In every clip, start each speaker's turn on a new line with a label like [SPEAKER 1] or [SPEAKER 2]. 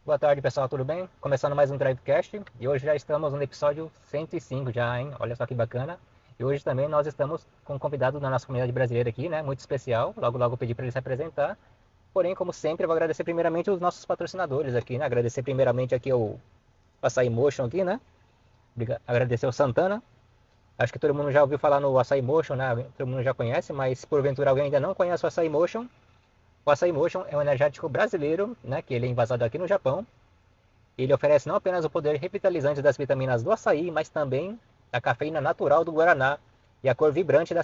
[SPEAKER 1] Boa tarde, pessoal, tudo bem? Começando mais um Drivecast e hoje já estamos no episódio 105 já, hein? Olha só que bacana. E hoje também nós estamos com um convidado da nossa comunidade brasileira aqui, né? Muito especial. Logo, logo eu pedi para ele se apresentar. Porém, como sempre, eu vou agradecer primeiramente os nossos patrocinadores aqui, né? Agradecer primeiramente aqui o Açaí Motion aqui, né? Agradecer o Santana. Acho que todo mundo já ouviu falar no Açaí Motion, né? Todo mundo já conhece, mas se porventura alguém ainda não conhece o Açaí Motion é um energético brasileiro, né? Que ele é envasado aqui no Japão. Ele oferece não apenas o poder revitalizante das vitaminas do açaí, mas também a cafeína natural do guaraná e a cor vibrante da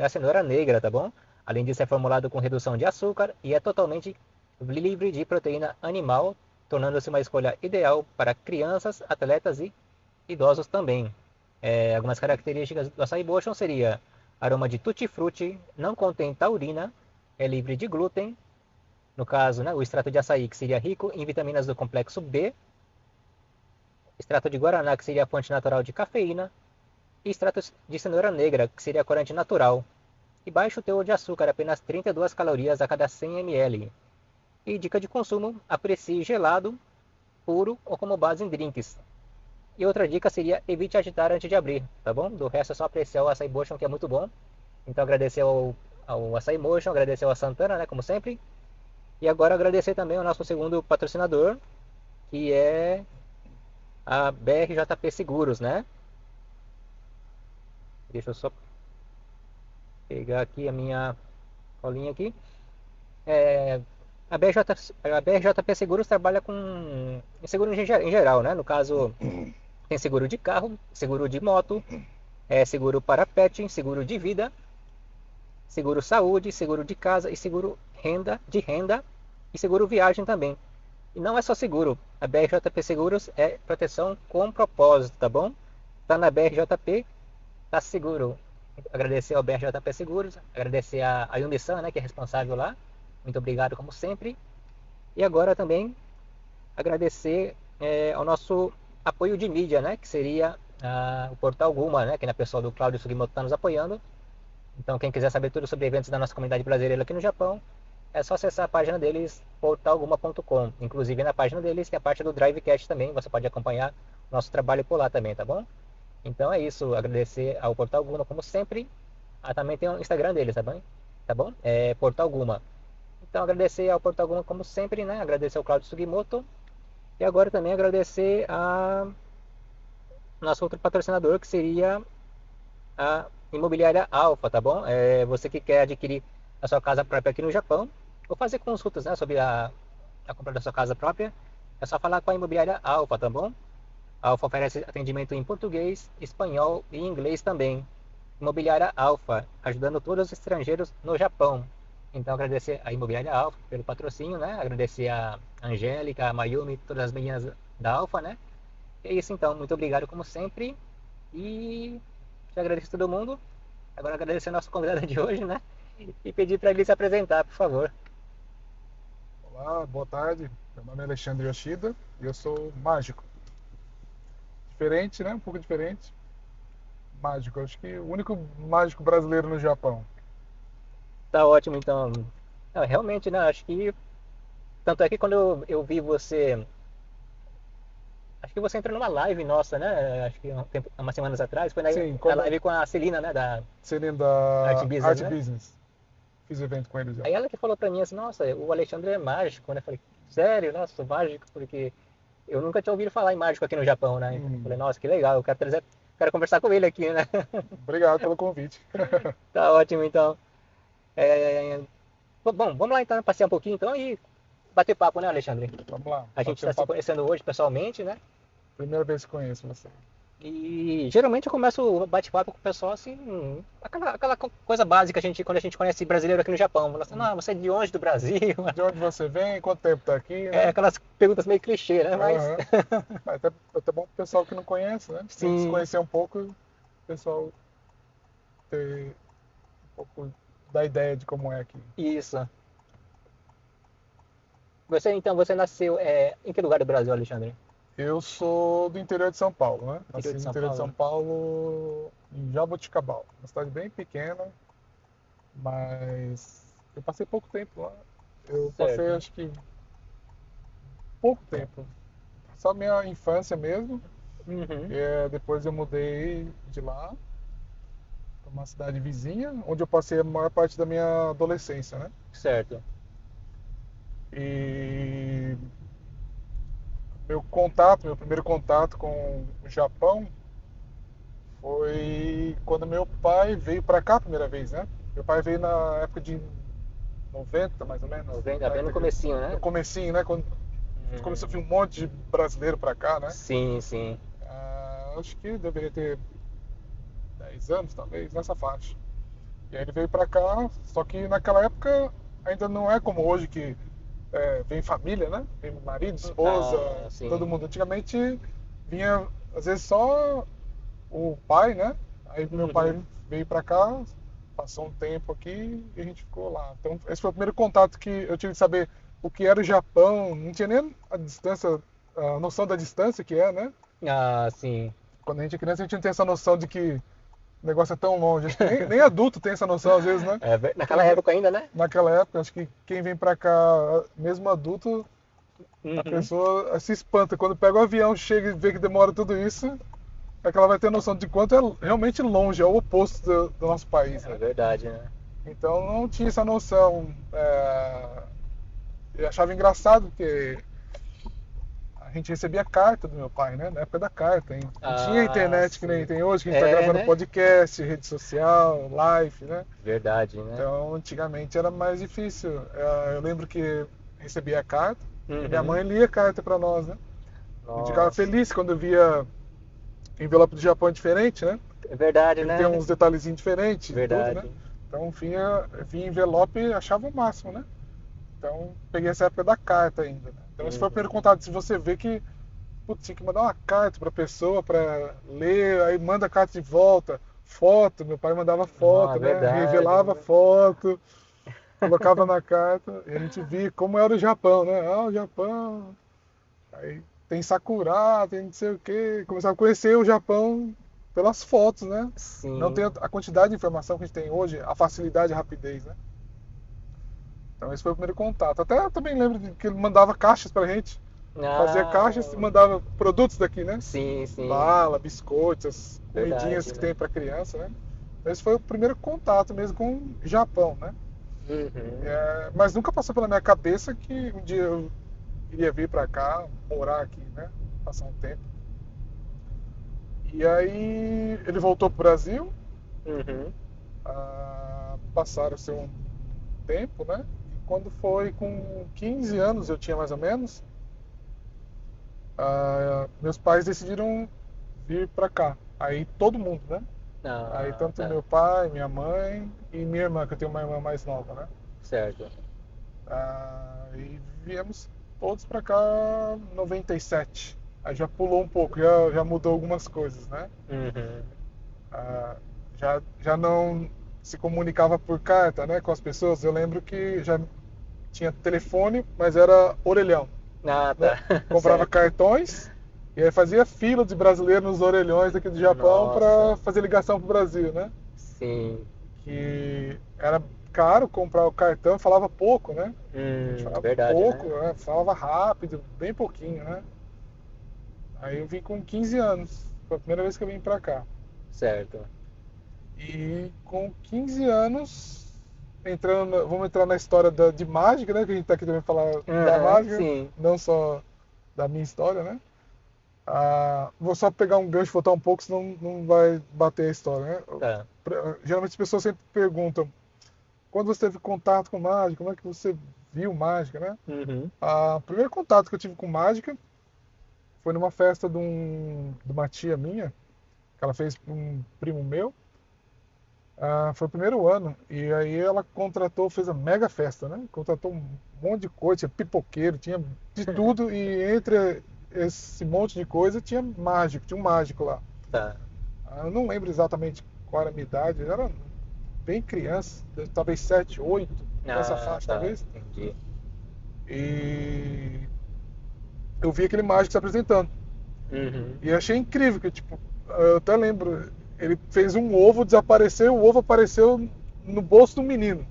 [SPEAKER 1] cenoura negra, tá bom? Além disso, é formulado com redução de açúcar e é totalmente livre de proteína animal, tornando-se uma escolha ideal para crianças, atletas e idosos também. Algumas características do açaí Motion seria aroma de tutti-frutti, não contém taurina, é livre de glúten, no caso, né, o extrato de açaí, que seria rico em vitaminas do complexo B, extrato de guaraná, que seria a fonte natural de cafeína, e extrato de cenoura negra, que seria a corante natural, e baixo teor de açúcar, apenas 32 calorias a cada 100 ml. E dica de consumo, aprecie gelado, puro ou como base em drinks. E outra dica seria evite agitar antes de abrir, tá bom? Do resto é só apreciar o Açaí Motion, que é muito bom. Então agradecer ao Açaí Motion, agradecer ao Santana, né, como sempre. E agora agradecer também ao nosso segundo patrocinador, que é a BRJP Seguros, né? Deixa eu só pegar aqui a minha colinha aqui. É, a BRJP Seguros trabalha com seguro em geral, né? No caso, tem seguro de carro, seguro de moto, seguro para pet, seguro de vida, seguro saúde, seguro de casa e seguro renda e seguro viagem também. E não é só seguro. A BRJP Seguros é proteção com propósito, tá bom? Tá na BRJP, tá seguro. Agradecer ao BRJP Seguros, agradecer a Yumi-san, né, que é responsável lá. Muito obrigado, como sempre. E agora também agradecer ao nosso apoio de mídia, né, que seria o Portal Guma, né, que é a pessoa do Claudio Sugimoto está nos apoiando. Então, quem quiser saber tudo sobre eventos da nossa comunidade brasileira aqui no Japão, é só acessar a página deles, portalguma.com. Inclusive, na página deles tem a parte do Drivecast também, você pode acompanhar o nosso trabalho por lá também, tá bom? Então é isso, agradecer ao Portal Guma como sempre. Também tem o Instagram deles, tá bom? Tá bom? É Portal Guma. Então agradecer ao Portal Guma como sempre, né? Agradecer ao Claudio Sugimoto. E agora também agradecer a nosso outro patrocinador, que seria a Imobiliária Alfa, tá bom? Você que quer adquirir a sua casa própria aqui no Japão, ou fazer consultas, né, sobre a compra da sua casa própria, é só falar com a Imobiliária Alfa, tá bom? A Alfa oferece atendimento em português, espanhol e inglês também. Imobiliária Alfa, ajudando todos os estrangeiros no Japão. Então agradecer a Imobiliária Alfa pelo patrocínio, né? Agradecer a Angélica, a Mayumi, todas as meninas da Alfa, né? E é isso então, muito obrigado como sempre. E já agradeço a todo mundo. Agora agradecer a nosso convidado de hoje, né? E pedir para ele se apresentar, por favor.
[SPEAKER 2] Olá, boa tarde. Meu nome é Alexandre Yoshida e eu sou mágico. Diferente, né? Um pouco diferente. Mágico. Acho que o único mágico brasileiro no Japão.
[SPEAKER 1] Tá ótimo, então. Não, realmente, né? Acho que. Tanto é que quando eu vi você. Acho que você entrou numa live nossa, né? Acho que umas semanas atrás. Foi
[SPEAKER 2] Sim,
[SPEAKER 1] na
[SPEAKER 2] quando
[SPEAKER 1] live com a Celina, né? Da
[SPEAKER 2] sendo
[SPEAKER 1] Art
[SPEAKER 2] da
[SPEAKER 1] Business,
[SPEAKER 2] Art
[SPEAKER 1] né?
[SPEAKER 2] Business. Fiz evento com eles já.
[SPEAKER 1] Aí ela que falou pra mim assim: Nossa, o Alexandre é mágico, né? Eu falei: Sério? Nossa, sou mágico? Porque eu nunca tinha ouvido falar em mágico aqui no Japão, né? Então eu falei:
[SPEAKER 2] Hum,
[SPEAKER 1] Nossa, que legal. Eu quero trazer. Quero conversar com ele aqui, né?
[SPEAKER 2] Obrigado pelo convite.
[SPEAKER 1] Tá ótimo, então. É, Bom, vamos lá então, passear um pouquinho então e bater papo, né, Alexandre?
[SPEAKER 2] Vamos lá,
[SPEAKER 1] A gente
[SPEAKER 2] bater um
[SPEAKER 1] está se
[SPEAKER 2] papo.
[SPEAKER 1] conhecendo hoje pessoalmente, né?
[SPEAKER 2] Primeira vez que conheço você.
[SPEAKER 1] E geralmente eu começo o bate-papo com o pessoal assim, aquela coisa básica quando a gente conhece brasileiro aqui no Japão. Fala assim,
[SPEAKER 2] Hum.
[SPEAKER 1] não, você é de onde do Brasil?
[SPEAKER 2] De onde você vem? Quanto tempo tá aqui,
[SPEAKER 1] É
[SPEAKER 2] né?
[SPEAKER 1] aquelas perguntas meio clichê, né? Mas
[SPEAKER 2] Aham. Até bom pro pessoal que não conhece, né? Nem se
[SPEAKER 1] sim,
[SPEAKER 2] conhecer um pouco, o pessoal ter um pouco da ideia de como é aqui.
[SPEAKER 1] isso. Você nasceu em que lugar do Brasil, Alexandre?
[SPEAKER 2] Eu sou do interior de São Paulo, né?
[SPEAKER 1] Interior
[SPEAKER 2] Nasci
[SPEAKER 1] de
[SPEAKER 2] no
[SPEAKER 1] São
[SPEAKER 2] interior de São
[SPEAKER 1] Paulo?
[SPEAKER 2] Paulo, em Jaboticabal, uma cidade bem pequena, mas eu passei pouco tempo lá. Eu passei
[SPEAKER 1] Certo.
[SPEAKER 2] acho que pouco tempo. Só minha infância mesmo.
[SPEAKER 1] Uhum.
[SPEAKER 2] Depois eu mudei de lá para uma cidade vizinha, onde eu passei a maior parte da minha adolescência, né?
[SPEAKER 1] Certo.
[SPEAKER 2] E meu primeiro contato com o Japão foi quando meu pai veio para cá a primeira vez, né? Meu pai veio na época de 90, mais ou menos.
[SPEAKER 1] Bem no comecinho,
[SPEAKER 2] No
[SPEAKER 1] né?
[SPEAKER 2] comecinho, né? Quando começou a vir um monte de brasileiro para cá, né?
[SPEAKER 1] Sim, sim.
[SPEAKER 2] Acho que deveria ter 10 anos, talvez, nessa faixa. E aí ele veio pra cá, só que naquela época ainda não é como hoje que vem família, né? Vem marido, esposa,
[SPEAKER 1] Ah,
[SPEAKER 2] todo
[SPEAKER 1] sim.
[SPEAKER 2] mundo. Antigamente vinha, às vezes, só o pai, né? Aí meu pai
[SPEAKER 1] Uhum.
[SPEAKER 2] veio pra cá, passou um tempo aqui e a gente ficou lá. Então esse foi o primeiro contato que eu tive de saber o que era o Japão. Não tinha nem a distância, a noção da distância que é, né?
[SPEAKER 1] Ah, sim.
[SPEAKER 2] Quando a gente é criança, a gente não tem essa noção de que o negócio é tão longe. Acho que nem adulto tem essa noção, às vezes, né?
[SPEAKER 1] Naquela
[SPEAKER 2] Quem,
[SPEAKER 1] época ainda, né?
[SPEAKER 2] naquela época, acho que quem vem pra cá, mesmo adulto, a
[SPEAKER 1] Uhum.
[SPEAKER 2] pessoa se espanta. Quando pega o avião, chega e vê que demora tudo isso, é que ela vai ter noção de quanto é realmente longe, é o oposto do nosso país,
[SPEAKER 1] É
[SPEAKER 2] né?
[SPEAKER 1] verdade, né?
[SPEAKER 2] Então não tinha essa noção. Eu achava engraçado porque a gente recebia carta do meu pai, né? Na época da carta, hein? Não tinha
[SPEAKER 1] Ah,
[SPEAKER 2] internet que nem
[SPEAKER 1] sim.
[SPEAKER 2] tem hoje, que a gente tá
[SPEAKER 1] É,
[SPEAKER 2] gravando
[SPEAKER 1] né?
[SPEAKER 2] podcast, rede social, live, né?
[SPEAKER 1] Verdade, né?
[SPEAKER 2] Então, antigamente era mais difícil. Eu lembro que recebia a carta e minha
[SPEAKER 1] Uhum.
[SPEAKER 2] mãe lia a carta para nós, né? A gente ficava
[SPEAKER 1] Nossa.
[SPEAKER 2] feliz quando via envelope do Japão diferente, né?
[SPEAKER 1] É verdade,
[SPEAKER 2] Ele tem
[SPEAKER 1] né?
[SPEAKER 2] uns detalhezinhos diferentes e tudo, né?
[SPEAKER 1] Verdade.
[SPEAKER 2] Então, vinha envelope e achava o máximo, né? Então, peguei essa época da carta ainda, né? Então, esse foi o primeiro
[SPEAKER 1] Uhum.
[SPEAKER 2] contato. Se você vê que, putz, tinha que mandar uma carta para a pessoa para ler, aí manda a carta de volta, foto, meu pai mandava
[SPEAKER 1] Não, é
[SPEAKER 2] foto, né?
[SPEAKER 1] verdade,
[SPEAKER 2] Revelava
[SPEAKER 1] né?
[SPEAKER 2] foto. Colocava na carta e a gente via como era o Japão, né? Ah, o Japão. Aí tem Sakura, tem não sei o quê. Começava a conhecer o Japão pelas fotos, né? Não tem
[SPEAKER 1] Sim.
[SPEAKER 2] a quantidade de informação que a gente tem hoje, a facilidade e a rapidez, né? Então esse foi o primeiro contato. Até também lembro que ele mandava caixas pra gente. Fazia caixas e
[SPEAKER 1] Ah,
[SPEAKER 2] mandava produtos daqui, né?
[SPEAKER 1] sim, sim.
[SPEAKER 2] Bala, biscoitos, as comidinhas
[SPEAKER 1] Verdade,
[SPEAKER 2] que
[SPEAKER 1] né?
[SPEAKER 2] tem pra criança, né? Então esse foi o primeiro contato mesmo com o Japão, né?
[SPEAKER 1] Uhum.
[SPEAKER 2] Mas nunca passou pela minha cabeça que um dia eu iria vir pra cá, morar aqui, né? Passar um tempo. E aí ele voltou pro Brasil,
[SPEAKER 1] Uhum.
[SPEAKER 2] passaram-se um tempo, né? E quando foi com 15 anos, eu tinha mais ou menos, meus pais decidiram vir pra cá. Aí todo mundo, né? Aí
[SPEAKER 1] Ah,
[SPEAKER 2] tanto
[SPEAKER 1] tá.
[SPEAKER 2] meu pai, minha mãe e minha irmã, que eu tenho uma irmã mais nova, né?
[SPEAKER 1] Certo.
[SPEAKER 2] E viemos todos pra cá em 97. Aí já pulou um pouco, já mudou algumas coisas, né?
[SPEAKER 1] Uhum.
[SPEAKER 2] Ah, já não se comunicava por carta, né, com as pessoas. Eu lembro que já tinha telefone, mas era orelhão,
[SPEAKER 1] Ah,
[SPEAKER 2] né?
[SPEAKER 1] tá.
[SPEAKER 2] Comprava
[SPEAKER 1] Certo.
[SPEAKER 2] cartões e aí fazia fila de brasileiros nos orelhões aqui do Japão
[SPEAKER 1] Nossa.
[SPEAKER 2] para fazer ligação pro Brasil, né?
[SPEAKER 1] Sim.
[SPEAKER 2] Que era caro comprar o cartão, falava pouco, né? A gente falava
[SPEAKER 1] Verdade,
[SPEAKER 2] pouco,
[SPEAKER 1] né?
[SPEAKER 2] né? Falava rápido, bem pouquinho, né? Aí eu vim com 15 anos, foi a primeira vez que eu vim pra cá.
[SPEAKER 1] Certo.
[SPEAKER 2] E com 15 anos, vamos entrar na história de mágica, né? Que a gente tá aqui também falar da
[SPEAKER 1] Aham,
[SPEAKER 2] mágica,
[SPEAKER 1] sim.
[SPEAKER 2] não só da minha história, né? Vou só pegar um gancho e voltar um pouco, senão não vai bater a história, né?
[SPEAKER 1] Tá.
[SPEAKER 2] Geralmente as pessoas sempre perguntam, quando você teve contato com mágica, como é que você viu mágica, né?
[SPEAKER 1] Uhum.
[SPEAKER 2] O primeiro contato que eu tive com mágica foi numa festa de uma tia minha, que ela fez para um primo meu. Foi o primeiro ano. E aí ela contratou, fez a mega festa, né? Contratou um monte de coisa, tinha pipoqueiro, tinha de tudo. E entre esse monte de coisa tinha mágico, tinha um mágico lá.
[SPEAKER 1] Tá.
[SPEAKER 2] Eu não lembro exatamente qual era a minha idade, eu era bem criança, talvez 7 8 nessa
[SPEAKER 1] Ah,
[SPEAKER 2] faixa
[SPEAKER 1] tá.
[SPEAKER 2] talvez.
[SPEAKER 1] Entendi.
[SPEAKER 2] E eu vi aquele mágico se apresentando.
[SPEAKER 1] Uhum.
[SPEAKER 2] E eu achei incrível, que tipo, eu até lembro, ele fez um ovo desaparecer, o ovo apareceu no bolso do menino.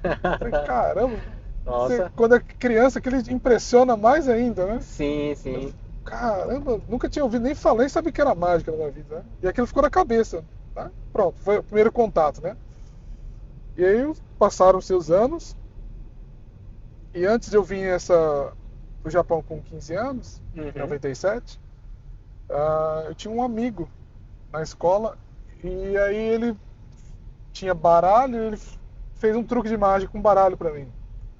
[SPEAKER 2] Eu falei, caramba.
[SPEAKER 1] Nossa.
[SPEAKER 2] quando é criança, que ele impressiona mais ainda, né?
[SPEAKER 1] Sim, sim.
[SPEAKER 2] Caramba, nunca tinha ouvido nem falar, nem sabia que era mágica na minha vida, né? E aquilo ficou na cabeça, tá? Pronto, foi o primeiro contato, né? E aí passaram-se os anos, e antes de eu vir pro Japão com 15 anos, em
[SPEAKER 1] Uhum.
[SPEAKER 2] 97, eu tinha um amigo na escola, e aí ele tinha baralho, e ele fez um truque de mágica com baralho pra mim.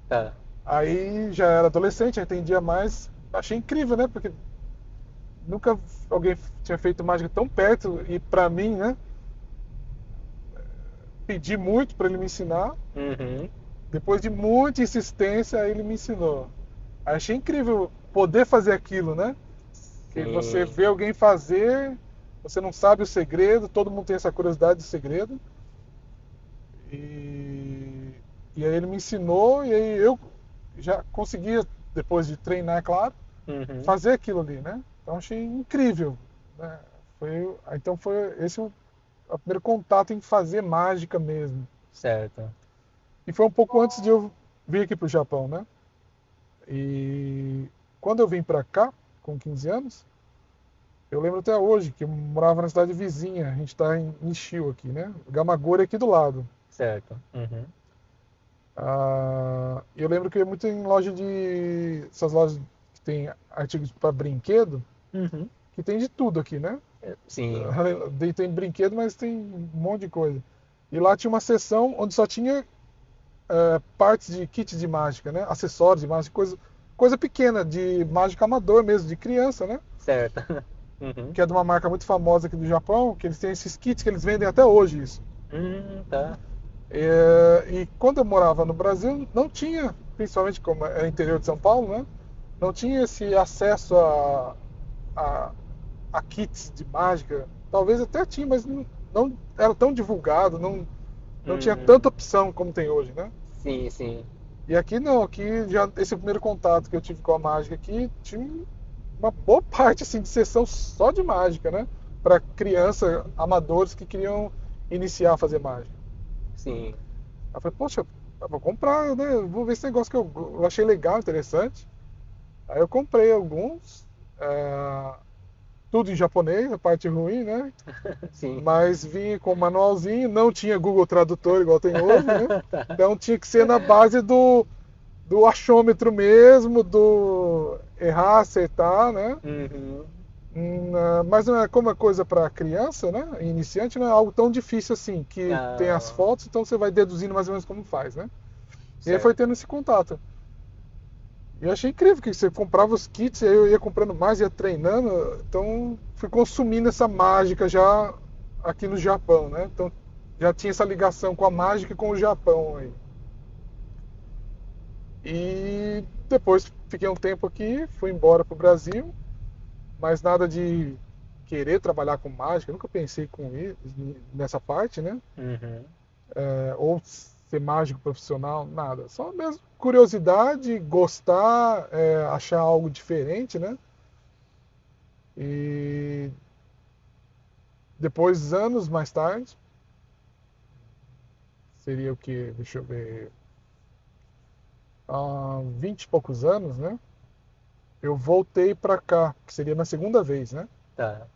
[SPEAKER 1] Tá.
[SPEAKER 2] Aí já era adolescente, já entendia mais, achei incrível, né? Porque nunca alguém tinha feito mágica tão perto, e pra mim, né? Pedi muito para ele me ensinar.
[SPEAKER 1] Uhum.
[SPEAKER 2] Depois de muita insistência, ele me ensinou. Achei incrível poder fazer aquilo, né? Que você
[SPEAKER 1] Sim.
[SPEAKER 2] vê alguém fazer, você não sabe o segredo, todo mundo tem essa curiosidade de segredo. E, e aí ele me ensinou, e aí eu já conseguia, depois de treinar, é claro,
[SPEAKER 1] Uhum.
[SPEAKER 2] fazer aquilo ali, né? Então achei incrível, né? Então foi esse o primeiro contato em fazer mágica mesmo.
[SPEAKER 1] Certo.
[SPEAKER 2] E foi um pouco antes de eu vir aqui pro Japão, né? E quando eu vim pra cá, com 15 anos, eu lembro até hoje que eu morava na cidade vizinha, a gente tá em Nishio aqui, né? Gamagori é aqui do lado.
[SPEAKER 1] Certo. Uhum.
[SPEAKER 2] Eu lembro que eu ia muito em loja essas lojas que tem artigos para brinquedo,
[SPEAKER 1] Uhum.
[SPEAKER 2] que tem de tudo aqui, né?
[SPEAKER 1] Sim.
[SPEAKER 2] Tem brinquedo, mas tem um monte de coisa. E lá tinha uma seção onde só tinha partes de kits de mágica, né? Acessórios de mágica, coisa pequena, de mágica amador mesmo, de criança, né?
[SPEAKER 1] Certo. Uhum.
[SPEAKER 2] Que é de uma marca muito famosa aqui do Japão, que eles têm esses kits que eles vendem até hoje isso.
[SPEAKER 1] Tá.
[SPEAKER 2] E quando eu morava no Brasil, não tinha, principalmente como é interior de São Paulo, né? Não tinha esse acesso a, a kits de mágica. Talvez até tinha, mas não era tão divulgado, não tinha
[SPEAKER 1] Hum,
[SPEAKER 2] tanta opção como tem hoje, né?
[SPEAKER 1] sim, sim.
[SPEAKER 2] E aqui não, aqui já esse primeiro contato que eu tive com a mágica aqui tinha uma boa parte assim de sessão só de mágica, né? Para criança, amadores que queriam iniciar a fazer mágica.
[SPEAKER 1] Sim.
[SPEAKER 2] Aí eu falei, poxa, eu vou comprar, né? Vou ver esse negócio que eu achei legal, interessante. Aí eu comprei alguns, é, tudo em japonês, a parte ruim, né?
[SPEAKER 1] Sim.
[SPEAKER 2] Mas vinha com um manualzinho, não tinha Google Tradutor igual tem hoje, né?
[SPEAKER 1] Tá.
[SPEAKER 2] Então tinha que ser na base do achômetro mesmo, do errar, acertar, né?
[SPEAKER 1] Uhum.
[SPEAKER 2] Mas não é como é coisa para criança, né? Iniciante, não é algo tão difícil assim, que tem as
[SPEAKER 1] Ah,
[SPEAKER 2] fotos, então você vai deduzindo mais ou menos como faz, né? E aí foi
[SPEAKER 1] certo.
[SPEAKER 2] tendo esse contato. E eu achei incrível que você comprava os kits, e aí eu ia comprando mais, ia treinando, então fui consumindo essa mágica já aqui no Japão, né? Então já tinha essa ligação com a mágica e com o Japão aí. E depois fiquei um tempo aqui, fui embora pro Brasil, mas nada de querer trabalhar com mágica, nunca pensei nessa parte, né?
[SPEAKER 1] Uhum.
[SPEAKER 2] Ou ser mágico profissional, nada. Só mesmo curiosidade, gostar, achar algo diferente, né? E depois, anos mais tarde, seria o que, deixa eu ver, há 20 e poucos anos, né? Eu voltei pra cá, que seria na segunda vez, né?
[SPEAKER 1] Tá.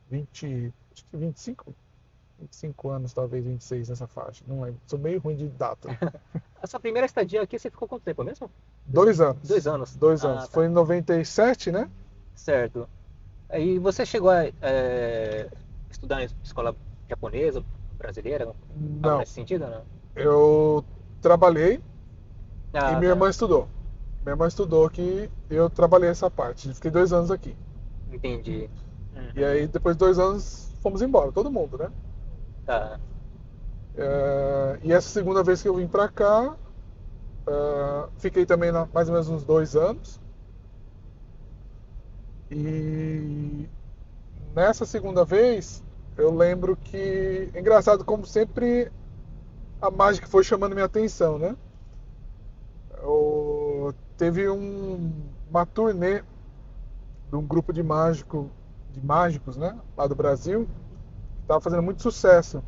[SPEAKER 2] 20, acho que 25 anos, talvez 26 nessa faixa, não lembro. Sou meio ruim de data.
[SPEAKER 1] A sua primeira estadia aqui, você ficou quanto tempo mesmo?
[SPEAKER 2] Dois
[SPEAKER 1] Dois
[SPEAKER 2] anos.
[SPEAKER 1] anos.
[SPEAKER 2] 2 anos.
[SPEAKER 1] Ah, tá.
[SPEAKER 2] Foi em 97, né?
[SPEAKER 1] Certo. Aí você chegou a estudar em escola japonesa, brasileira, algo
[SPEAKER 2] Não.
[SPEAKER 1] nesse sentido, não?
[SPEAKER 2] Eu trabalhei e
[SPEAKER 1] Ah,
[SPEAKER 2] minha
[SPEAKER 1] tá.
[SPEAKER 2] irmã estudou. Minha irmã estudou aqui, eu trabalhei essa parte. Fiquei 2 anos aqui.
[SPEAKER 1] Entendi.
[SPEAKER 2] E
[SPEAKER 1] Uhum.
[SPEAKER 2] aí, depois de 2 anos, fomos embora, todo mundo, né?
[SPEAKER 1] Tá.
[SPEAKER 2] E essa segunda vez que eu vim pra cá, fiquei também mais ou menos uns 2 anos. E nessa segunda vez, eu lembro que, engraçado como sempre, a mágica foi chamando minha atenção, né? Teve uma turnê de um grupo de mágicos, né? Lá do Brasil, que estava fazendo muito sucesso.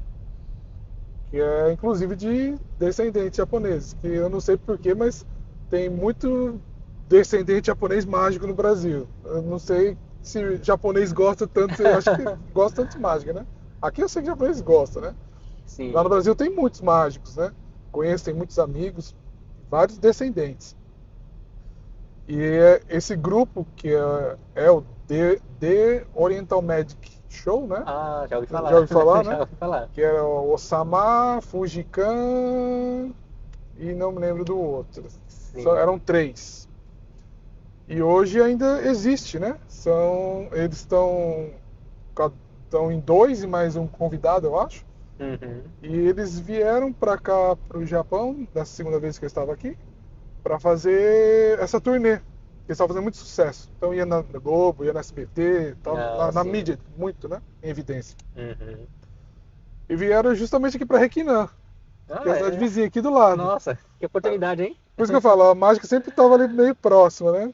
[SPEAKER 2] que é inclusive de descendentes japoneses, que eu não sei porquê, mas tem muito descendente japonês mágico no Brasil. Eu não sei se japonês gosta tanto, eu acho que gosta tanto de mágica, né? Aqui eu sei que japonês gosta, né? Lá no
[SPEAKER 1] Sim.
[SPEAKER 2] Brasil tem muitos mágicos, né? Conheço, tem muitos amigos, vários descendentes. E esse grupo, que é o The Oriental Magic Show, né?
[SPEAKER 1] Ah, já ouvi
[SPEAKER 2] Já
[SPEAKER 1] falar.
[SPEAKER 2] ouviu falar, né?
[SPEAKER 1] Já ouvi falar.
[SPEAKER 2] Que era o Osama, Fujikan e não me lembro do outro. Só
[SPEAKER 1] Sim.
[SPEAKER 2] eram três. E hoje ainda existe, né? Eles estão em dois e mais um convidado, eu acho.
[SPEAKER 1] Uhum.
[SPEAKER 2] E eles vieram para cá, para o Japão, da segunda vez que eu estava aqui, para fazer essa turnê. Eles estavam fazendo muito sucesso. Então ia na Globo, ia na SBT, tava
[SPEAKER 1] Ah,
[SPEAKER 2] na
[SPEAKER 1] sim.
[SPEAKER 2] mídia, muito, né? Em evidência.
[SPEAKER 1] Uhum.
[SPEAKER 2] E vieram justamente aqui para Requinã, que é
[SPEAKER 1] Ah,
[SPEAKER 2] a cidade
[SPEAKER 1] é.
[SPEAKER 2] vizinha aqui do lado.
[SPEAKER 1] Nossa, que oportunidade, hein?
[SPEAKER 2] Por isso que eu falo, a mágica sempre estava ali meio próxima, né?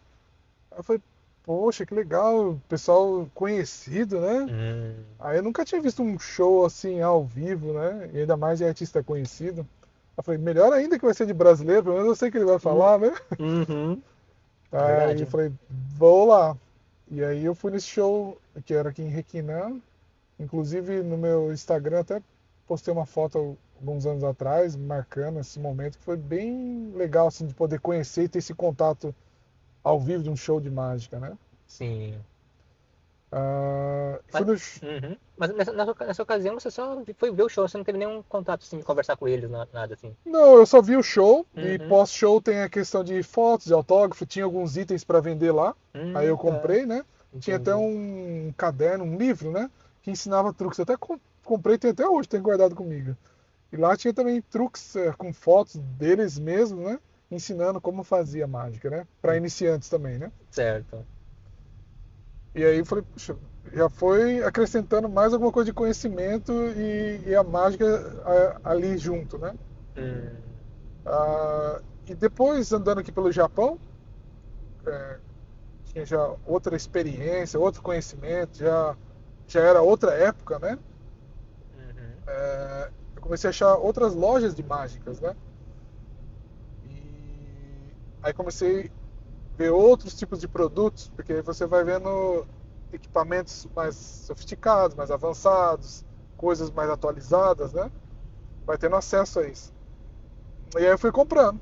[SPEAKER 2] Aí eu falei, poxa, que legal, pessoal conhecido, né?
[SPEAKER 1] Hum.
[SPEAKER 2] Aí eu nunca tinha visto um show assim ao vivo, né? E ainda mais de artista conhecido. Aí eu falei, melhor ainda que vai ser de brasileiro, pelo menos eu sei que ele vai
[SPEAKER 1] Hum.
[SPEAKER 2] falar, né?
[SPEAKER 1] Uhum.
[SPEAKER 2] Aí eu
[SPEAKER 1] Verdade.
[SPEAKER 2] falei, vou lá. E aí eu fui nesse show que era aqui em Requinã. Inclusive no meu Instagram até postei uma foto alguns anos atrás, marcando esse momento, que foi bem legal assim de poder conhecer e ter esse contato ao vivo de um show de mágica, né?
[SPEAKER 1] Sim.
[SPEAKER 2] Fui
[SPEAKER 1] Mas,
[SPEAKER 2] no,
[SPEAKER 1] uhum. Mas nessa ocasião você só foi ver o show, você não teve nenhum contato assim, de conversar com eles, nada assim.
[SPEAKER 2] não, eu só vi o show e
[SPEAKER 1] Uhum.
[SPEAKER 2] pós-show tem a questão de fotos, de autógrafo, tinha alguns itens para vender lá. Aí eu
[SPEAKER 1] Tá.
[SPEAKER 2] comprei, né? Tinha até
[SPEAKER 1] Entendi.
[SPEAKER 2] um caderno, um livro, né? Que ensinava truques. Eu até comprei, tem até hoje, tenho guardado comigo. E lá tinha também truques com fotos deles mesmos, né? Ensinando como fazia mágica, né? Para iniciantes também, né?
[SPEAKER 1] Certo.
[SPEAKER 2] E aí eu falei, puxa, já foi acrescentando mais alguma coisa de conhecimento e a mágica ali junto, né?
[SPEAKER 1] Hum.
[SPEAKER 2] E depois, andando aqui pelo Japão, é, tinha já outra experiência, outro conhecimento, já era outra época, né?
[SPEAKER 1] Uhum.
[SPEAKER 2] Eu comecei a achar outras lojas de mágicas, né? E aí comecei a ver outros tipos de produtos, porque aí você vai vendo equipamentos mais sofisticados, mais avançados, coisas mais atualizadas, né? Vai tendo acesso a isso. E aí eu fui comprando.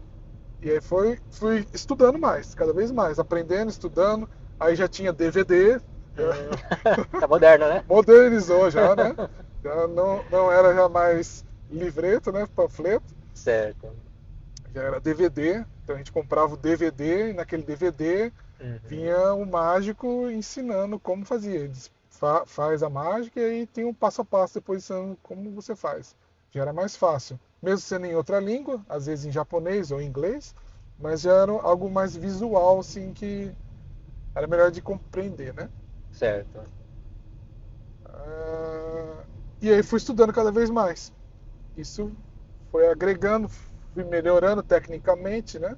[SPEAKER 2] E aí fui estudando mais, cada vez mais, aprendendo, estudando. Aí já tinha DVD,
[SPEAKER 1] Hum.
[SPEAKER 2] já
[SPEAKER 1] Tá moderno, né?
[SPEAKER 2] modernizou já, né? Já não era já mais livreto, né? Panfleto,
[SPEAKER 1] Certo.
[SPEAKER 2] já era DVD. Então a gente comprava o DVD e naquele DVD
[SPEAKER 1] Uhum.
[SPEAKER 2] vinha o mágico ensinando como fazia. Ele faz a mágica e aí tem um passo a passo depois ensinando como você faz. Já era mais fácil. Mesmo sendo em outra língua, às vezes em japonês ou em inglês, mas já era algo mais visual, assim, que era melhor de compreender, né?
[SPEAKER 1] Certo.
[SPEAKER 2] E aí fui estudando cada vez mais. Isso foi agregando, fui melhorando tecnicamente, né?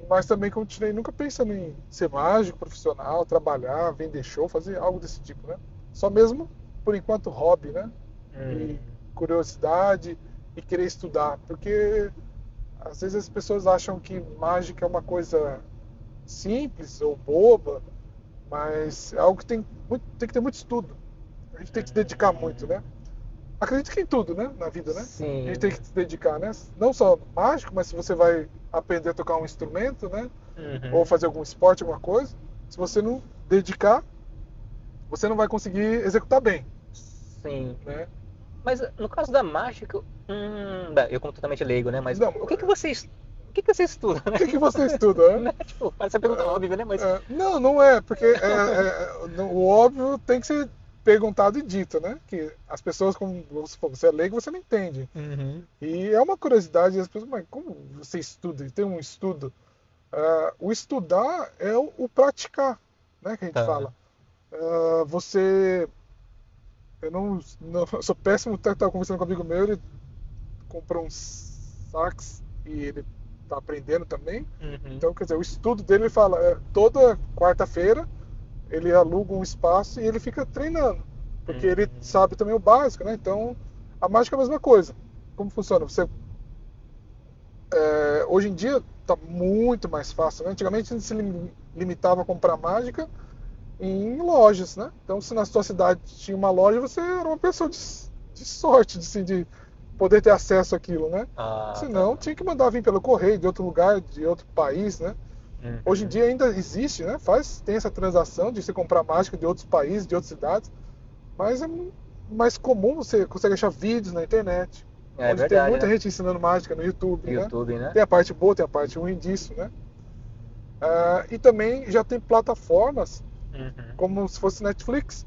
[SPEAKER 2] Mas também continuei nunca pensando em ser mágico, profissional, trabalhar, vender show, fazer algo desse tipo, né? Só mesmo, por enquanto, hobby, né? E
[SPEAKER 1] Hum.
[SPEAKER 2] curiosidade e querer estudar. Porque às vezes as pessoas acham que mágica é uma coisa simples ou boba, mas é algo que tem que ter muito estudo. A gente tem que se dedicar muito,
[SPEAKER 1] Hum.
[SPEAKER 2] né? Acredito que em tudo, né? Na vida, né? A gente tem
[SPEAKER 1] Sim.
[SPEAKER 2] que se dedicar, né? Não só mágico, mas se você vai aprender a tocar um instrumento, né? Ou
[SPEAKER 1] Uhum.
[SPEAKER 2] fazer algum esporte, alguma coisa, se você não dedicar, você não vai conseguir executar bem,
[SPEAKER 1] Sim.
[SPEAKER 2] né?
[SPEAKER 1] Mas no caso da mágica, bem, eu como totalmente leigo, né? Mas
[SPEAKER 2] Não,
[SPEAKER 1] o que que você estuda,
[SPEAKER 2] o
[SPEAKER 1] né?
[SPEAKER 2] que, que você estuda, né?
[SPEAKER 1] Né? Tipo, parece uma pergunta óbvia, né? Mas
[SPEAKER 2] Não, não é, porque o óbvio tem que ser perguntado e dito, né? Que as pessoas, como você é leigo, você não entende.
[SPEAKER 1] uhum.
[SPEAKER 2] E é uma curiosidade, as pessoas, mas como você estuda? Tem um estudo. O estudar é o praticar, né? Que a gente
[SPEAKER 1] Tá.
[SPEAKER 2] fala. Você. Eu sou péssimo, estava conversando com um amigo meu, ele comprou um sax e ele está aprendendo também.
[SPEAKER 1] Uhum.
[SPEAKER 2] Então, quer dizer, o estudo dele, ele fala, toda quarta-feira ele aluga um espaço e ele fica treinando, porque ele
[SPEAKER 1] Hum.
[SPEAKER 2] sabe também o básico, né? Então, A mágica é a mesma coisa. Como funciona? Hoje em dia está muito mais fácil, né? Antigamente a gente se limitava a comprar mágica em lojas, né? Então, se na sua cidade tinha uma loja, você era uma pessoa de sorte, de poder ter acesso àquilo, né?
[SPEAKER 1] Ah,
[SPEAKER 2] Senão,
[SPEAKER 1] tá.
[SPEAKER 2] tinha que mandar vir pelo correio de outro lugar, de outro país, né? Hoje em
[SPEAKER 1] Uhum.
[SPEAKER 2] dia ainda existe, né? Tem essa transação de você comprar mágica de outros países, de outras cidades, mas é mais comum, você consegue achar vídeos na internet,
[SPEAKER 1] É
[SPEAKER 2] onde tem
[SPEAKER 1] verdade,
[SPEAKER 2] muita
[SPEAKER 1] né?
[SPEAKER 2] gente ensinando mágica no YouTube, né?
[SPEAKER 1] YouTube, né?
[SPEAKER 2] Tem a parte boa, tem a parte ruim disso, né? E também já tem plataformas
[SPEAKER 1] Uhum.
[SPEAKER 2] como se fosse Netflix,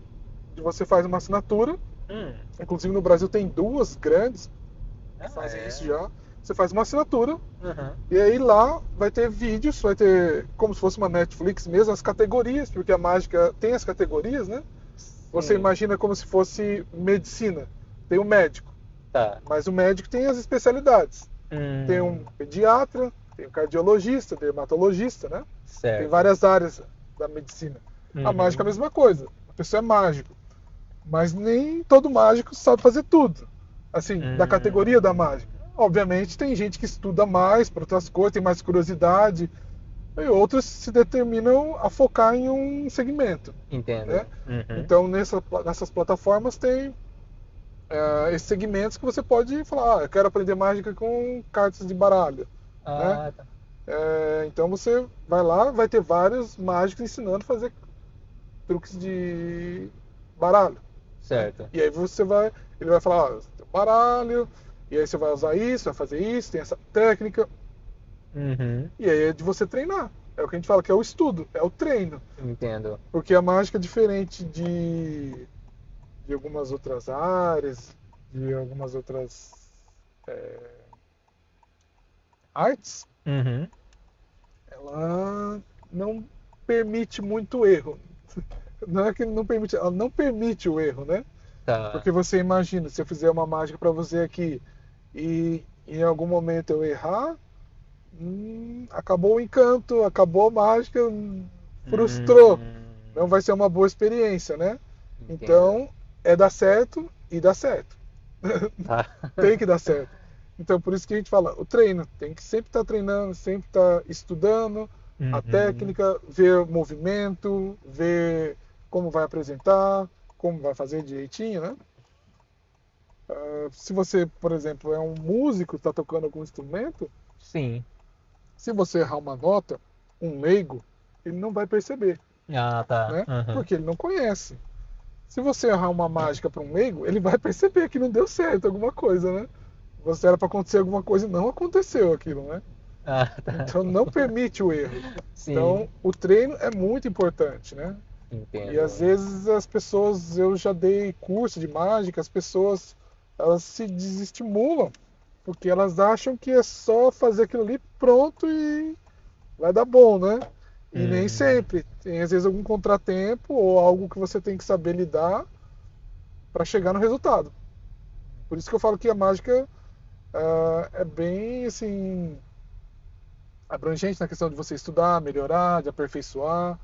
[SPEAKER 2] onde você faz uma assinatura.
[SPEAKER 1] Hum.
[SPEAKER 2] Inclusive no Brasil tem duas grandes que
[SPEAKER 1] Ah,
[SPEAKER 2] fazem isso
[SPEAKER 1] é.
[SPEAKER 2] já. Você faz uma assinatura
[SPEAKER 1] Uhum.
[SPEAKER 2] e aí lá vai ter vídeos, vai ter como se fosse uma Netflix mesmo, as categorias, porque a mágica tem as categorias, né? Você
[SPEAKER 1] Sim.
[SPEAKER 2] imagina como se fosse medicina. Tem o médico,
[SPEAKER 1] Tá.
[SPEAKER 2] mas o médico tem as especialidades. Tem um
[SPEAKER 1] Hum.
[SPEAKER 2] pediatra, tem um cardiologista, dermatologista, né? Tem
[SPEAKER 1] Certo.
[SPEAKER 2] várias áreas da medicina. A mágica é a
[SPEAKER 1] Uhum.
[SPEAKER 2] mesma coisa. A pessoa é mágico, mas nem todo mágico sabe fazer tudo. Assim, da categoria da
[SPEAKER 1] Hum.
[SPEAKER 2] mágica. Obviamente tem gente que estuda mais para outras coisas, tem mais curiosidade, e outros se determinam a focar em um segmento, né?
[SPEAKER 1] Entendo. Uhum.
[SPEAKER 2] Então nessas plataformas tem esses segmentos que você pode falar, eu quero aprender mágica com cartas de baralho, né?
[SPEAKER 1] Ah, tá.
[SPEAKER 2] Então você vai lá, vai ter vários mágicos ensinando a fazer truques de baralho, né?
[SPEAKER 1] Certo.
[SPEAKER 2] E aí ele vai falar, tem baralho, e aí você vai usar isso, vai fazer isso, tem essa técnica,
[SPEAKER 1] Uhum.
[SPEAKER 2] e aí é de você treinar. É o que a gente fala que é o estudo, é o treino.
[SPEAKER 1] Entendo.
[SPEAKER 2] Porque a mágica é diferente de algumas outras áreas, de algumas outras artes,
[SPEAKER 1] Uhum.
[SPEAKER 2] ela não permite muito erro. Não é que não permite, ela não permite o erro, né?
[SPEAKER 1] Tá.
[SPEAKER 2] Porque você imagina, se eu fizer uma mágica para você aqui e em algum momento eu errar, acabou o encanto, acabou a mágica, frustrou. Não vai
[SPEAKER 1] Hum.
[SPEAKER 2] ser uma boa experiência, né?
[SPEAKER 1] Entendo.
[SPEAKER 2] Então, é dar certo e dar certo.
[SPEAKER 1] Tá.
[SPEAKER 2] Tem que dar certo. Então, por isso que a gente fala, o treino, tem que sempre estar treinando, sempre estar estudando a
[SPEAKER 1] Uhum.
[SPEAKER 2] técnica, ver o movimento, ver como vai apresentar, como vai fazer direitinho, né? Se você, por exemplo, é um músico, está tocando algum instrumento,
[SPEAKER 1] Sim.
[SPEAKER 2] se você errar uma nota, um leigo, ele não vai perceber,
[SPEAKER 1] Ah, tá.
[SPEAKER 2] né?
[SPEAKER 1] Uhum.
[SPEAKER 2] Porque ele não conhece. Se você errar uma mágica para um leigo, ele vai perceber que não deu certo alguma coisa, né? Você era para acontecer alguma coisa e não aconteceu aquilo, né?
[SPEAKER 1] Ah, tá.
[SPEAKER 2] Então não permite o erro. Então
[SPEAKER 1] Sim.
[SPEAKER 2] o treino é muito importante, né? E às
[SPEAKER 1] Entendo.
[SPEAKER 2] vezes as pessoas, eu já dei curso de mágica, as pessoas elas se desestimulam porque elas acham que é só fazer aquilo ali pronto e vai dar bom, né? E nem
[SPEAKER 1] Hum.
[SPEAKER 2] sempre. Tem às vezes algum contratempo ou algo que você tem que saber lidar para chegar no resultado. Por isso que eu falo que a mágica é bem assim abrangente na questão de você estudar, melhorar, de aperfeiçoar,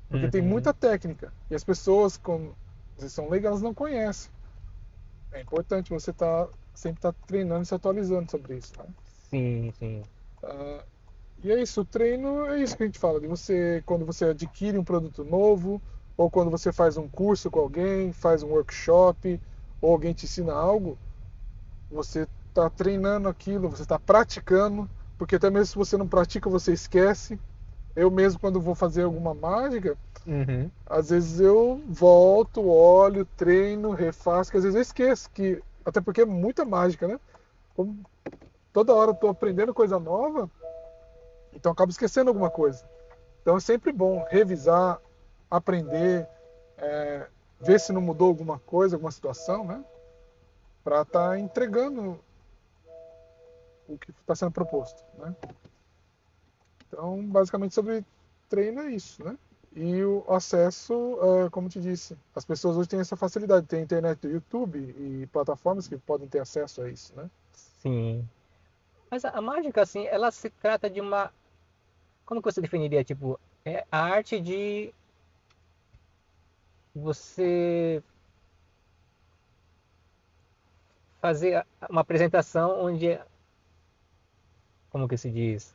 [SPEAKER 2] porque tem
[SPEAKER 1] Uhum.
[SPEAKER 2] muita técnica e as pessoas, como eles são leigas, elas não conhecem. É importante você sempre estar treinando e se atualizando sobre isso. Né?
[SPEAKER 1] Sim, sim.
[SPEAKER 2] E é isso, o treino é isso que a gente fala, de você, quando você adquire um produto novo, ou quando você faz um curso com alguém, faz um workshop, ou alguém te ensina algo, você está treinando aquilo, você está praticando, porque até mesmo se você não pratica, você esquece. Eu mesmo, quando vou fazer alguma mágica,
[SPEAKER 1] Uhum.
[SPEAKER 2] às vezes eu volto, olho, treino, refaço, que às vezes eu esqueço, até porque é muita mágica, né? Como toda hora eu estou aprendendo coisa nova, então eu acabo esquecendo alguma coisa. Então é sempre bom revisar, aprender, é, ver se não mudou alguma coisa, alguma situação, né? Para estar entregando o que está sendo proposto, né? Então, basicamente sobre treino é isso, né? E o acesso, como te disse, as pessoas hoje têm essa facilidade, tem internet do YouTube e plataformas que podem ter acesso a isso, né?
[SPEAKER 1] Sim. Mas a mágica, assim, ela se trata de uma. Como que você definiria? Tipo, é a arte de você fazer uma apresentação onde, como que se diz?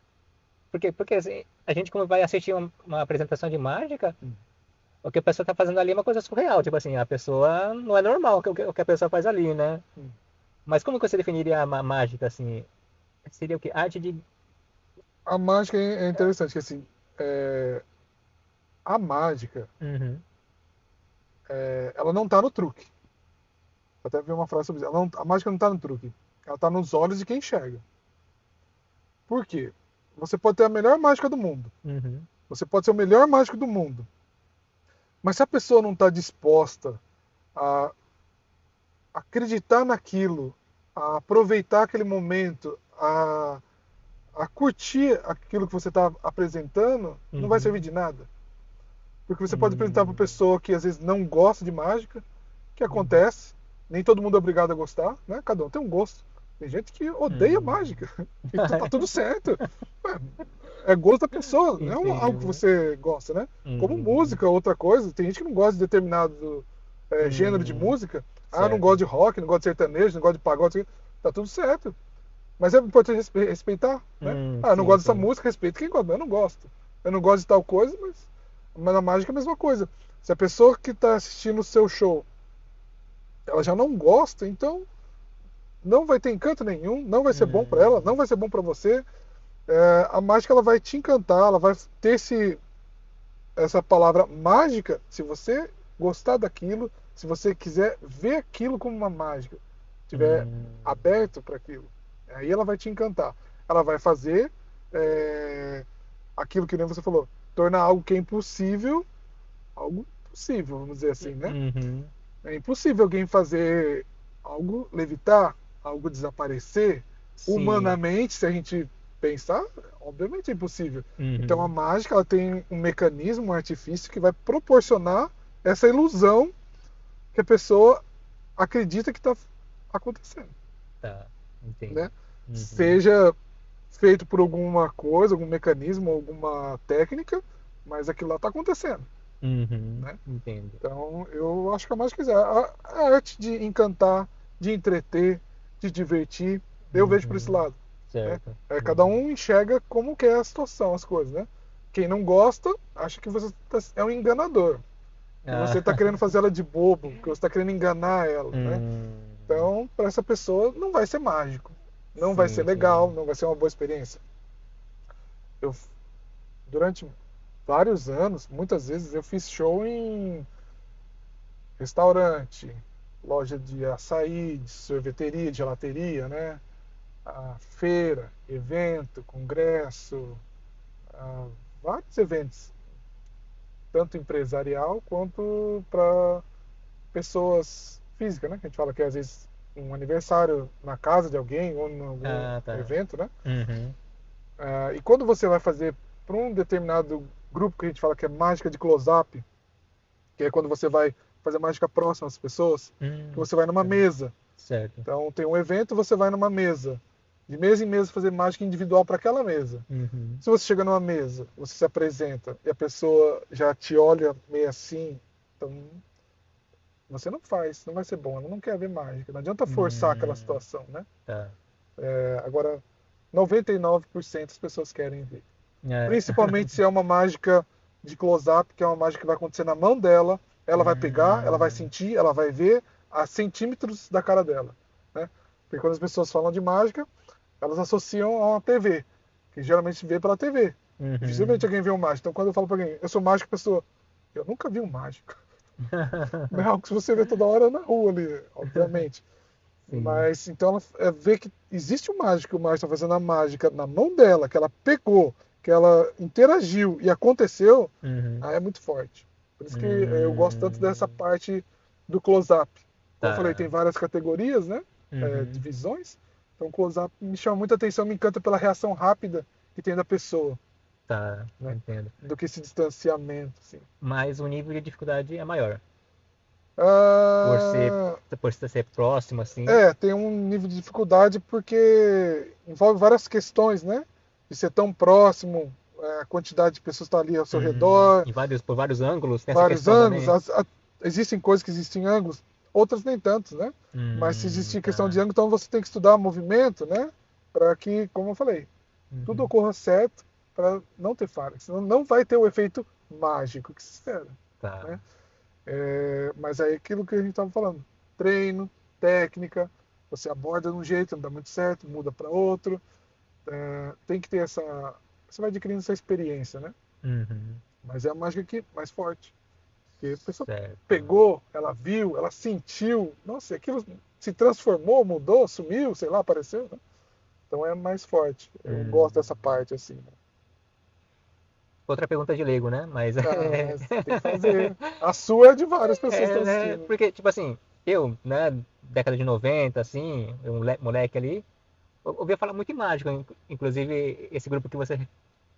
[SPEAKER 1] Porque assim, a gente quando vai assistir uma apresentação de mágica,
[SPEAKER 2] Hum.
[SPEAKER 1] o que a pessoa está fazendo ali é uma coisa surreal. Tipo assim, a pessoa não é normal o que a pessoa faz ali, né?
[SPEAKER 2] Hum.
[SPEAKER 1] Mas como que você definiria a mágica, assim? Seria o quê? Arte de...
[SPEAKER 2] A mágica é interessante, que assim, é, a mágica,
[SPEAKER 1] Uhum,
[SPEAKER 2] ela não tá no truque. Até vi uma frase sobre isso. A mágica não tá no truque. Ela tá nos olhos de quem enxerga. Por quê? Você pode ter a melhor mágica do mundo.
[SPEAKER 1] uhum,
[SPEAKER 2] Você pode ser o melhor mágico do mundo. Mas se a pessoa não está disposta a acreditar naquilo, a aproveitar aquele momento, a curtir aquilo que você está apresentando, não vai servir
[SPEAKER 1] uhum,
[SPEAKER 2] de nada. Porque você pode apresentar para uma
[SPEAKER 1] uhum,
[SPEAKER 2] pessoa que às vezes não gosta de mágica, que
[SPEAKER 1] uhum,
[SPEAKER 2] acontece, nem todo mundo é obrigado a gostar, né? Cada um tem um gosto. Tem gente que odeia
[SPEAKER 1] uhum.
[SPEAKER 2] mágica, então tá tudo certo. Ué, é gosto da pessoa, não é algo que
[SPEAKER 1] Entendo.
[SPEAKER 2] você gosta, né? Como
[SPEAKER 1] Uhum,
[SPEAKER 2] música, outra coisa, tem gente que não gosta de determinado gênero de
[SPEAKER 1] uhum,
[SPEAKER 2] música. Ah, não gosto
[SPEAKER 1] certo.
[SPEAKER 2] de rock, não gosto de sertanejo, não gosto de pagode, tá tudo certo. Mas é importante respeitar, né? Ah, eu não
[SPEAKER 1] Sim,
[SPEAKER 2] gosto dessa
[SPEAKER 1] sim.
[SPEAKER 2] música, respeito quem gosta, mas eu não gosto. Eu não gosto de tal coisa, mas na mágica é a mesma coisa. Se a pessoa que está assistindo o seu show, ela já não gosta, então não vai ter encanto nenhum, não vai ser bom para ela, não
[SPEAKER 1] Hum,
[SPEAKER 2] vai ser bom para você. A mágica ela vai te encantar, ela vai ter essa palavra mágica, se você gostar daquilo, se você quiser ver aquilo como uma mágica, estiver
[SPEAKER 1] hum,
[SPEAKER 2] aberto para aquilo, aí ela vai te encantar. Ela vai fazer aquilo que nem você falou, tornar algo que é impossível, algo possível, vamos dizer assim, né?
[SPEAKER 1] uhum,
[SPEAKER 2] É impossível alguém fazer algo levitar, algo desaparecer.
[SPEAKER 1] sim.
[SPEAKER 2] Humanamente, se a gente pensar, obviamente é impossível. Então a
[SPEAKER 1] Uhum,
[SPEAKER 2] mágica ela tem um mecanismo, um artifício que vai proporcionar essa ilusão que a pessoa acredita que está acontecendo,
[SPEAKER 1] tá, entendo.
[SPEAKER 2] né?
[SPEAKER 1] Uhum,
[SPEAKER 2] Seja feito por alguma coisa, algum mecanismo, alguma técnica, mas aquilo lá está acontecendo,
[SPEAKER 1] uhum,
[SPEAKER 2] né?
[SPEAKER 1] entendo.
[SPEAKER 2] Então, eu acho que a mágica é a arte de encantar, de entreter, de divertir. Eu vejo por esse
[SPEAKER 1] Uhum,
[SPEAKER 2] lado, né?
[SPEAKER 1] certo.
[SPEAKER 2] Cada
[SPEAKER 1] Uhum.
[SPEAKER 2] um enxerga como que é a situação, as coisas, né? Quem não gosta, acha que você é um enganador, que
[SPEAKER 1] Ah,
[SPEAKER 2] você está querendo fazer ela de bobo, que você está querendo enganar ela, né?
[SPEAKER 1] hum,
[SPEAKER 2] Então, para essa pessoa, não vai ser mágico, não vai ser
[SPEAKER 1] sim,
[SPEAKER 2] legal,
[SPEAKER 1] sim.
[SPEAKER 2] não vai ser uma boa experiência. Eu, durante vários anos, muitas vezes, eu fiz show em restaurante, loja de açaí, de sorveteria, de gelateria, né? A feira, evento, congresso, vários eventos, tanto empresarial quanto para pessoas físicas, né? Que a gente fala que às vezes um aniversário na casa de alguém ou em algum
[SPEAKER 1] Ah, tá.
[SPEAKER 2] evento, né?
[SPEAKER 1] Uhum,
[SPEAKER 2] E quando você vai fazer para um determinado grupo que a gente fala que é mágica de close-up, que é quando você vai fazer mágica próxima às pessoas, que você vai numa
[SPEAKER 1] tá,
[SPEAKER 2] mesa.
[SPEAKER 1] certo.
[SPEAKER 2] Então tem um evento, você vai numa mesa. De mesa em mesa fazer mágica individual para aquela mesa.
[SPEAKER 1] Uhum,
[SPEAKER 2] Se você chega numa mesa, você se apresenta e a pessoa já te olha meio assim, então você não faz, não vai ser bom. Ela não quer ver mágica. Não adianta forçar aquela
[SPEAKER 1] hum,
[SPEAKER 2] situação, né?
[SPEAKER 1] tá.
[SPEAKER 2] Agora, 99% das pessoas querem ver.
[SPEAKER 1] É.
[SPEAKER 2] Principalmente se é uma mágica de close-up, que é uma mágica que vai acontecer na mão dela. Ela vai pegar, ela vai
[SPEAKER 1] Hum,
[SPEAKER 2] sentir, ela vai ver a centímetros da cara dela, né? Porque quando as pessoas falam de mágica, elas associam a uma TV, que geralmente vê pela TV. Dificilmente
[SPEAKER 1] uhum.
[SPEAKER 2] alguém vê um mágico. Então quando eu falo para alguém, eu sou mágico, a pessoa, eu nunca vi um mágico. Não é algo que você vê toda hora na rua ali, obviamente.
[SPEAKER 1] Sim.
[SPEAKER 2] Mas então ela vê que existe um mágico, que o mágico está fazendo a mágica na mão dela, que ela pegou, que ela interagiu e aconteceu,
[SPEAKER 1] Uhum.
[SPEAKER 2] aí é muito forte. Por isso que eu gosto tanto dessa
[SPEAKER 1] Hum,
[SPEAKER 2] parte do close-up. Como eu falei, tem
[SPEAKER 1] tá.
[SPEAKER 2] várias categorias, né?
[SPEAKER 1] Uhum.
[SPEAKER 2] Divisões. Então o close-up me chama muita atenção, me encanta pela reação rápida que tem da pessoa,
[SPEAKER 1] Tá,
[SPEAKER 2] né?
[SPEAKER 1] entendo.
[SPEAKER 2] Do que esse distanciamento, assim.
[SPEAKER 1] Mas o nível de dificuldade é maior. Por ser,
[SPEAKER 2] Ah,
[SPEAKER 1] por ser próximo, assim.
[SPEAKER 2] tem um nível de dificuldade porque envolve várias questões, né? De ser tão próximo, a quantidade de pessoas que estão ali ao seu redor,
[SPEAKER 1] Por vários ângulos, tem essa
[SPEAKER 2] vários
[SPEAKER 1] questão
[SPEAKER 2] ângulos.
[SPEAKER 1] também.
[SPEAKER 2] Existem coisas que existem ângulos. outras nem tanto, né? Mas se existir questão de
[SPEAKER 1] Tá.
[SPEAKER 2] ângulo, então você tem que estudar movimento, né? Para que, como eu falei, tudo
[SPEAKER 1] Uhum.
[SPEAKER 2] ocorra certo para não ter falha. Senão não vai ter o efeito mágico que se espera,
[SPEAKER 1] Tá.
[SPEAKER 2] né? Mas é aquilo que a gente estava falando. Treino, técnica, você aborda de um jeito, não dá muito certo, muda para outro. Tem que ter essa... Você vai adquirindo essa experiência, né?
[SPEAKER 1] Uhum.
[SPEAKER 2] Mas é a mágica que mais forte. Porque a pessoa
[SPEAKER 1] Certo.
[SPEAKER 2] pegou, ela viu, ela sentiu. Nossa, aquilo se transformou, mudou, sumiu, sei lá, apareceu, né? Então é mais forte. Eu
[SPEAKER 1] Hum.
[SPEAKER 2] gosto dessa parte, assim, né?
[SPEAKER 1] Outra pergunta de leigo, né? Mas
[SPEAKER 2] Ah, mas tem que fazer. A sua é de várias pessoas que estão
[SPEAKER 1] né?
[SPEAKER 2] assistindo.
[SPEAKER 1] Porque, tipo assim, eu, né, década de 90 assim, um moleque ali, eu ouvia falar muito em mágica, inclusive esse grupo que você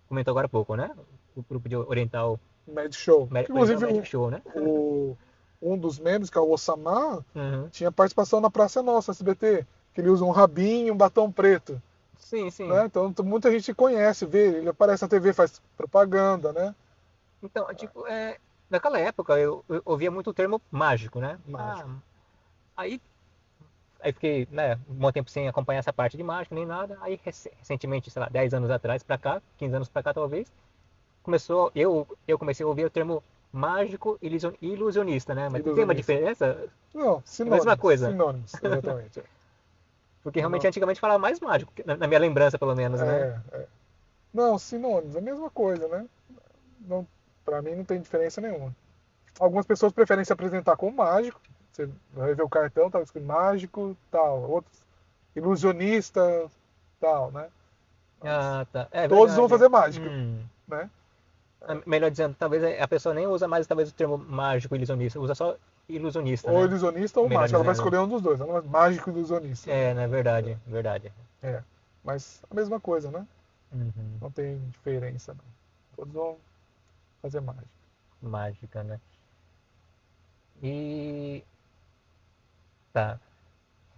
[SPEAKER 1] comentou agora há pouco, né? O grupo de Oriental,
[SPEAKER 2] Magic Show.
[SPEAKER 1] Oriental
[SPEAKER 2] Inclusive,
[SPEAKER 1] Magic Show, né?
[SPEAKER 2] um dos membros, que é o Osama,
[SPEAKER 1] Uhum.
[SPEAKER 2] tinha participação na Praça Nossa, SBT. Que ele usa um rabinho e um batom preto.
[SPEAKER 1] Sim, sim.
[SPEAKER 2] Né? Então muita gente conhece, vê. Ele aparece na TV, faz propaganda, né?
[SPEAKER 1] Então, tipo, naquela época eu ouvia muito o termo mágico, né? Ah,
[SPEAKER 2] Mágico.
[SPEAKER 1] aí, aí fiquei, né, um bom tempo sem acompanhar essa parte de mágica nem nada. Aí recentemente, sei lá, 10 anos atrás pra cá, 15 anos pra cá talvez, eu comecei a ouvir o termo mágico e ilusionista, né? Mas tem uma
[SPEAKER 2] Ilusionista.
[SPEAKER 1] diferença?
[SPEAKER 2] Não,
[SPEAKER 1] É a mesma
[SPEAKER 2] sinônimos.
[SPEAKER 1] coisa.
[SPEAKER 2] Sinônimos, exatamente.
[SPEAKER 1] Porque realmente
[SPEAKER 2] Não,
[SPEAKER 1] antigamente falava mais mágico, na minha lembrança pelo menos, né?
[SPEAKER 2] é. Não, sinônimos, a mesma coisa, né? Não, pra mim não tem diferença nenhuma. Algumas pessoas preferem se apresentar como mágico. Você vai ver o cartão, tá escrito mágico, tal. Outros, ilusionista, tal, né? Mas
[SPEAKER 1] Ah, tá. É
[SPEAKER 2] todos vão
[SPEAKER 1] verdade.
[SPEAKER 2] fazer mágica, né?
[SPEAKER 1] Melhor dizendo, talvez a pessoa nem usa mais talvez o termo mágico ilusionista, usa só ilusionista,
[SPEAKER 2] Ou
[SPEAKER 1] né?
[SPEAKER 2] ilusionista ou
[SPEAKER 1] Melhor
[SPEAKER 2] mágico. Ela vai
[SPEAKER 1] dizendo.
[SPEAKER 2] escolher um dos dois. Ela é mágico ilusionista, né?
[SPEAKER 1] É, né? Verdade, verdade.
[SPEAKER 2] É. Mas a mesma coisa, né?
[SPEAKER 1] Uhum.
[SPEAKER 2] Não tem diferença, não. Todos vão fazer mágica.
[SPEAKER 1] Mágica, né? E tá.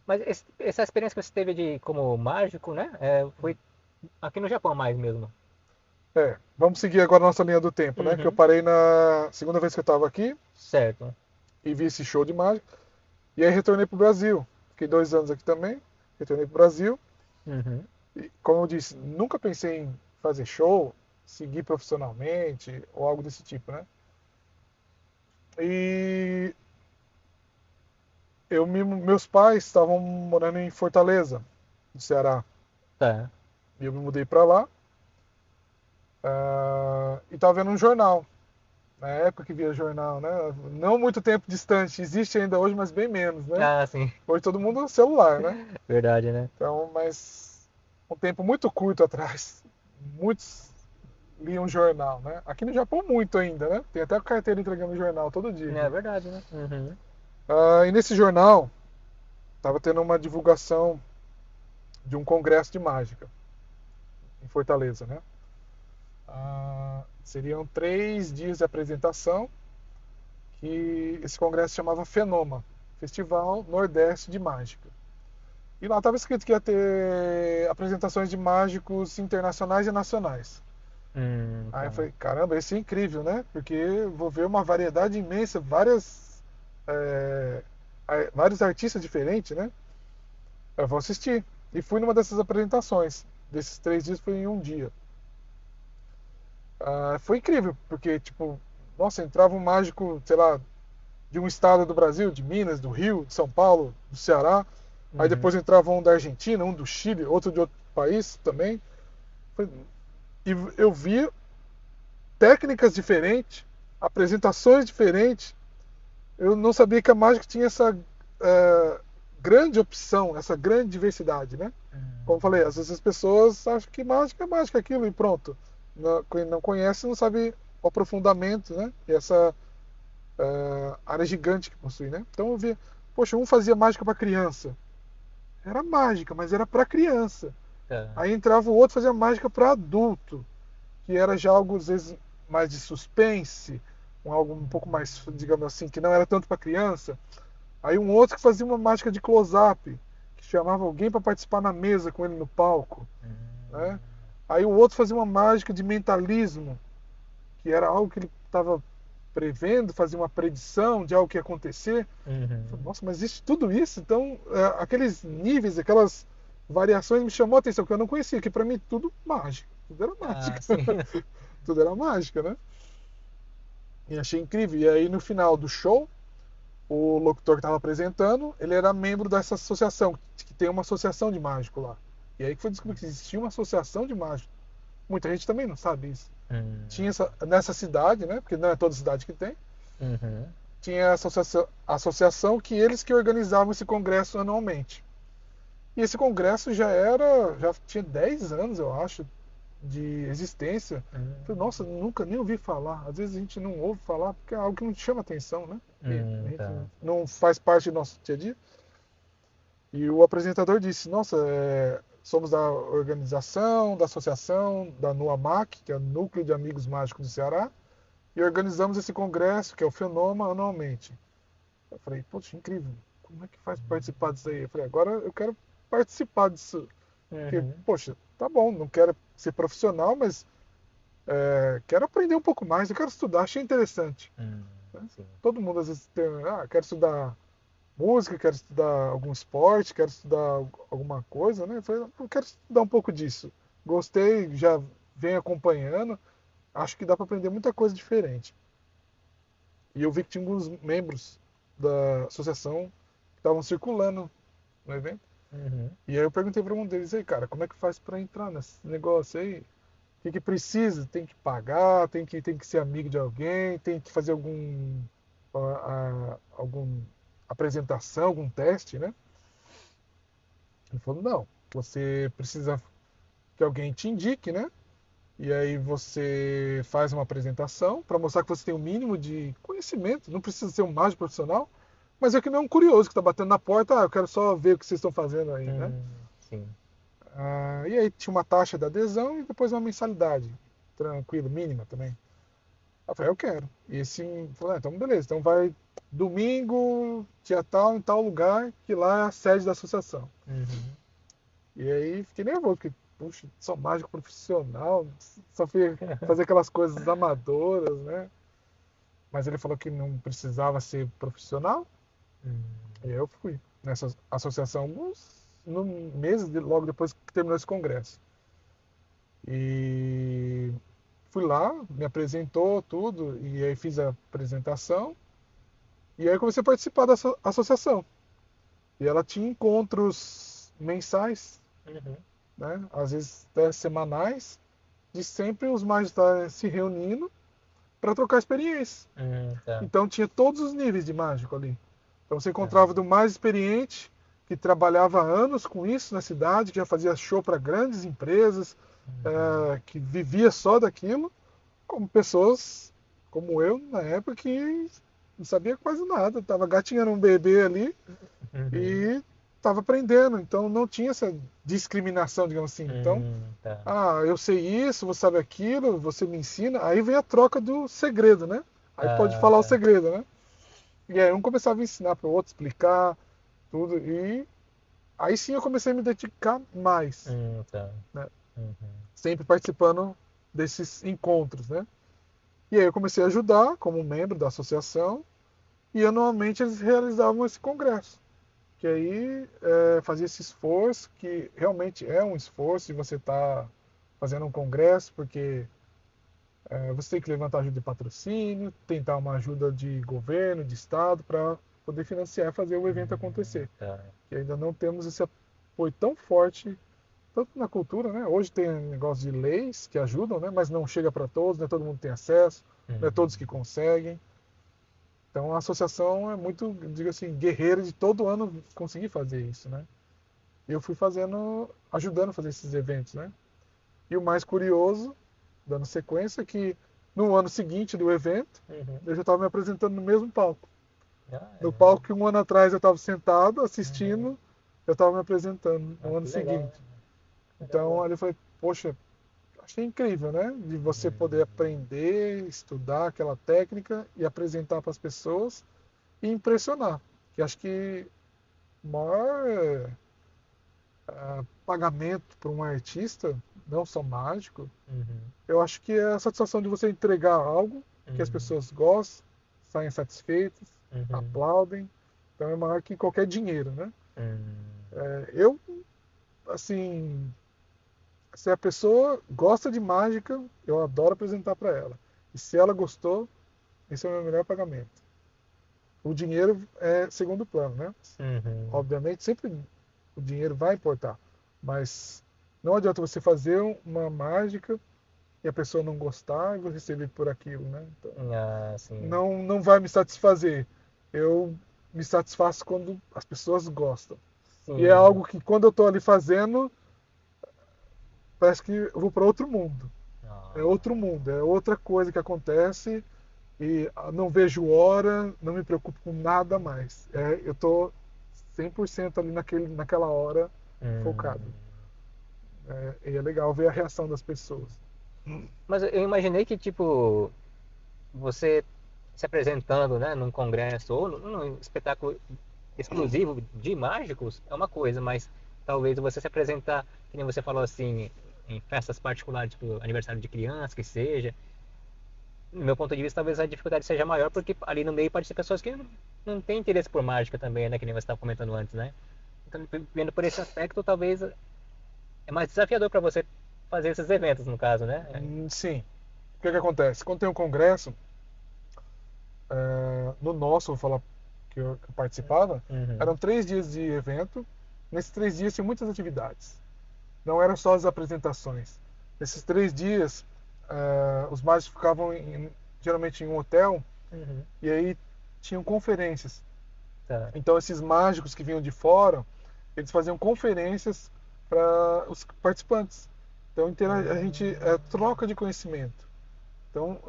[SPEAKER 1] Mas essa experiência que você teve de como mágico, né? Foi aqui no Japão mais mesmo.
[SPEAKER 2] Vamos seguir agora a nossa linha do tempo, né? Que eu
[SPEAKER 1] Uhum.
[SPEAKER 2] parei na segunda vez que eu estava aqui
[SPEAKER 1] Certo.
[SPEAKER 2] e vi esse show de mágica. E aí retornei pro Brasil. Fiquei 2 anos aqui também. Retornei pro Brasil.
[SPEAKER 1] Uhum.
[SPEAKER 2] E, como eu disse, nunca pensei em fazer show, seguir profissionalmente ou algo desse tipo, né? E meus pais estavam morando em Fortaleza, no Ceará.
[SPEAKER 1] Tá.
[SPEAKER 2] E eu me mudei para lá. E estava vendo um jornal. Na época que via jornal, né? Não muito tempo distante. Existe ainda hoje, mas bem menos, né?
[SPEAKER 1] Ah, sim.
[SPEAKER 2] Hoje todo mundo é celular, né?
[SPEAKER 1] Verdade, né?
[SPEAKER 2] Então, mas um tempo muito curto atrás, muitos liam jornal, né? Aqui no Japão muito ainda, né? Tem até a carteira entregando jornal todo dia
[SPEAKER 1] É
[SPEAKER 2] aqui.
[SPEAKER 1] verdade, né? Uhum.
[SPEAKER 2] E nesse jornal estava tendo uma divulgação de um congresso de mágica em Fortaleza, né? Seriam 3 dias de apresentação, que esse congresso chamava Fenoma, Festival Nordeste de Mágica. E lá estava escrito que ia ter apresentações de mágicos internacionais e nacionais. Aí eu
[SPEAKER 1] Tá.
[SPEAKER 2] falei, caramba, esse é incrível, né? Porque vou ver uma variedade imensa, é, vários artistas diferentes, né? Eu vou assistir. E fui numa dessas apresentações. Desses 3 dias foi em um dia. Foi incrível, porque, tipo, nossa, entrava um mágico, sei lá, de um estado do Brasil, de Minas, do Rio, de São Paulo, do Ceará. Aí depois
[SPEAKER 1] Uhum.
[SPEAKER 2] entrava um da Argentina, um do Chile, outro de outro país também. E eu via técnicas diferentes, apresentações diferentes. Eu não sabia que a mágica tinha essa grande opção, essa grande diversidade, né? Como eu falei, às vezes as pessoas acham que mágica é mágica aquilo e pronto. Quem não conhece não sabe o aprofundamento, né? E essa área gigante que possui, né? Então eu via, poxa, um fazia mágica para criança. Era mágica, mas era para criança.
[SPEAKER 1] Tá.
[SPEAKER 2] Aí entrava o outro fazia mágica para adulto, que era já algo às vezes mais de suspense, algo um pouco mais, digamos assim, que não era tanto para criança. Aí um outro que fazia uma mágica de close-up, que chamava alguém para participar na mesa com ele no palco, né? Aí o outro fazia uma mágica de mentalismo, que era algo que ele estava prevendo, fazia uma predição de algo que ia acontecer. Eu falei,
[SPEAKER 1] Uhum.
[SPEAKER 2] nossa, mas existe tudo isso? Então, aqueles níveis, aquelas variações me chamou a atenção, que eu não conhecia, que para mim tudo mágico, tudo era
[SPEAKER 1] Ah,
[SPEAKER 2] mágica,
[SPEAKER 1] sim.
[SPEAKER 2] tudo era mágica, né? E achei incrível. E aí no final do show, o locutor que estava apresentando, ele era membro dessa associação, que tem uma associação de mágico lá. E aí que foi descobrir que existia uma associação de mágico. Muita gente também não sabe isso. Tinha nessa cidade, né? Porque não é toda cidade que tem.
[SPEAKER 1] Uhum.
[SPEAKER 2] Tinha associação que eles que organizavam esse congresso anualmente. E esse congresso já tinha 10 anos, eu acho, de existência. Falei, nossa, nunca nem ouvi falar. Às vezes a gente não ouve falar porque é algo que não te chama atenção, né? E a gente
[SPEAKER 1] Tá.
[SPEAKER 2] não faz parte do nosso dia a dia. E o apresentador disse, nossa, somos da organização, da associação, da NUAMAC, que é o Núcleo de Amigos Mágicos do Ceará, e organizamos esse congresso, que é o Fenômeno, anualmente. Eu falei, poxa, incrível. Como é que faz para participar disso aí? Eu falei, agora eu quero participar disso. Porque,
[SPEAKER 1] Uhum.
[SPEAKER 2] poxa, tá bom, não quero ser profissional, mas quero aprender um pouco mais, eu quero estudar, achei interessante. Né?
[SPEAKER 1] Sim.
[SPEAKER 2] Todo mundo às vezes tem, quero estudar música, quero estudar algum esporte, quero estudar alguma coisa, né? Eu falei, eu quero estudar um pouco disso. Gostei, já venho acompanhando, acho que dá para aprender muita coisa diferente. E eu vi que tinha alguns membros da associação que estavam circulando no evento.
[SPEAKER 1] Uhum.
[SPEAKER 2] E aí eu perguntei para um deles, aí, cara, como é que faz para entrar nesse negócio aí? O que precisa? Tem que pagar? Tem que ser amigo de alguém? Tem que fazer algum apresentação, algum teste, né? Ele falou, não, você precisa que alguém te indique, né? E aí você faz uma apresentação para mostrar que você tem o um mínimo de conhecimento. Não precisa ser um mágico profissional, mas é que não é um curioso que está batendo na porta, eu quero só ver o que vocês estão fazendo aí, né?
[SPEAKER 1] Sim.
[SPEAKER 2] E aí tinha uma taxa de adesão e depois uma mensalidade. Tranquilo, mínima também. Eu falei, eu quero. E esse falou, então beleza, então vai domingo, dia tal, em tal lugar, que lá é a sede da associação.
[SPEAKER 1] Uhum.
[SPEAKER 2] E aí fiquei nervoso, porque, puxa, sou mágico profissional, só fui fazer aquelas coisas amadoras, né? Mas ele falou que não precisava ser profissional, e aí eu fui nessa associação alguns no meses logo depois que terminou esse congresso. E fui lá, me apresentou tudo, e aí fiz a apresentação, e aí comecei a participar da associação. E ela tinha encontros mensais,
[SPEAKER 1] Uhum.
[SPEAKER 2] né? Às vezes até semanais, de sempre os mágicos estarem se reunindo para trocar experiência.
[SPEAKER 1] Tá.
[SPEAKER 2] Então tinha todos os níveis de mágico ali. Então você
[SPEAKER 1] Ah,
[SPEAKER 2] encontrava do mais experiente, que trabalhava há anos com isso na cidade, que já fazia show para grandes empresas,
[SPEAKER 1] uhum.
[SPEAKER 2] que vivia só daquilo, como pessoas como eu na época que não sabia quase nada, estava gatinhando um bebê ali
[SPEAKER 1] Uhum.
[SPEAKER 2] e estava aprendendo. Então não tinha essa discriminação, digamos assim. Então,
[SPEAKER 1] Tá.
[SPEAKER 2] eu sei isso, você sabe aquilo, você me ensina. Aí vem a troca do segredo, né? Aí pode
[SPEAKER 1] Ah,
[SPEAKER 2] falar o
[SPEAKER 1] tá.
[SPEAKER 2] segredo, né? E aí um começava a ensinar para o outro, explicar tudo. E aí sim eu comecei a me dedicar mais,
[SPEAKER 1] Tá.
[SPEAKER 2] né?
[SPEAKER 1] Uhum.
[SPEAKER 2] Sempre participando desses encontros, né? E aí eu comecei a ajudar como membro da associação e anualmente eles realizavam esse congresso. Que aí fazia esse esforço, que realmente é um esforço de você estar fazendo um congresso, porque você tem que levantar ajuda de patrocínio, tentar uma ajuda de governo, de estado, para poder financiar e fazer o evento acontecer.
[SPEAKER 1] Tá.
[SPEAKER 2] Que ainda não temos esse apoio tão forte, tanto na cultura, né? Hoje tem um negócio de leis que ajudam, né? Mas não chega para todos, não é todo mundo tem acesso, não é todos que
[SPEAKER 1] Uhum.
[SPEAKER 2] conseguem. Então a associação é muito, digo assim, guerreira de todo ano conseguir fazer isso, né? E eu fui fazendo, ajudando a fazer esses eventos, né? E o mais curioso, dando sequência, é que no ano seguinte do evento,
[SPEAKER 1] Uhum.
[SPEAKER 2] eu já estava me apresentando no mesmo palco.
[SPEAKER 1] Ah,
[SPEAKER 2] No
[SPEAKER 1] é.
[SPEAKER 2] palco que um ano atrás eu estava sentado,
[SPEAKER 1] Uhum.
[SPEAKER 2] assistindo, eu estava me apresentando no
[SPEAKER 1] Ah,
[SPEAKER 2] ano
[SPEAKER 1] que legal,
[SPEAKER 2] seguinte.
[SPEAKER 1] né?
[SPEAKER 2] Então
[SPEAKER 1] Caramba.
[SPEAKER 2] ali eu falei, poxa, achei incrível, né? De você poder aprender, estudar aquela técnica e apresentar para as pessoas e impressionar. Que acho que o maior pagamento para um artista, não só mágico,
[SPEAKER 1] Uhum.
[SPEAKER 2] eu acho que é a satisfação de você entregar algo que as
[SPEAKER 1] Hum,
[SPEAKER 2] pessoas gostam, saem satisfeitas,
[SPEAKER 1] uhum,
[SPEAKER 2] aplaudem. Então é maior que qualquer dinheiro, né?
[SPEAKER 1] hum,
[SPEAKER 2] Eu, assim, se a pessoa gosta de mágica, eu adoro apresentar para ela. E se ela gostou, esse é o meu melhor pagamento. O dinheiro é segundo plano, né?
[SPEAKER 1] uhum.
[SPEAKER 2] Obviamente, sempre o dinheiro vai importar. Mas não adianta você fazer uma mágica e a pessoa não gostar e você receber por aquilo, né? Então,
[SPEAKER 1] Ah, sim.
[SPEAKER 2] não vai me satisfazer. Eu me satisfaço quando as pessoas gostam. E é
[SPEAKER 1] Sim.
[SPEAKER 2] algo que quando eu estou ali fazendo, parece que eu vou para outro mundo. É
[SPEAKER 1] Ah,
[SPEAKER 2] outro mundo, é outra coisa que acontece e não vejo hora, não me preocupo com nada mais. Eu estou 100% ali naquela hora focado.
[SPEAKER 1] hum.
[SPEAKER 2] E é legal ver a reação das pessoas.
[SPEAKER 1] Mas eu imaginei que, tipo, você se apresentando, né, num congresso ou num espetáculo exclusivo de mágicos é uma coisa, mas talvez você se apresentar, que nem você falou assim, em festas particulares, tipo aniversário de criança, que seja. No meu ponto de vista, talvez a dificuldade seja maior, porque ali no meio pode ser pessoas que não têm interesse por mágica também, né, que nem você estava comentando antes, né? Então, vendo por esse aspecto, talvez é mais desafiador para você fazer esses eventos, no caso, né?
[SPEAKER 2] Sim. O que acontece? Quando tem um congresso, no nosso, vou falar que eu participava,
[SPEAKER 1] Uhum,
[SPEAKER 2] eram 3 dias de evento. Nesses 3 dias tinha muitas atividades. Não eram só as apresentações. Nesses 3 dias, os mágicos ficavam geralmente em um hotel
[SPEAKER 1] uhum,
[SPEAKER 2] e aí tinham conferências.
[SPEAKER 1] tá.
[SPEAKER 2] Então esses mágicos que vinham de fora, eles faziam conferências para os participantes. Então a gente troca de conhecimento. Então,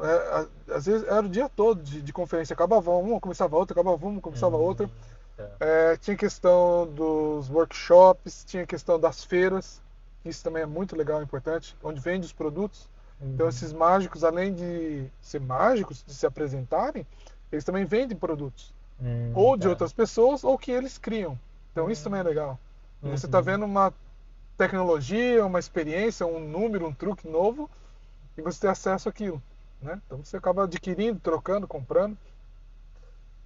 [SPEAKER 2] às vezes era o dia todo de conferência. Acabava uma, começava outra, acabava uma, começava outra.
[SPEAKER 1] Tá.
[SPEAKER 2] Tinha questão dos workshops, tinha questão das feiras. Isso também é muito legal e importante, onde vende os produtos. Então,
[SPEAKER 1] Uhum,
[SPEAKER 2] esses mágicos, além de ser mágicos, de se apresentarem, eles também vendem produtos. Ou de
[SPEAKER 1] tá.
[SPEAKER 2] outras pessoas, ou que eles criam. Então, isso também é
[SPEAKER 1] Hum,
[SPEAKER 2] legal. Você está
[SPEAKER 1] uhum,
[SPEAKER 2] vendo uma tecnologia, uma experiência, um número, um truque novo, e você tem acesso àquilo. Né? Então você acaba adquirindo, trocando, comprando.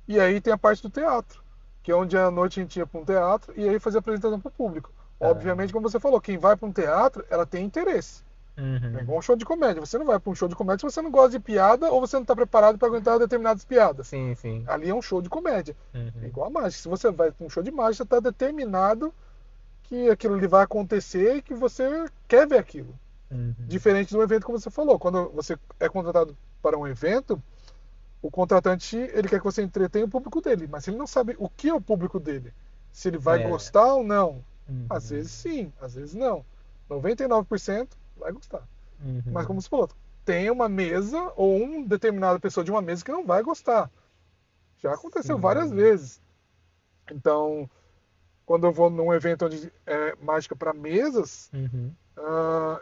[SPEAKER 2] E aí tem a parte do teatro, que é onde à noite a gente ia para um teatro e aí fazia apresentação para o público.
[SPEAKER 1] tá.
[SPEAKER 2] Obviamente, como você falou, quem vai para um teatro, ela tem interesse. É igual
[SPEAKER 1] Uhum.
[SPEAKER 2] um show de comédia. Você não vai para um show de comédia se você não gosta de piada ou você não está preparado para aguentar determinadas piadas.
[SPEAKER 1] Sim, sim.
[SPEAKER 2] Ali é um show de comédia.
[SPEAKER 1] Uhum,
[SPEAKER 2] Igual a mágica. Se você vai para um show de mágica, você está determinado que aquilo ali vai acontecer e que você quer ver aquilo.
[SPEAKER 1] uhum.
[SPEAKER 2] Diferente de um evento, como você falou. Quando você é contratado para um evento, o contratante ele quer que você entretenha o público dele, mas ele não sabe o que é o público dele. Se ele vai
[SPEAKER 1] É.
[SPEAKER 2] gostar ou não. Às
[SPEAKER 1] Uhum,
[SPEAKER 2] vezes sim, às vezes não. 99% vai gostar. Mas
[SPEAKER 1] uhum.
[SPEAKER 2] como você falou, tem uma mesa ou uma determinada pessoa de uma mesa que não vai gostar. Já aconteceu várias
[SPEAKER 1] Sim.
[SPEAKER 2] vezes. Então, quando eu vou num evento onde é mágica para mesas,
[SPEAKER 1] Uhum.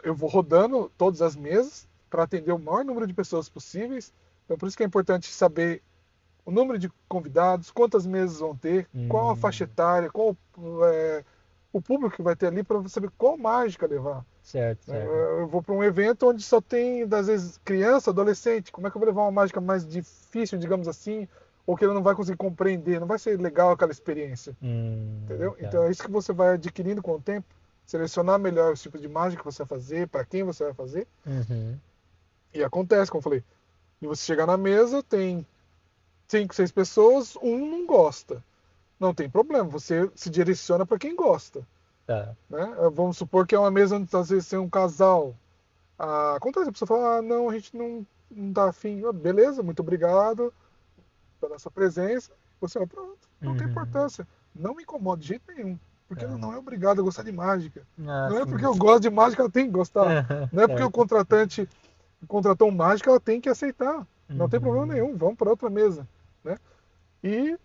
[SPEAKER 2] eu vou rodando todas as mesas para atender o maior número de pessoas possíveis. Então, por isso que é importante saber o número de convidados, quantas mesas vão ter, qual a faixa
[SPEAKER 1] Hum,
[SPEAKER 2] etária, qual o público que vai ter ali para você saber qual mágica levar.
[SPEAKER 1] certo,
[SPEAKER 2] Né?
[SPEAKER 1] certo.
[SPEAKER 2] Eu vou para um evento onde só tem, às vezes, criança, adolescente. Como é que eu vou levar uma mágica mais difícil, digamos assim, ou que ele não vai conseguir compreender? Não vai ser legal aquela experiência. Entendeu? Então
[SPEAKER 1] Tá.
[SPEAKER 2] é isso que você vai adquirindo com o tempo. Selecionar melhor os tipos de mágica que você vai fazer, para quem você vai fazer.
[SPEAKER 1] Uhum.
[SPEAKER 2] E acontece, como eu falei, e você chegar na mesa, tem 5, 6 pessoas, um não gosta. Não tem problema, você se direciona para quem gosta.
[SPEAKER 1] Tá.
[SPEAKER 2] Né? Vamos supor que é uma mesa onde às vezes tem um casal. Acontece, a pessoa fala, não, a gente não tá afim. Beleza, muito obrigado pela sua presença. Você fala, pronto, não tem
[SPEAKER 1] Uhum.
[SPEAKER 2] importância. Não me incomoda de jeito nenhum. Porque ela
[SPEAKER 1] Tá.
[SPEAKER 2] não é obrigada a gostar de mágica.
[SPEAKER 1] Ah,
[SPEAKER 2] Não é porque
[SPEAKER 1] sim.
[SPEAKER 2] eu gosto de mágica, ela tem que gostar. Não é porque o
[SPEAKER 1] Certo.
[SPEAKER 2] contratante contratou um mágico, ela tem que aceitar. Não tem problema
[SPEAKER 1] Uhum.
[SPEAKER 2] nenhum, vamos para outra mesa. Né? E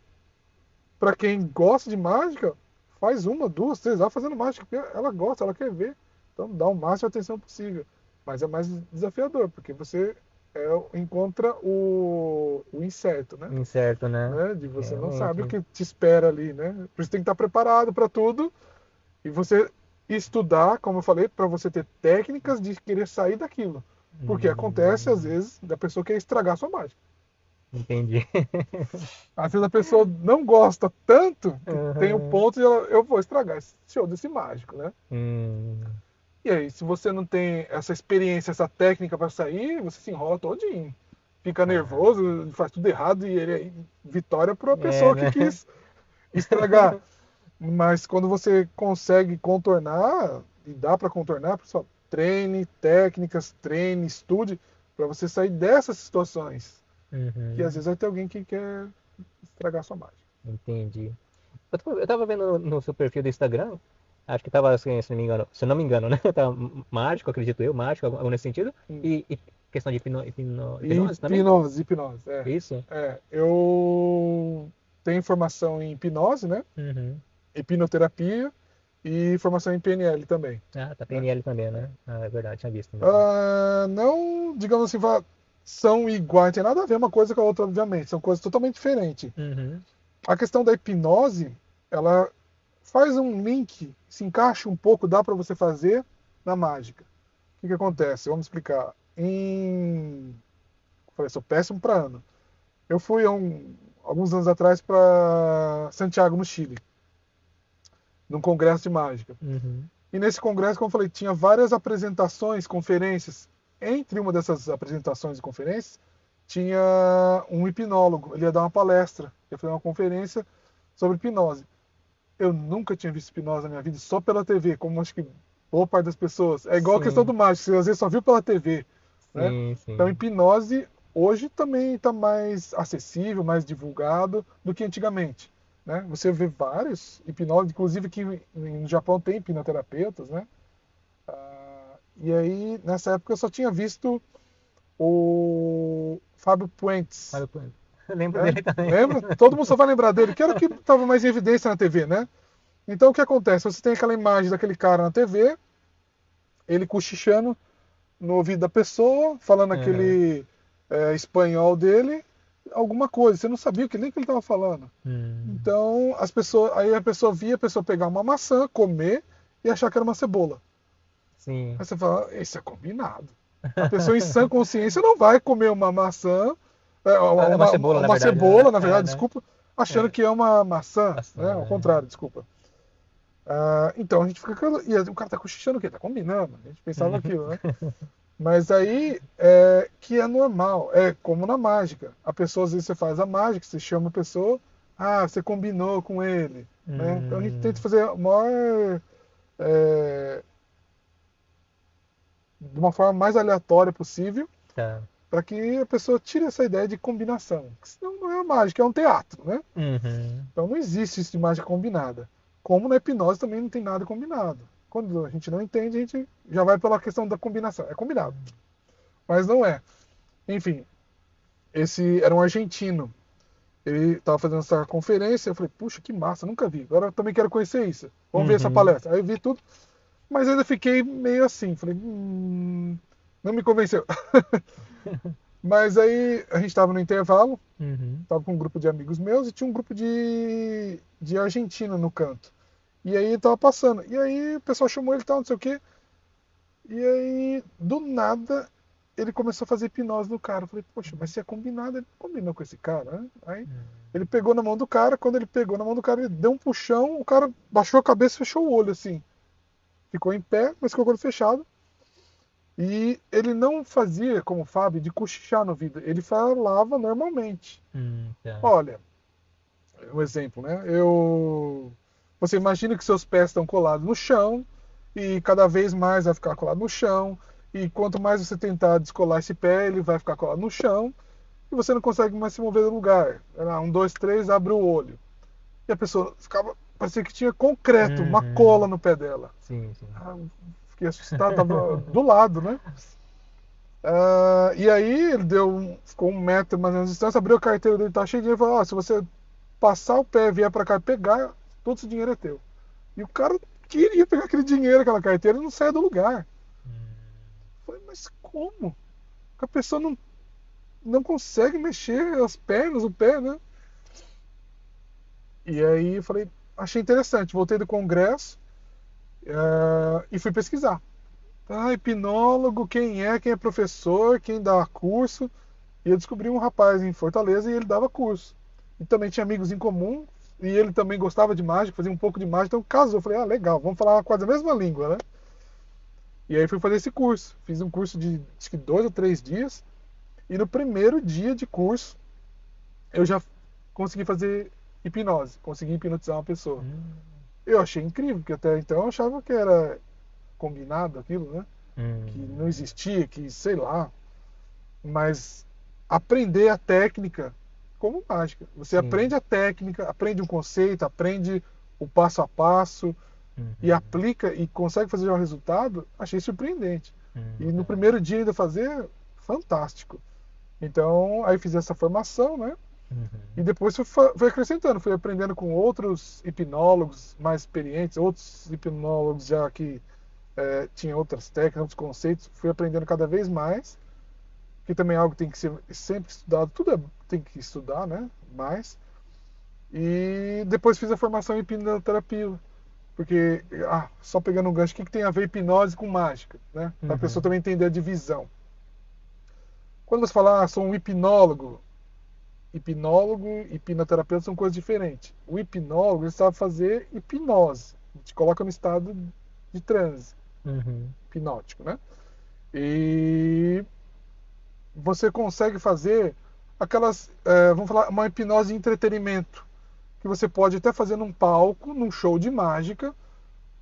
[SPEAKER 2] para quem gosta de mágica, faz uma, duas, 3 horas fazendo mágica, porque ela gosta, ela quer ver. Então dá o máximo de atenção possível. Mas é mais desafiador, porque você encontra o incerto, né?
[SPEAKER 1] Incerto, né?
[SPEAKER 2] De você não sabe o
[SPEAKER 1] Realmente.
[SPEAKER 2] que te espera ali, né? Por isso tem que estar preparado para tudo e você estudar, como eu falei, para você ter técnicas de querer sair daquilo. Porque acontece, às
[SPEAKER 1] Hum,
[SPEAKER 2] vezes, da pessoa querer estragar a sua mágica.
[SPEAKER 1] entendi.
[SPEAKER 2] Às vezes a pessoa não gosta tanto que tem o
[SPEAKER 1] Aham.
[SPEAKER 2] ponto de eu vou estragar esse show desse mágico, né?
[SPEAKER 1] Hum,
[SPEAKER 2] E aí, se você não tem essa experiência, essa técnica para sair, você se enrola todinho. Fica
[SPEAKER 1] ah,
[SPEAKER 2] nervoso, faz tudo errado e ele é vitória para a
[SPEAKER 1] é,
[SPEAKER 2] pessoa que
[SPEAKER 1] né?
[SPEAKER 2] quis estragar. Mas quando você consegue contornar, e dá para contornar, pessoal, treine técnicas, treine, estude para você sair dessas situações. Que às
[SPEAKER 1] Uhum,
[SPEAKER 2] vezes vai ter alguém que quer estragar a sua mágica.
[SPEAKER 1] entendi. Eu tava vendo no seu perfil do Instagram, acho que tava, assim, se não me engano, né? Tava mágico, acredito eu, mágico, algo nesse sentido. E questão de hipnose também?
[SPEAKER 2] Hipnose, hipnose, é.
[SPEAKER 1] Isso?
[SPEAKER 2] Eu tenho formação em hipnose, né?
[SPEAKER 1] Uhum.
[SPEAKER 2] Hipnoterapia e formação em PNL também,
[SPEAKER 1] Ah, tá
[SPEAKER 2] né?
[SPEAKER 1] PNL também, né? Ah, é verdade, tinha visto mesmo.
[SPEAKER 2] Ah, não, digamos assim, são iguais, não tem nada a ver uma coisa com a outra, obviamente, são coisas totalmente diferentes.
[SPEAKER 1] Uhum.
[SPEAKER 2] A questão da hipnose, ela faz um link, se encaixa um pouco, dá para você fazer na mágica. O que, que acontece? Vamos explicar. Eu falei, sou péssimo para ano. Eu fui alguns anos atrás para Santiago, no Chile, num congresso de mágica.
[SPEAKER 1] Uhum.
[SPEAKER 2] E nesse congresso, como eu falei, tinha várias apresentações, conferências. Entre uma dessas apresentações e conferências, tinha um hipnólogo. Ele ia dar uma palestra, ia fazer uma conferência sobre hipnose. Eu nunca tinha visto hipnose na minha vida, só pela TV, como acho que boa parte das pessoas. É igual a questão do
[SPEAKER 1] Sim,
[SPEAKER 2] mágico, você às vezes só viu pela TV, né?
[SPEAKER 1] sim,
[SPEAKER 2] Então,
[SPEAKER 1] sim.
[SPEAKER 2] hipnose hoje também está mais acessível, mais divulgado do que antigamente. Né? Você vê vários hipnólogos, inclusive que no Japão tem hipnoterapeutas, né? E aí, nessa época, eu só tinha visto o Fábio Puentes.
[SPEAKER 1] Fábio Puente. Eu lembro
[SPEAKER 2] Né?
[SPEAKER 1] dele também.
[SPEAKER 2] Lembra? Todo mundo só vai lembrar dele, que era o que estava mais em evidência na TV, né? Então, o que acontece? Você tem aquela imagem daquele cara na TV, ele cochichando no ouvido da pessoa, falando
[SPEAKER 1] Aham.
[SPEAKER 2] aquele espanhol dele, alguma coisa. Você não sabia nem o que ele estava falando.
[SPEAKER 1] Hum,
[SPEAKER 2] Então, aí a pessoa via a pessoa pegar uma maçã, comer e achar que era uma cebola.
[SPEAKER 1] sim.
[SPEAKER 2] Aí você fala, isso é combinado. A pessoa em sã consciência não vai comer uma maçã,
[SPEAKER 1] É uma cebola, na
[SPEAKER 2] uma
[SPEAKER 1] verdade,
[SPEAKER 2] cebola,
[SPEAKER 1] né?
[SPEAKER 2] na
[SPEAKER 1] É,
[SPEAKER 2] verdade,
[SPEAKER 1] né?
[SPEAKER 2] desculpa, achando
[SPEAKER 1] É,
[SPEAKER 2] que é uma maçã, né? Ao
[SPEAKER 1] maçã,
[SPEAKER 2] contrário, desculpa. Então a gente fica. E o cara tá cochichando o quê? Tá combinando. A gente
[SPEAKER 1] é.
[SPEAKER 2] pensava aquilo, né? Mas aí que é normal, é como na mágica. A pessoa, às vezes, você faz a mágica, você chama a pessoa, você combinou com ele. Né? Então a gente tenta
[SPEAKER 1] Hum,
[SPEAKER 2] fazer o maior. É, de uma forma mais aleatória possível,
[SPEAKER 1] tá.
[SPEAKER 2] para que a pessoa tire essa ideia de combinação. Porque senão não é mágica, é um teatro, né?
[SPEAKER 1] Uhum.
[SPEAKER 2] Então não existe isso de mágica combinada. Como na hipnose também não tem nada combinado. Quando a gente não entende, a gente já vai pela questão da combinação. É combinado, mas não é. Enfim, esse era um argentino. Ele estava fazendo essa conferência, eu falei, puxa, que massa, nunca vi. Agora eu também quero conhecer isso. Vamos ver essa
[SPEAKER 1] Uhum.
[SPEAKER 2] palestra. Aí eu vi tudo, mas ainda fiquei meio assim. Falei, não me convenceu. Mas aí a gente estava no intervalo,
[SPEAKER 1] Uhum.
[SPEAKER 2] estava com um grupo de amigos meus e tinha um grupo de argentino no canto. E aí estava passando. E aí o pessoal chamou ele e tal, não sei o quê. E aí, do nada, ele começou a fazer hipnose no cara. Eu falei, poxa, mas se é combinado, ele combinou com esse cara, né? Aí ele pegou na mão do cara, quando ele pegou na mão do cara, ele deu um puxão, o cara baixou a cabeça e fechou o olho, assim. Ficou em pé, mas com o olho fechado. E ele não fazia, como o Fábio, de cochichar no ouvido. Ele falava normalmente.
[SPEAKER 1] Tá.
[SPEAKER 2] Olha, um exemplo, né? Você imagina que seus pés estão colados no chão e cada vez mais vai ficar colado no chão. E quanto mais você tentar descolar esse pé, ele vai ficar colado no chão e você não consegue mais se mover do lugar. Era um, dois, três, abre o olho. E a pessoa ficava, parecia que tinha concreto, uma cola
[SPEAKER 1] Uhum.
[SPEAKER 2] no pé dela.
[SPEAKER 1] Sim, sim.
[SPEAKER 2] Fiquei assustado, tava do lado, né? E aí ele ficou 1 metro mais ou menos de distância, abriu a carteira dele, tá cheio de dinheiro, e falou, se você passar o pé e vier pra cá e pegar, todo esse dinheiro é teu. E o cara queria pegar aquele dinheiro, aquela carteira, e não saia do lugar.
[SPEAKER 1] Hum,
[SPEAKER 2] Eu falei, mas como? A pessoa não consegue mexer as pernas, o pé, né? E aí eu falei, achei interessante, voltei do congresso e fui pesquisar. Ah, hipnólogo, quem é professor, quem dá curso. E eu descobri um rapaz em Fortaleza e ele dava curso. E também tinha amigos em comum, e ele também gostava de mágica, fazia um pouco de mágica, então casou. Eu falei, ah, legal, vamos falar quase a mesma língua, né? E aí fui fazer esse curso. Fiz um curso de acho que 2 ou 3 dias, e no primeiro dia de curso eu já consegui fazer hipnose, consegui hipnotizar uma pessoa.
[SPEAKER 1] Hum,
[SPEAKER 2] Eu achei incrível, porque até então eu achava que era combinado aquilo, né? Que não
[SPEAKER 1] hum,
[SPEAKER 2] existia, que sei lá. Mas aprender a técnica como mágica. Você
[SPEAKER 1] sim.
[SPEAKER 2] aprende a técnica, aprende um conceito, aprende o passo a passo e
[SPEAKER 1] Uhum,
[SPEAKER 2] aplica e consegue fazer um resultado, achei surpreendente. E no
[SPEAKER 1] uhum,
[SPEAKER 2] primeiro dia ainda fazer, fantástico. Então, aí fiz essa formação, né? E
[SPEAKER 1] uhum,
[SPEAKER 2] depois fui acrescentando, fui aprendendo com outros hipnólogos mais experientes, outros hipnólogos já que tinham outras técnicas, outros conceitos, fui aprendendo cada vez mais, que também é algo que tem que ser sempre estudado, tem que estudar, né? Mais. E depois fiz a formação em hipnoterapia, porque, só pegando um gancho, o que tem a ver hipnose com mágica, né? Para a pessoa
[SPEAKER 1] uhum.
[SPEAKER 2] também entender a divisão. Quando você fala, sou um hipnólogo e hipnoterapeuta são coisas diferentes. O hipnólogo, ele sabe fazer hipnose, te coloca no estado de transe
[SPEAKER 1] Uhum.
[SPEAKER 2] hipnótico, né? E você consegue fazer aquelas, vamos falar, uma hipnose de entretenimento, que você pode até fazer num palco, num show de mágica.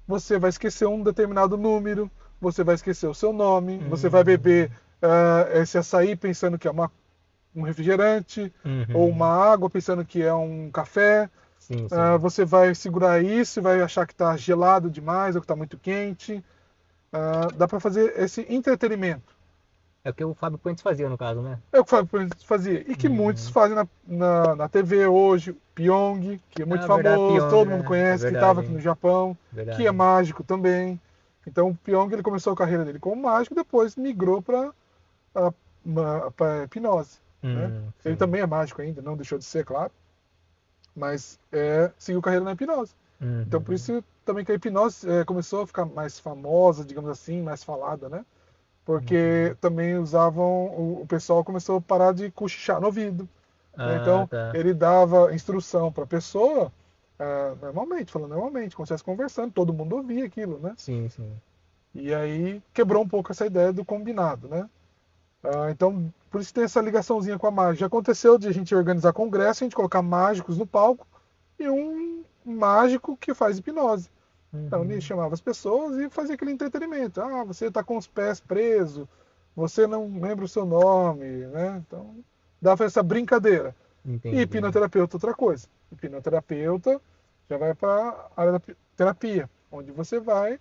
[SPEAKER 2] Você vai esquecer um determinado número, você vai esquecer o seu nome, você vai beber esse açaí pensando que é um refrigerante, ou uma
[SPEAKER 1] Uhum.
[SPEAKER 2] água pensando que é um café.
[SPEAKER 1] Sim, sim.
[SPEAKER 2] Você vai segurar isso e vai achar que está gelado demais ou que está muito quente. Dá para fazer esse entretenimento.
[SPEAKER 1] É o que o Fábio Puentes fazia, no caso, né?
[SPEAKER 2] É o que o Fábio fazia. E que muitos
[SPEAKER 1] Uhum.
[SPEAKER 2] fazem na TV hoje. Pyong, que é muito
[SPEAKER 1] Ah, verdade,
[SPEAKER 2] famoso,
[SPEAKER 1] Pyong,
[SPEAKER 2] todo mundo
[SPEAKER 1] né? É
[SPEAKER 2] conhece, que estava aqui
[SPEAKER 1] verdade,
[SPEAKER 2] no Japão, que é
[SPEAKER 1] verdade.
[SPEAKER 2] mágico também. Então o Pyong ele começou a carreira dele como mágico, depois migrou para hipnose. Né? Ele
[SPEAKER 1] Sim.
[SPEAKER 2] também é mágico ainda, não deixou de ser, claro, mas seguiu carreira na hipnose. Então por
[SPEAKER 1] Uhum.
[SPEAKER 2] isso também que a hipnose começou a ficar mais famosa, digamos assim, mais falada, né? Porque
[SPEAKER 1] Uhum.
[SPEAKER 2] também usavam, o pessoal começou a parar de cochichar no ouvido. Né?
[SPEAKER 1] Ah,
[SPEAKER 2] Então
[SPEAKER 1] tá.
[SPEAKER 2] ele dava instrução para a pessoa, normalmente, falando normalmente, como se estivesse conversando, todo mundo ouvia aquilo, né?
[SPEAKER 1] Sim, sim.
[SPEAKER 2] E aí quebrou um pouco essa ideia do combinado, né? Então, por isso tem essa ligaçãozinha com a mágica. Já aconteceu de a gente organizar congresso, a gente colocar mágicos no palco e um mágico que faz hipnose. Então ele
[SPEAKER 1] Uhum.
[SPEAKER 2] chamava as pessoas e fazia aquele entretenimento. Ah, você está com os pés presos, você não lembra o seu nome, né? Então dava essa brincadeira. E
[SPEAKER 1] Entendi.
[SPEAKER 2] hipnoterapeuta outra coisa. Hipnoterapeuta já vai para a área da terapia, onde você vai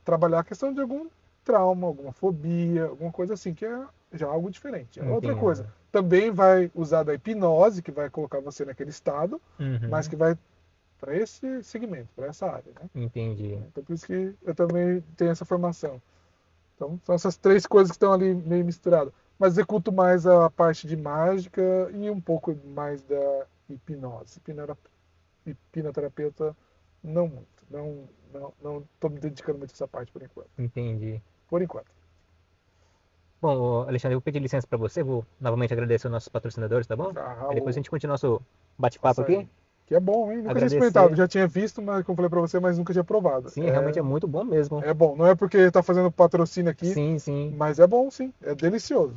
[SPEAKER 2] trabalhar a questão de algum trauma, alguma fobia, alguma coisa assim, que é já algo diferente. É outra coisa.
[SPEAKER 1] Entendo.
[SPEAKER 2] Também vai usar da hipnose, que vai colocar você naquele estado, mas
[SPEAKER 1] Uhum.
[SPEAKER 2] que vai para esse segmento, para essa área. Né?
[SPEAKER 1] Entendi.
[SPEAKER 2] Então por isso que eu também tenho essa formação. Então são essas três coisas que estão ali meio misturadas. Mas executo mais a parte de mágica e um pouco mais da hipnose. Hipnoterapeuta, não muito. Não estou me dedicando muito a essa parte por enquanto.
[SPEAKER 1] Entendi.
[SPEAKER 2] Por enquanto.
[SPEAKER 1] Bom, ô, Alexandre, eu vou pedir licença para você, vou novamente agradecer os nossos patrocinadores, tá bom?
[SPEAKER 2] Ah,
[SPEAKER 1] Aí depois a
[SPEAKER 2] o
[SPEAKER 1] gente continua nosso bate-papo aqui.
[SPEAKER 2] açaí. Que é bom, hein? Nunca tinha experimentado.
[SPEAKER 1] Agradecer.
[SPEAKER 2] Já tinha visto, mas como eu falei pra você, mas nunca tinha provado.
[SPEAKER 1] Sim, realmente é muito bom mesmo.
[SPEAKER 2] É bom. Não é porque tá fazendo patrocínio aqui,
[SPEAKER 1] Sim, sim.
[SPEAKER 2] mas é bom sim. É delicioso.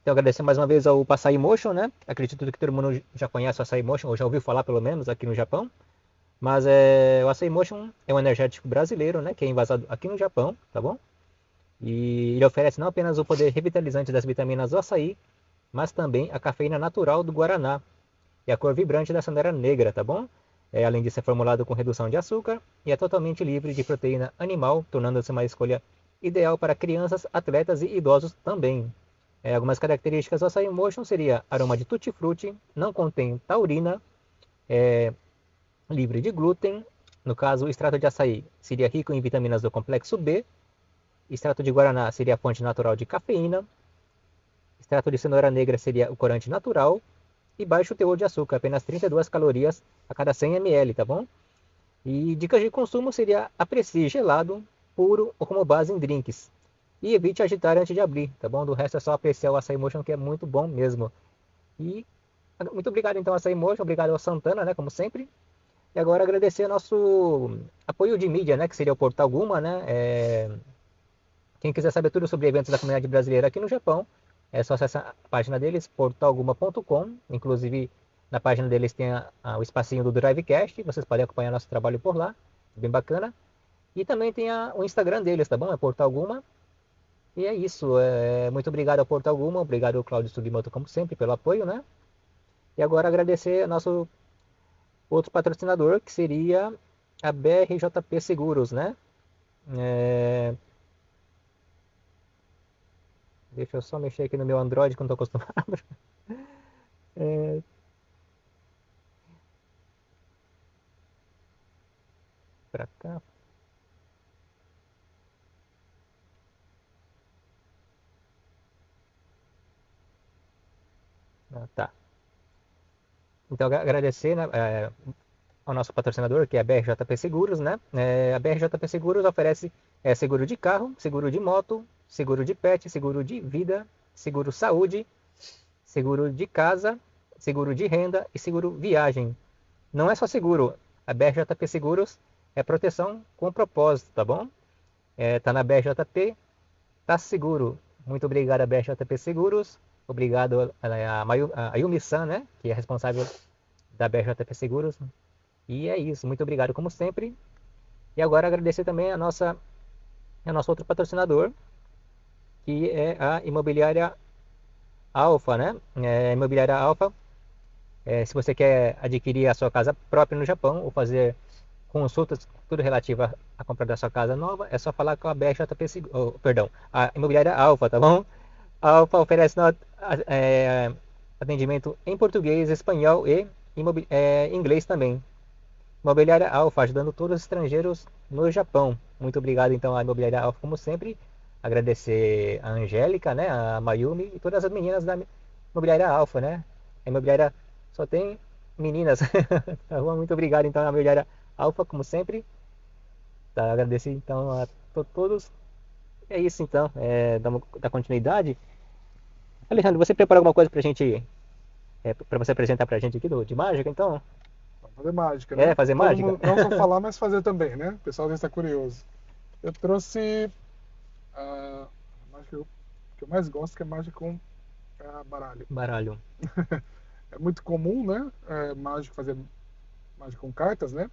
[SPEAKER 1] Então, agradecer mais uma vez ao Açaí Motion, né? Acredito que todo mundo já conhece o Açaí Motion, ou já ouviu falar pelo menos aqui no Japão. Mas o Açaí Motion é um energético brasileiro, né? Que é envasado aqui no Japão, tá bom? E ele oferece não apenas o poder revitalizante das vitaminas do açaí, mas também a cafeína natural do guaraná e a cor vibrante da cenera negra, tá bom? Além de ser formulado com redução de açúcar e é totalmente livre de proteína animal, tornando-se uma escolha ideal para crianças, atletas e idosos também. Algumas características do açaí motion seria aroma de tutti-frutti, não contém taurina, é livre de glúten. No caso, o extrato de açaí seria rico em vitaminas do complexo B. Extrato de guaraná seria a fonte natural de cafeína. Extrato de cenoura negra seria o corante natural. E baixo teor de açúcar, apenas 32 calorias a cada 100 ml, tá bom? E dicas de consumo seria aprecie gelado, puro ou como base em drinks. E evite agitar antes de abrir, tá bom? Do resto é só apreciar o Açaí Motion, que é muito bom mesmo. E muito obrigado então, Açaí Motion, obrigado ao Santana, né, como sempre. E agora agradecer nosso apoio de mídia, né, que seria o Portal Guma, né? Quem quiser saber tudo sobre eventos da comunidade brasileira aqui no Japão, é só acessar a página deles, portalguma.com. Inclusive, na página deles tem o espacinho do Drivecast, vocês podem acompanhar nosso trabalho por lá, bem bacana. E também tem o Instagram deles, tá bom? É Portal Guma. E é isso. Muito obrigado ao Portal Guma, obrigado ao Claudio Sugimoto, como sempre, pelo apoio, né? E agora agradecer nosso outro patrocinador, que seria a BRJP Seguros, né? É, Deixa eu só mexer aqui no meu Android, que eu não estou acostumado. É, pra cá. Ah, tá. Então, agradecer, né, ao nosso patrocinador, que é a BRJP Seguros, né? A BRJP Seguros oferece seguro de carro, seguro de moto, seguro de pet, seguro de vida, seguro saúde, seguro de casa, seguro de renda e seguro viagem. Não é só seguro, a BRJP Seguros é proteção com propósito, tá bom? Tá na BRJP, tá seguro. Muito obrigado a BRJP Seguros, obrigado a Yumi-san, né? Que é responsável da BRJP Seguros. E é isso, muito obrigado como sempre. E agora agradecer também a nosso outro patrocinador, que é a Imobiliária Alfa, né? A Imobiliária Alfa, se você quer adquirir a sua casa própria no Japão ou fazer consultas, tudo relativo à compra da sua casa nova, é só falar com a BRJP, perdão, a Imobiliária Alfa, tá bom? A Alfa oferece atendimento em português, espanhol e inglês também. Imobiliária Alfa, ajudando todos os estrangeiros no Japão. Muito obrigado então à Imobiliária Alfa, como sempre. Agradecer a Angélica, né, a Mayumi e todas as meninas da Imobiliária Alfa, né? A imobiliária só tem meninas. Tá bom? Muito obrigado então à Imobiliária Alfa, como sempre. Tá, agradecer então a todos. É isso então, da continuidade. Alexandre, você preparou alguma coisa pra gente, pra você apresentar pra gente aqui de mágica, então?
[SPEAKER 2] Vamos fazer mágica, né?
[SPEAKER 1] Fazer
[SPEAKER 2] Todo
[SPEAKER 1] mágica?
[SPEAKER 2] mundo, não só falar, mas fazer também, né? O pessoal deve estar curioso. Eu trouxe a mágica que eu mais gosto, que é mágica com baralho.
[SPEAKER 1] Baralho.
[SPEAKER 2] É muito comum, né? Mágico fazer mágica com cartas, né?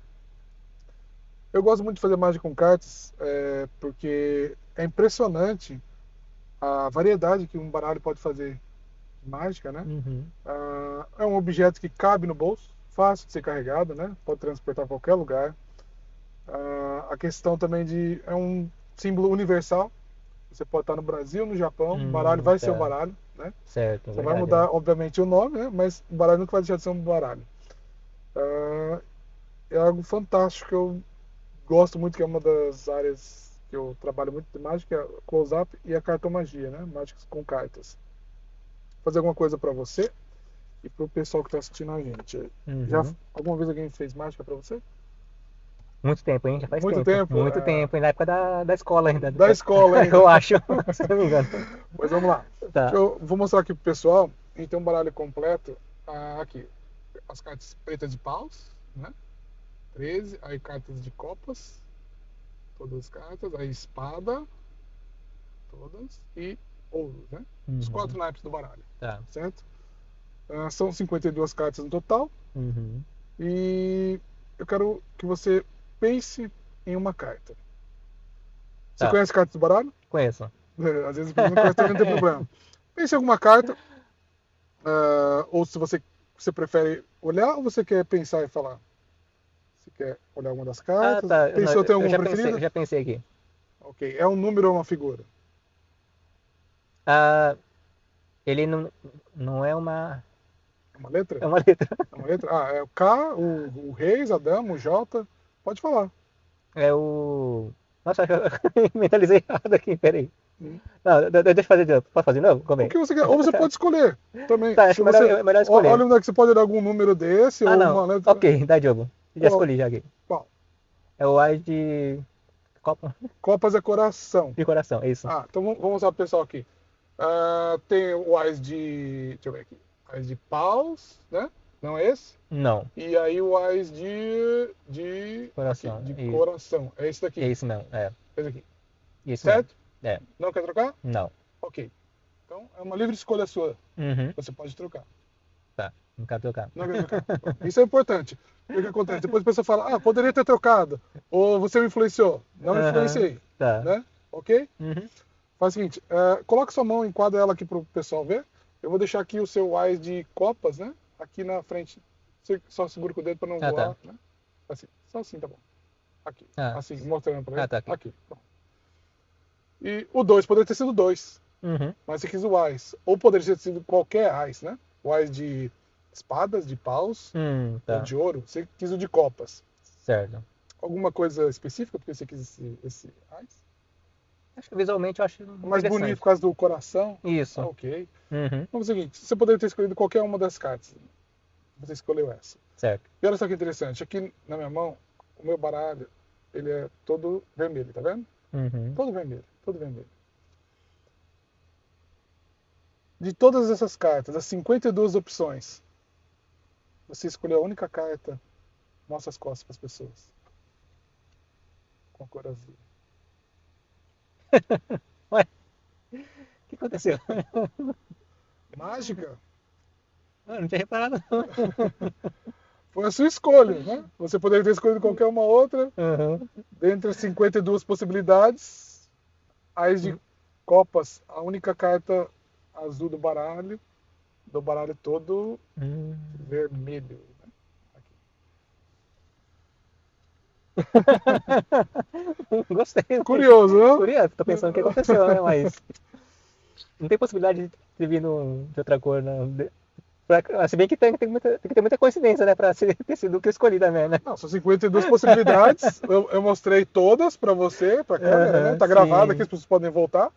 [SPEAKER 2] Eu gosto muito de fazer mágica com cartas, porque é impressionante a variedade que um baralho pode fazer de mágica, né?
[SPEAKER 1] Uhum.
[SPEAKER 2] É um objeto que cabe no bolso, fácil de ser carregado, né? Pode transportar a qualquer lugar. A questão também é um símbolo universal. Você pode estar no Brasil, no Japão, o baralho vai ser o
[SPEAKER 1] Tá.
[SPEAKER 2] baralho, né?
[SPEAKER 1] Certo,
[SPEAKER 2] Só vai
[SPEAKER 1] verdade.
[SPEAKER 2] mudar, obviamente, o nome, né? Mas o baralho nunca vai deixar de ser um baralho. É algo fantástico que eu gosto muito, que é uma das áreas que eu trabalho muito de mágica, é a close-up e a cartomagia, né? Mágicas com cartas. Vou fazer alguma coisa para você e para o pessoal que está assistindo a gente. Já
[SPEAKER 1] Uhum.
[SPEAKER 2] alguma vez alguém fez mágica para você?
[SPEAKER 1] Muito tempo, hein? Já faz
[SPEAKER 2] Muito
[SPEAKER 1] tempo.
[SPEAKER 2] tempo.
[SPEAKER 1] Muito tempo, na época da escola ainda.
[SPEAKER 2] Da escola ainda.
[SPEAKER 1] Eu acho, se não me engano.
[SPEAKER 2] Pois vamos lá.
[SPEAKER 1] Tá.
[SPEAKER 2] Eu vou mostrar aqui pro pessoal. A gente tem um baralho completo. Aqui. As cartas pretas de paus, né? 13. Aí cartas de copas. Todas as cartas. Aí espada. Todas. E ouros, né? Os 4 naipes do baralho.
[SPEAKER 1] Tá.
[SPEAKER 2] Certo? São 52 cartas no total.
[SPEAKER 1] Uhum.
[SPEAKER 2] E eu quero que você pense em uma carta. Você
[SPEAKER 1] Tá.
[SPEAKER 2] conhece cartas do baralho?
[SPEAKER 1] Conheço.
[SPEAKER 2] Às vezes não conhece, também não tem problema. Pense em alguma carta. Ou se você prefere olhar ou você quer pensar e falar? Você quer olhar alguma das cartas?
[SPEAKER 1] Tá. Não,
[SPEAKER 2] Pensou, tem
[SPEAKER 1] eu
[SPEAKER 2] alguma
[SPEAKER 1] já pensei,
[SPEAKER 2] preferida?
[SPEAKER 1] eu já pensei aqui.
[SPEAKER 2] Ok. É um número ou uma figura?
[SPEAKER 1] Ah, ele não é uma.
[SPEAKER 2] É uma letra?
[SPEAKER 1] É uma letra.
[SPEAKER 2] É uma letra? É o K, o Reis, a Dama, o J. Pode falar.
[SPEAKER 1] É o. Nossa, acho que eu mentalizei errado aqui, peraí.
[SPEAKER 2] Hum.
[SPEAKER 1] Não, deixa eu fazer de novo. Posso fazer de novo? Como
[SPEAKER 2] O
[SPEAKER 1] é?
[SPEAKER 2] que você quer? Ou você pode escolher também.
[SPEAKER 1] Tá, acho
[SPEAKER 2] Se
[SPEAKER 1] que
[SPEAKER 2] você,
[SPEAKER 1] é melhor escolher.
[SPEAKER 2] olha onde é que você pode olhar algum número desse
[SPEAKER 1] Ah,
[SPEAKER 2] ou
[SPEAKER 1] não.
[SPEAKER 2] uma letra.
[SPEAKER 1] Ok, dá jogo. Já
[SPEAKER 2] Qual?
[SPEAKER 1] escolhi já aqui.
[SPEAKER 2] Qual?
[SPEAKER 1] É o As de Copa
[SPEAKER 2] Copas é coração.
[SPEAKER 1] de coração, é isso.
[SPEAKER 2] Ah, então vamos usar o pessoal aqui. Tem o Ás de. Deixa eu ver aqui. Ás de paus, né? Não é esse?
[SPEAKER 1] Não,
[SPEAKER 2] E aí o Ás aqui,
[SPEAKER 1] coração.
[SPEAKER 2] de coração. É esse
[SPEAKER 1] É
[SPEAKER 2] daqui.
[SPEAKER 1] isso mesmo, é.
[SPEAKER 2] Esse aqui.
[SPEAKER 1] Isso mesmo.
[SPEAKER 2] Certo?
[SPEAKER 1] É,
[SPEAKER 2] Não quer trocar?
[SPEAKER 1] não.
[SPEAKER 2] Ok. Então é uma livre escolha sua.
[SPEAKER 1] Uhum,
[SPEAKER 2] Você pode trocar.
[SPEAKER 1] tá. Não quero trocar.
[SPEAKER 2] Não quer trocar. Isso é importante. O que acontece? Depois a pessoa fala, poderia ter trocado. Ou você me influenciou. Não
[SPEAKER 1] Aham,
[SPEAKER 2] influenciei.
[SPEAKER 1] tá.
[SPEAKER 2] Né? Ok?
[SPEAKER 1] Uhum,
[SPEAKER 2] Faz o seguinte, coloca sua mão, enquadra ela aqui pro pessoal ver. Eu vou deixar aqui o seu Ás de copas, né? Aqui na frente. Você só segura com o dedo para não
[SPEAKER 1] tá.
[SPEAKER 2] voar, né? Assim, só assim, tá bom. Aqui,
[SPEAKER 1] Ah,
[SPEAKER 2] assim, mostrando para ele.
[SPEAKER 1] tá aqui.
[SPEAKER 2] Aqui, pronto. E o 2 poderia ter sido 2,
[SPEAKER 1] Uhum,
[SPEAKER 2] mas você quis o Ás. Ou poderia ter sido qualquer Ás, né? O Ás de espadas, de paus, ou
[SPEAKER 1] tá.
[SPEAKER 2] de ouro. Você quis o de copas.
[SPEAKER 1] Certo.
[SPEAKER 2] Alguma coisa específica porque você quis esse Ás?
[SPEAKER 1] Acho que visualmente eu acho
[SPEAKER 2] O mais bonito
[SPEAKER 1] interessante.
[SPEAKER 2] por causa do coração?
[SPEAKER 1] Isso.
[SPEAKER 2] Ok.
[SPEAKER 1] Uhum,
[SPEAKER 2] Vamos ao seguinte, você poderia ter escolhido qualquer uma das cartas. Você escolheu essa.
[SPEAKER 1] certo.
[SPEAKER 2] E olha só que interessante, aqui na minha mão, o meu baralho, ele é todo vermelho, tá vendo?
[SPEAKER 1] Uhum.
[SPEAKER 2] Todo vermelho, todo vermelho. De todas essas cartas, as 52 opções, você escolheu a única carta, mostra as costas para as pessoas, com a cor azul.
[SPEAKER 1] Ué, o que aconteceu?
[SPEAKER 2] Mágica?
[SPEAKER 1] Não tinha reparado, não.
[SPEAKER 2] Foi a sua escolha, né? Você poderia ter escolhido qualquer uma outra,
[SPEAKER 1] Uhum.
[SPEAKER 2] dentre as 52 possibilidades, as de copas, a única carta azul do baralho todo
[SPEAKER 1] Hum.
[SPEAKER 2] vermelho. Né?
[SPEAKER 1] Gostei.
[SPEAKER 2] Curioso, não?
[SPEAKER 1] Curioso, tô pensando o que aconteceu, né? Mas não tem possibilidade de ter vindo de outra cor, não. Se bem que tem que ter muita coincidência, né? Pra ter sido o que eu escolhi também, né?
[SPEAKER 2] Não, são 52 possibilidades. Eu mostrei todas para você, para a câmera, né?
[SPEAKER 1] Aham,
[SPEAKER 2] Tá gravado aqui,
[SPEAKER 1] sim.
[SPEAKER 2] as pessoas podem voltar.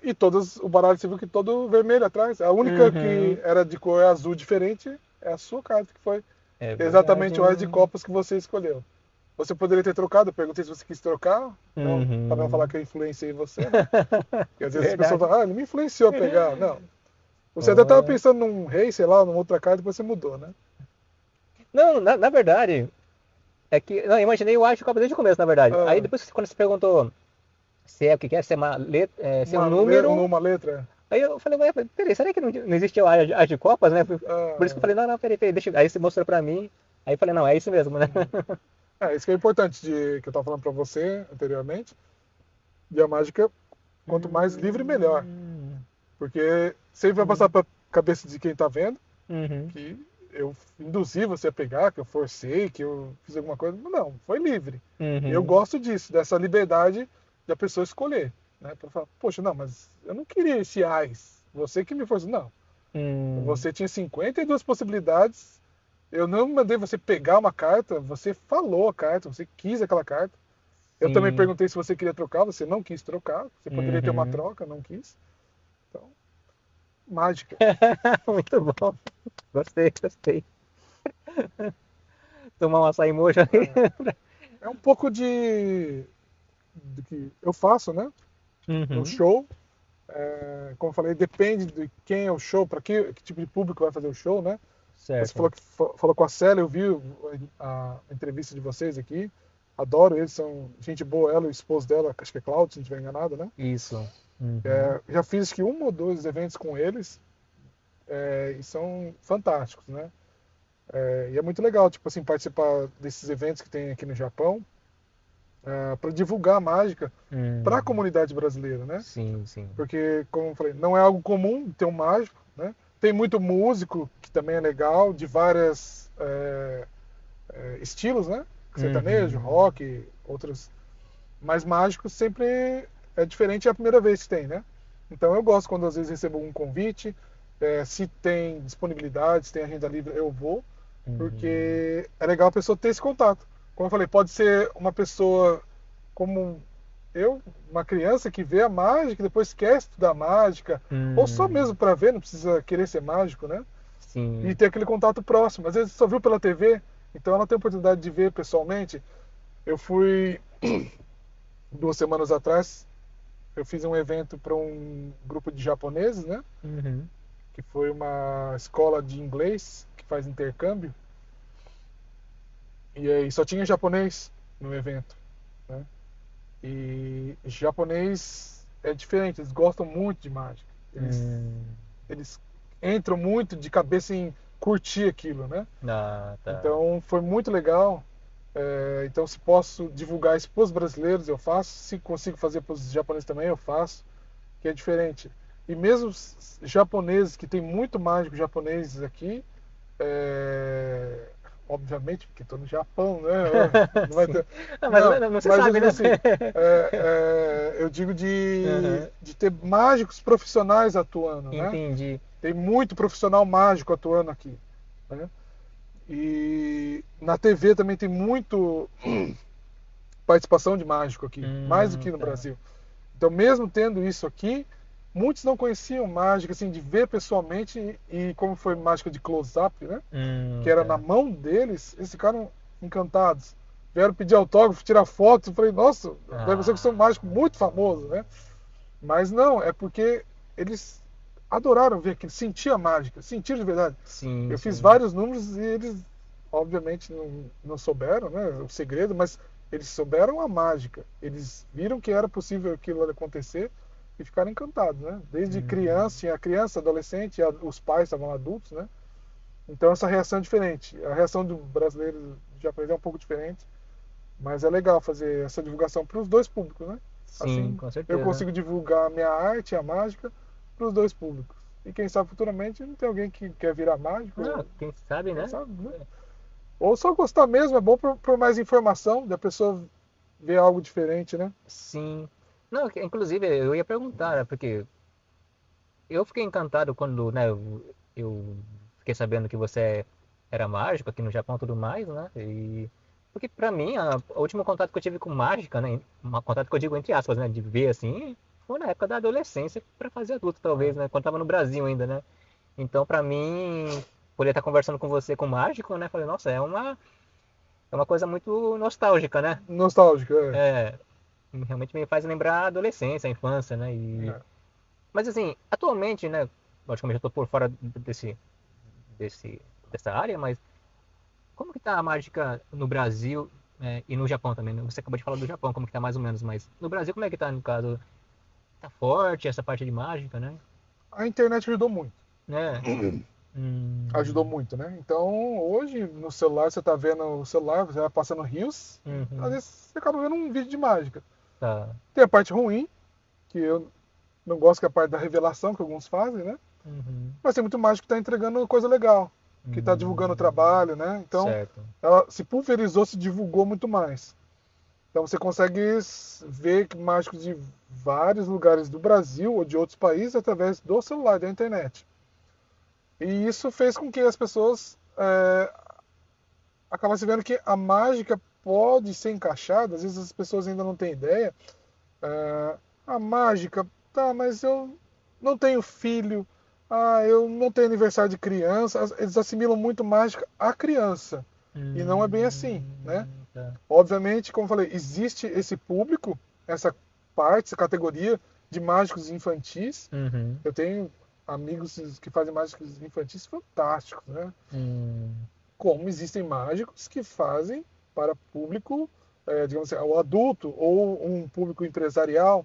[SPEAKER 2] E todas, o baralho você viu que todo vermelho atrás. A única que
[SPEAKER 1] Uhum.
[SPEAKER 2] era de cor azul diferente é a sua carta, que foi
[SPEAKER 1] É verdade.
[SPEAKER 2] exatamente o as de copas que você escolheu. Você poderia ter trocado, eu perguntei se você quis trocar, não, para não falar
[SPEAKER 1] Uhum.
[SPEAKER 2] que eu influenciei você, né? Porque às vezes as pessoas
[SPEAKER 1] Verdade.
[SPEAKER 2] falam, ele me influenciou a pegar. Não. Você até estava
[SPEAKER 1] Ó.
[SPEAKER 2] pensando num rei, sei lá, numa outra carta, depois você mudou, né?
[SPEAKER 1] Não, na verdade, é que. Não, eu imaginei o Ash Copa desde o começo, na verdade. Aí
[SPEAKER 2] Ah,
[SPEAKER 1] depois, quando você perguntou se é o que quer, se é uma letra, se é um número.
[SPEAKER 2] uma letra.
[SPEAKER 1] Aí eu falei, ué, peraí, será que não existe o As de Copas, né? Por isso que eu
[SPEAKER 2] Ah,
[SPEAKER 1] falei, não, peraí, deixa. Aí você mostrou pra mim. Aí eu falei, não, é isso mesmo, né?
[SPEAKER 2] isso que é importante que eu estava falando para você anteriormente. E a mágica, quanto mais livre, melhor.
[SPEAKER 1] Hum,
[SPEAKER 2] Porque sempre vai passar
[SPEAKER 1] hum,
[SPEAKER 2] para cabeça de quem está vendo
[SPEAKER 1] uhum,
[SPEAKER 2] que eu induzi você a pegar, que eu forcei, que eu fiz alguma coisa. Não, foi livre. E eu
[SPEAKER 1] uhum,
[SPEAKER 2] gosto disso, dessa liberdade de a pessoa escolher. Né? Para falar, poxa, não, mas eu não queria esse AIS. Você que me forçou. Não.
[SPEAKER 1] hum,
[SPEAKER 2] Você tinha 52 possibilidades. Eu não mandei você pegar uma carta, você falou a carta, você quis aquela carta. Eu também
[SPEAKER 1] sim,
[SPEAKER 2] perguntei se você queria trocar, você não quis trocar. Você poderia ter uma
[SPEAKER 1] uhum.
[SPEAKER 2] troca, não quis. Então, mágica.
[SPEAKER 1] Muito bom. Gostei, gostei. Tomar um açaí mojo aí.
[SPEAKER 2] É, é um pouco do que eu faço, né? No
[SPEAKER 1] Uhum,
[SPEAKER 2] show. Como eu falei, depende de quem é o show, para que tipo de público vai fazer o show, né? Você
[SPEAKER 1] certo.
[SPEAKER 2] falou que falou com a Célia, eu vi a entrevista de vocês aqui. Adoro eles, são gente boa, ela e o esposo dela, acho que é Cláudio, se não estiver enganado, né?
[SPEAKER 1] Isso. Uhum,
[SPEAKER 2] Já fiz acho que um ou dois eventos com eles e são fantásticos, né? E é muito legal, tipo assim, participar desses eventos que tem aqui no Japão para divulgar a mágica para a
[SPEAKER 1] uhum.
[SPEAKER 2] comunidade brasileira, né?
[SPEAKER 1] Sim, sim.
[SPEAKER 2] Porque, como eu falei, não é algo comum ter um mágico, né? Tem muito músico, que também é legal, de várias estilos, né? Sertanejo,
[SPEAKER 1] Uhum,
[SPEAKER 2] rock, outros. Mas mágico sempre é diferente, é a primeira vez que tem, né? Então eu gosto quando às vezes recebo um convite, se tem disponibilidade, se tem agenda livre, eu vou,
[SPEAKER 1] uhum.
[SPEAKER 2] porque é legal a pessoa ter esse contato. Como eu falei, pode ser uma pessoa como eu, uma criança que vê a mágica e depois quer estudar mágica, ou só mesmo
[SPEAKER 1] Hum,
[SPEAKER 2] para ver, não precisa querer ser mágico, né? E
[SPEAKER 1] sim.
[SPEAKER 2] ter aquele contato próximo. Às vezes só viu pela TV, então ela tem a oportunidade de ver pessoalmente. Eu fui 2 semanas atrás, eu fiz um evento para um grupo de japoneses, né?
[SPEAKER 1] Uhum.
[SPEAKER 2] Que foi uma escola de inglês que faz intercâmbio. E aí só tinha japonês no evento, né? E japonês é diferente, eles gostam muito de mágica.
[SPEAKER 1] Hum.
[SPEAKER 2] Eles entram muito de cabeça em curtir aquilo, né?
[SPEAKER 1] Ah, tá.
[SPEAKER 2] Então foi muito legal. Então, se posso divulgar isso para os brasileiros, eu faço. Se consigo fazer para os japoneses também, eu faço. Que é diferente. E mesmo os japoneses, que tem muito mágico japonês aqui, é, obviamente, porque estou no Japão, né? Não vai
[SPEAKER 1] Sim.
[SPEAKER 2] ter.
[SPEAKER 1] Não, mas
[SPEAKER 2] Não,
[SPEAKER 1] não se
[SPEAKER 2] mas eu
[SPEAKER 1] sabe,
[SPEAKER 2] digo
[SPEAKER 1] né?
[SPEAKER 2] assim, eu digo
[SPEAKER 1] Aham.
[SPEAKER 2] de ter mágicos profissionais atuando, né?
[SPEAKER 1] Entendi.
[SPEAKER 2] Tem muito profissional mágico atuando aqui, né? E na TV também tem muito participação de mágico aqui, mais do que no
[SPEAKER 1] Tá.
[SPEAKER 2] Brasil. Então, mesmo tendo isso aqui, muitos não conheciam mágica, assim, de ver pessoalmente e como foi mágica de close-up, né? Que era na
[SPEAKER 1] Tá.
[SPEAKER 2] mão deles, eles ficaram encantados. Vieram pedir autógrafo, tirar foto, eu falei, nossa, deve ser que sou um
[SPEAKER 1] Ah,
[SPEAKER 2] mágico muito famoso, né? Mas não, é porque eles adoraram ver aquilo, sentiam a mágica, sentiram de verdade.
[SPEAKER 1] sim,
[SPEAKER 2] Eu fiz
[SPEAKER 1] sim.
[SPEAKER 2] vários números e eles, obviamente, não souberam, né, o segredo, mas eles souberam a mágica. Eles viram que era possível aquilo acontecer e ficaram encantados, né? Desde criança,
[SPEAKER 1] Hum.
[SPEAKER 2] tinha a criança, adolescente, os pais estavam adultos, né? Então essa reação é diferente. A reação do brasileiro do japonês é um pouco diferente, mas é legal fazer essa divulgação para os dois públicos, né?
[SPEAKER 1] Sim,
[SPEAKER 2] Assim,
[SPEAKER 1] com
[SPEAKER 2] eu
[SPEAKER 1] certeza.
[SPEAKER 2] consigo divulgar a minha arte, a mágica, para os dois públicos. E quem sabe futuramente não tem alguém que quer virar mágico,
[SPEAKER 1] Ah,
[SPEAKER 2] ou
[SPEAKER 1] quem sabe,
[SPEAKER 2] quem
[SPEAKER 1] né?
[SPEAKER 2] sabe, né? Ou só gostar mesmo, é bom por mais informação, da pessoa ver algo diferente, né?
[SPEAKER 1] Sim. Não, inclusive eu ia perguntar, né? Porque eu fiquei encantado quando, né, eu fiquei sabendo que você era mágico aqui no Japão e tudo mais, né? E porque pra mim, o último contato que eu tive com mágica, né, um contato que eu digo entre aspas, né, de ver assim, foi na época da adolescência pra fazer adulto,
[SPEAKER 2] Ah,
[SPEAKER 1] talvez, né, quando tava no Brasil ainda, né? Então, pra mim, poder estar conversando com você com mágico, né, falei, nossa, é uma coisa muito nostálgica, né?
[SPEAKER 2] nostálgico, é.
[SPEAKER 1] É, realmente me faz lembrar a adolescência, a infância, né?
[SPEAKER 2] É.
[SPEAKER 1] Mas assim, atualmente, né? Logicamente eu tô por fora dessa área, mas como que tá a mágica no Brasil, e no Japão também, né? Você acabou de falar do Japão, como que tá mais ou menos, mas no Brasil como é que tá no caso? Tá forte essa parte de mágica, né?
[SPEAKER 2] A internet ajudou muito.
[SPEAKER 1] Né?
[SPEAKER 2] Ajudou
[SPEAKER 1] Hum,
[SPEAKER 2] muito, né? Então, hoje, no celular, você tá vendo o celular, você vai passando rios, às
[SPEAKER 1] uhum,
[SPEAKER 2] vezes você acaba vendo um vídeo de mágica.
[SPEAKER 1] tá.
[SPEAKER 2] Tem a parte ruim, que eu não gosto, que é a parte da revelação que alguns fazem, né?
[SPEAKER 1] Uhum,
[SPEAKER 2] Mas tem muito mágico que está entregando coisa legal, que está divulgando o
[SPEAKER 1] hum,
[SPEAKER 2] trabalho, né? Então,
[SPEAKER 1] certo.
[SPEAKER 2] ela se pulverizou, se divulgou muito mais. Então, você consegue ver que mágicos de vários lugares do Brasil ou de outros países através do celular, da internet. E isso fez com que as pessoas acabassem vendo que a mágica pode ser encaixada, às vezes as pessoas ainda não têm ideia. A mágica, tá, mas eu não tenho filho, eu não tenho aniversário de criança. Eles assimilam muito mágica à criança. E não é bem assim, né?
[SPEAKER 1] Tá.
[SPEAKER 2] Obviamente, como eu falei, existe esse público, essa parte, essa categoria de mágicos infantis.
[SPEAKER 1] Uhum,
[SPEAKER 2] Eu tenho amigos que fazem mágicos infantis fantásticos, né?
[SPEAKER 1] hum,
[SPEAKER 2] Como existem mágicos que fazem para público, digamos assim, o adulto ou um público empresarial.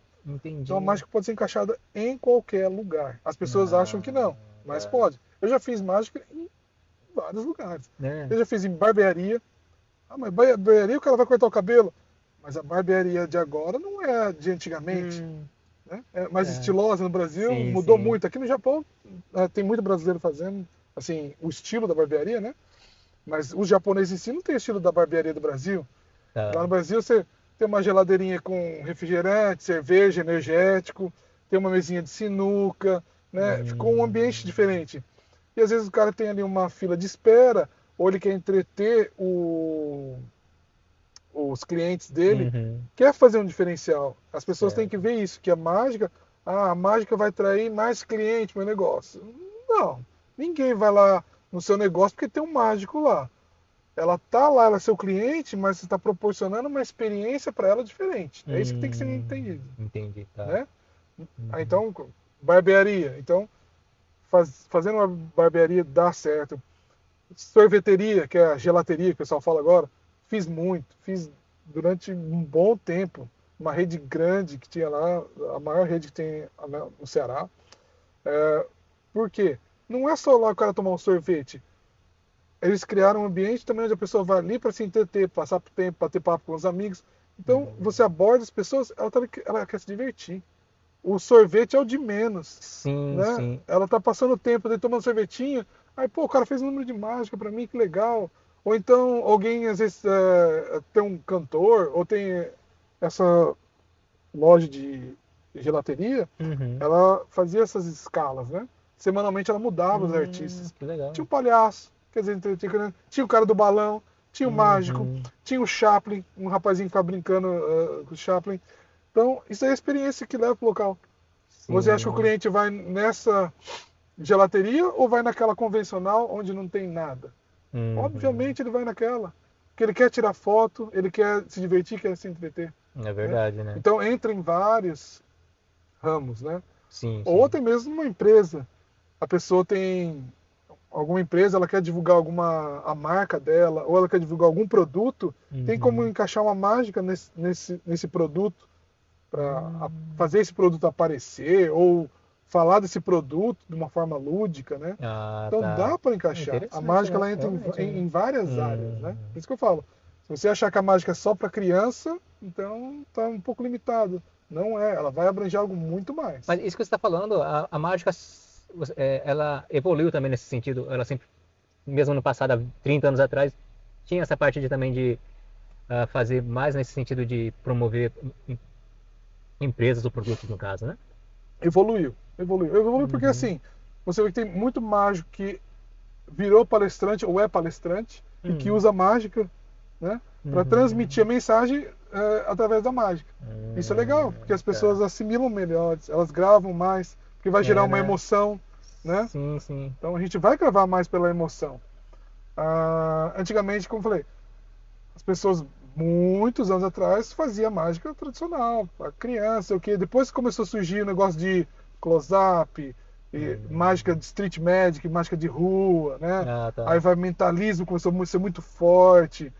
[SPEAKER 2] Então a
[SPEAKER 1] entendi.
[SPEAKER 2] mágica pode ser encaixada em qualquer lugar. As pessoas acham que
[SPEAKER 1] Ah,
[SPEAKER 2] não, mas
[SPEAKER 1] tá.
[SPEAKER 2] pode. Eu já fiz mágica em vários lugares.
[SPEAKER 1] Né?
[SPEAKER 2] Eu já fiz em barbearia. Mas barbearia o cara vai cortar o cabelo. Mas a barbearia de agora não é a de antigamente.
[SPEAKER 1] Hum,
[SPEAKER 2] Né? É mais
[SPEAKER 1] é.
[SPEAKER 2] estilosa no Brasil,
[SPEAKER 1] Sim,
[SPEAKER 2] mudou
[SPEAKER 1] sim.
[SPEAKER 2] muito. Aqui no Japão tem muito brasileiro fazendo assim o estilo da barbearia, né? Mas os japoneses em si não tem o estilo da barbearia do Brasil. Lá no
[SPEAKER 1] Tá.
[SPEAKER 2] Brasil você tem uma geladeirinha com refrigerante, cerveja, energético, tem uma mesinha de sinuca, né? Ficou um ambiente
[SPEAKER 1] Hum,
[SPEAKER 2] diferente. E às vezes o cara tem ali uma fila de espera, ou ele quer entreter os clientes dele,
[SPEAKER 1] uhum,
[SPEAKER 2] quer fazer um diferencial. As pessoas têm que
[SPEAKER 1] certo.
[SPEAKER 2] ver isso, que a mágica vai atrair mais cliente para o negócio. Não, ninguém vai lá no seu negócio porque tem um mágico lá. ela tá lá, ela é seu cliente, mas você está proporcionando uma experiência para ela diferente. É isso que tem que ser entendido,
[SPEAKER 1] Entendi, tá.
[SPEAKER 2] né?
[SPEAKER 1] Uhum.
[SPEAKER 2] Então, barbearia. Então, fazendo uma barbearia dá certo. Sorveteria, que é a gelateria que o pessoal fala agora, fiz muito. Fiz durante um bom tempo. Uma rede grande que tinha lá, a maior rede que tem no Ceará. Por quê? Não é só lá o cara tomar um sorvete. Eles criaram um ambiente também onde a pessoa vai ali para se entreter, passar tempo, bater papo com os amigos. Então, você aborda as pessoas, ela quer se divertir. O sorvete é o de menos,
[SPEAKER 1] Sim,
[SPEAKER 2] né?
[SPEAKER 1] sim.
[SPEAKER 2] Ela tá passando tempo ali tomando sorvetinho, aí, pô, o cara fez um número de mágica pra mim, que legal. Ou então alguém, às vezes, tem um cantor, ou tem essa loja de gelateria,
[SPEAKER 1] Uhum.
[SPEAKER 2] ela fazia essas escalas, né? Semanalmente ela mudava os artistas.
[SPEAKER 1] Que
[SPEAKER 2] Tinha
[SPEAKER 1] legal.
[SPEAKER 2] um palhaço, quer dizer, tinha o cara do balão, tinha o mágico,
[SPEAKER 1] Uhum.
[SPEAKER 2] tinha o Chaplin, um rapazinho que ficava brincando com o Chaplin. Então, isso é a experiência que leva pro local. Você acha que o
[SPEAKER 1] Sim.
[SPEAKER 2] cliente vai nessa gelateria ou vai naquela convencional onde não tem nada?
[SPEAKER 1] Uhum.
[SPEAKER 2] Obviamente ele vai naquela. Porque ele quer tirar foto, ele quer se divertir, quer se entreter.
[SPEAKER 1] É
[SPEAKER 2] Né?
[SPEAKER 1] verdade, né?
[SPEAKER 2] Então entra em vários ramos, né?
[SPEAKER 1] Sim,
[SPEAKER 2] Ou
[SPEAKER 1] sim.
[SPEAKER 2] até mesmo uma empresa. A pessoa tem alguma empresa, ela quer divulgar a marca dela, ou ela quer divulgar algum produto, tem como
[SPEAKER 1] Uhum.
[SPEAKER 2] encaixar uma mágica nesse produto para
[SPEAKER 1] Hum.
[SPEAKER 2] fazer esse produto aparecer ou falar desse produto de uma forma lúdica, né?
[SPEAKER 1] Ah,
[SPEAKER 2] Então
[SPEAKER 1] tá.
[SPEAKER 2] dá para
[SPEAKER 1] É
[SPEAKER 2] encaixar. A
[SPEAKER 1] interessante,
[SPEAKER 2] mágica
[SPEAKER 1] né?
[SPEAKER 2] ela entra
[SPEAKER 1] Realmente, né?
[SPEAKER 2] em várias áreas, né? Por isso que eu falo. Se você achar que a mágica é só para criança, então tá um pouco limitado. Não é, ela vai abranger algo muito mais.
[SPEAKER 1] Mas isso que você está falando, a mágica, ela evoluiu também nesse sentido. Ela sempre, mesmo no passado, há 30 anos atrás, tinha essa parte de também de fazer mais nesse sentido de promover empresas ou produtos, no caso, né?
[SPEAKER 2] Evoluiu porque
[SPEAKER 1] Uhum.
[SPEAKER 2] assim, você vê que tem muito mágico que virou palestrante ou é palestrante e que
[SPEAKER 1] Uhum.
[SPEAKER 2] usa mágica, né, para transmitir a
[SPEAKER 1] Uhum.
[SPEAKER 2] mensagem através da mágica. Isso é legal, porque as pessoas
[SPEAKER 1] Tá.
[SPEAKER 2] assimilam melhores, elas gravam mais, porque vai gerar
[SPEAKER 1] É,
[SPEAKER 2] uma
[SPEAKER 1] né?
[SPEAKER 2] emoção, né?
[SPEAKER 1] Sim, sim.
[SPEAKER 2] Então a gente vai gravar mais pela emoção. Antigamente, como eu falei, as pessoas muitos anos atrás fazia mágica tradicional, a criança, o que depois começou a surgir o negócio de close-up, mágica
[SPEAKER 1] Hum.
[SPEAKER 2] de street magic, mágica de rua, né?
[SPEAKER 1] Ah,
[SPEAKER 2] Aí
[SPEAKER 1] tá.
[SPEAKER 2] vai mentalismo começou a ser muito forte.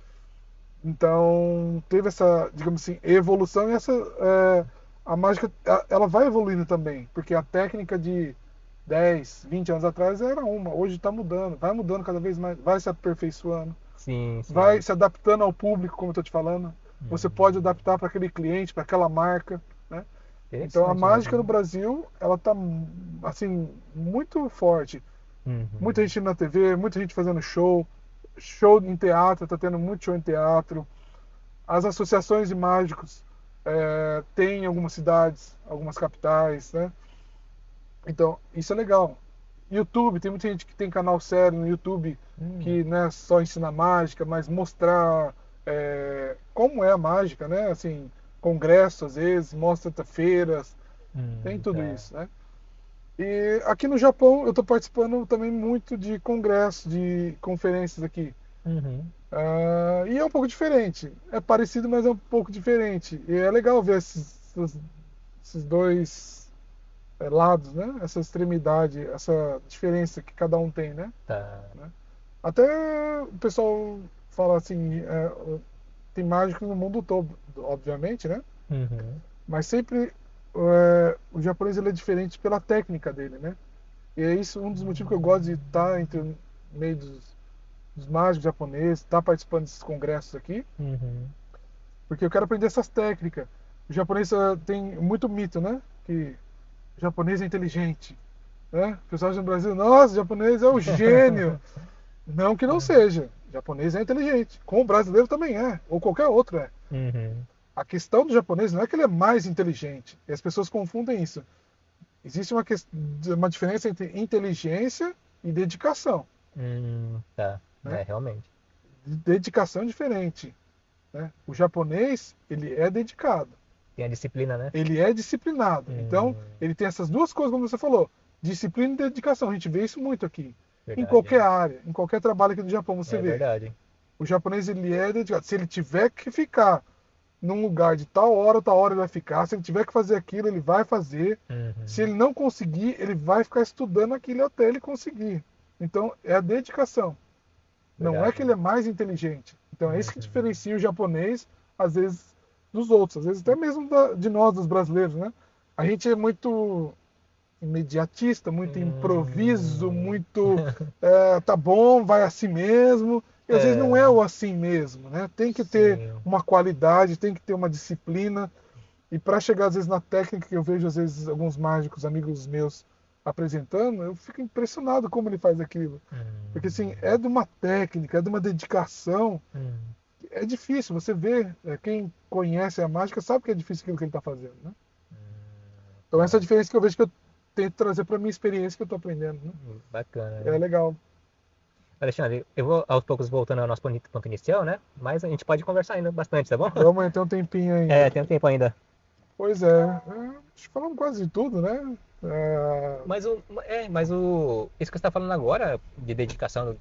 [SPEAKER 2] Então teve essa, digamos assim, evolução e a mágica ela vai evoluindo também, porque a técnica de 10, 20 anos atrás era uma, hoje está mudando, vai mudando cada vez mais, vai se aperfeiçoando,
[SPEAKER 1] Sim,
[SPEAKER 2] vai
[SPEAKER 1] sim.
[SPEAKER 2] se adaptando ao público, como eu estou te falando. Você pode
[SPEAKER 1] Hum.
[SPEAKER 2] adaptar para aquele cliente, para aquela marca, né? Então a
[SPEAKER 1] Interessante
[SPEAKER 2] mágica no
[SPEAKER 1] mesmo.
[SPEAKER 2] Brasil, ela está assim muito forte. Muita
[SPEAKER 1] Uhum.
[SPEAKER 2] gente na TV, muita gente fazendo show, show em teatro, está tendo muito show em teatro. As associações de mágicos tem em algumas cidades, algumas capitais, né? Então isso é legal. YouTube, tem muita gente que tem canal sério no YouTube
[SPEAKER 1] Hum.
[SPEAKER 2] que não é só ensinar mágica, mas mostrar como é a mágica, né? Assim, congresso às vezes, mostra feiras, tem tudo
[SPEAKER 1] Tá.
[SPEAKER 2] isso, né? E aqui no Japão eu estou participando também muito de congressos, de conferências aqui.
[SPEAKER 1] Uhum.
[SPEAKER 2] E é um pouco diferente. É parecido, mas é um pouco diferente. E é legal ver esses dois lados, né? Essa extremidade, essa diferença que cada um tem, né?
[SPEAKER 1] Tá.
[SPEAKER 2] Até o pessoal fala assim, tem mágicos no mundo todo, obviamente, né?
[SPEAKER 1] Uhum.
[SPEAKER 2] Mas sempre o japonês ele é diferente pela técnica dele, né? E é isso um dos motivos que eu gosto de estar entre o meio dos mágicos japoneses, estar participando desses congressos aqui,
[SPEAKER 1] Uhum.
[SPEAKER 2] porque eu quero aprender essas técnicas. O japonês tem muito mito, né? Que o japonês é inteligente, né? O pessoal no Brasil, nossa, o japonês é o gênio. Não que não seja. O japonês é inteligente, como o brasileiro também é, ou qualquer outro é.
[SPEAKER 1] Uhum.
[SPEAKER 2] A questão do japonês não é que ele é mais inteligente, e as pessoas confundem isso. Existe uma diferença entre inteligência e dedicação.
[SPEAKER 1] Tá.
[SPEAKER 2] Né?
[SPEAKER 1] É, realmente.
[SPEAKER 2] Dedicação é diferente. Né? O japonês, ele é dedicado,
[SPEAKER 1] Tem a disciplina, né?
[SPEAKER 2] ele é disciplinado. Então,
[SPEAKER 1] Hum.
[SPEAKER 2] ele tem essas duas coisas, como você falou, disciplina e dedicação. A gente vê isso muito aqui. Em
[SPEAKER 1] Verdade.
[SPEAKER 2] qualquer área, em qualquer trabalho aqui do Japão, você
[SPEAKER 1] É
[SPEAKER 2] vê.
[SPEAKER 1] verdade.
[SPEAKER 2] O japonês, ele é dedicado. Se ele tiver que ficar num lugar de tal hora ele vai ficar. Se ele tiver que fazer aquilo, ele vai fazer. Se
[SPEAKER 1] Uhum.
[SPEAKER 2] ele não conseguir, ele vai ficar estudando aquilo até ele conseguir. Então, é a dedicação. Não é que
[SPEAKER 1] Verdade.
[SPEAKER 2] ele é mais inteligente. Então, é isso que
[SPEAKER 1] Uhum.
[SPEAKER 2] diferencia o japonês, às vezes, dos outros. Às vezes, até mesmo de nós, dos brasileiros, né? A gente é muito imediatista, muito improviso,
[SPEAKER 1] Hum.
[SPEAKER 2] muito tá bom, vai assim mesmo. E às vezes não é
[SPEAKER 1] É,
[SPEAKER 2] o assim mesmo, né? Tem que ter
[SPEAKER 1] sim.
[SPEAKER 2] uma qualidade, tem que ter uma disciplina. E para chegar às vezes na técnica que eu vejo às vezes alguns mágicos, amigos meus apresentando, eu fico impressionado como ele faz aquilo. Porque assim, é
[SPEAKER 1] Hum.
[SPEAKER 2] de uma técnica, é de uma dedicação.
[SPEAKER 1] Hum.
[SPEAKER 2] É difícil, você vê, quem conhece a mágica sabe que é difícil aquilo que ele está fazendo, né? Então essa é a
[SPEAKER 1] Então,
[SPEAKER 2] diferença que eu vejo que eu tento trazer para minha experiência que eu estou aprendendo, né?
[SPEAKER 1] bacana,
[SPEAKER 2] É
[SPEAKER 1] né?
[SPEAKER 2] legal.
[SPEAKER 1] Alexandre, eu vou aos poucos voltando ao nosso ponto inicial, né? Mas a gente pode conversar ainda bastante, tá bom?
[SPEAKER 2] Vamos então um tempinho
[SPEAKER 1] É,
[SPEAKER 2] ainda.
[SPEAKER 1] tem um tempo ainda.
[SPEAKER 2] Pois acho que falamos quase de tudo, né? É,
[SPEAKER 1] Mas isso que você está falando agora, de dedicação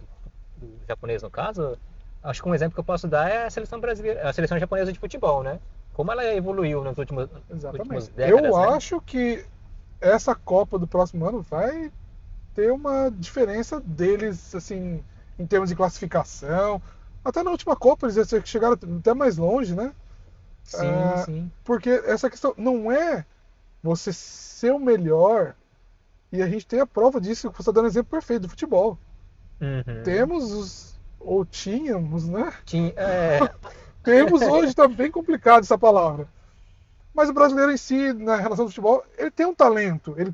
[SPEAKER 1] do japonês no caso, acho que um exemplo que eu posso dar é a seleção brasileira, a seleção japonesa de futebol, né? Como ela evoluiu nas últimas
[SPEAKER 2] exatamente. Eu
[SPEAKER 1] décadas, né?
[SPEAKER 2] acho que essa Copa do próximo ano vai ter uma diferença deles, assim, em termos de classificação. Até na última Copa eles chegaram até mais longe, né?
[SPEAKER 1] Sim,
[SPEAKER 2] Ah,
[SPEAKER 1] sim.
[SPEAKER 2] porque essa questão não é você ser o melhor, e a gente tem a prova disso, você está dando exemplo perfeito do futebol.
[SPEAKER 1] Uhum.
[SPEAKER 2] Temos ou tínhamos, né?
[SPEAKER 1] Tinha, é,
[SPEAKER 2] Temos hoje, está bem complicado essa palavra. Mas o brasileiro em si, na relação do futebol, ele tem um talento, ele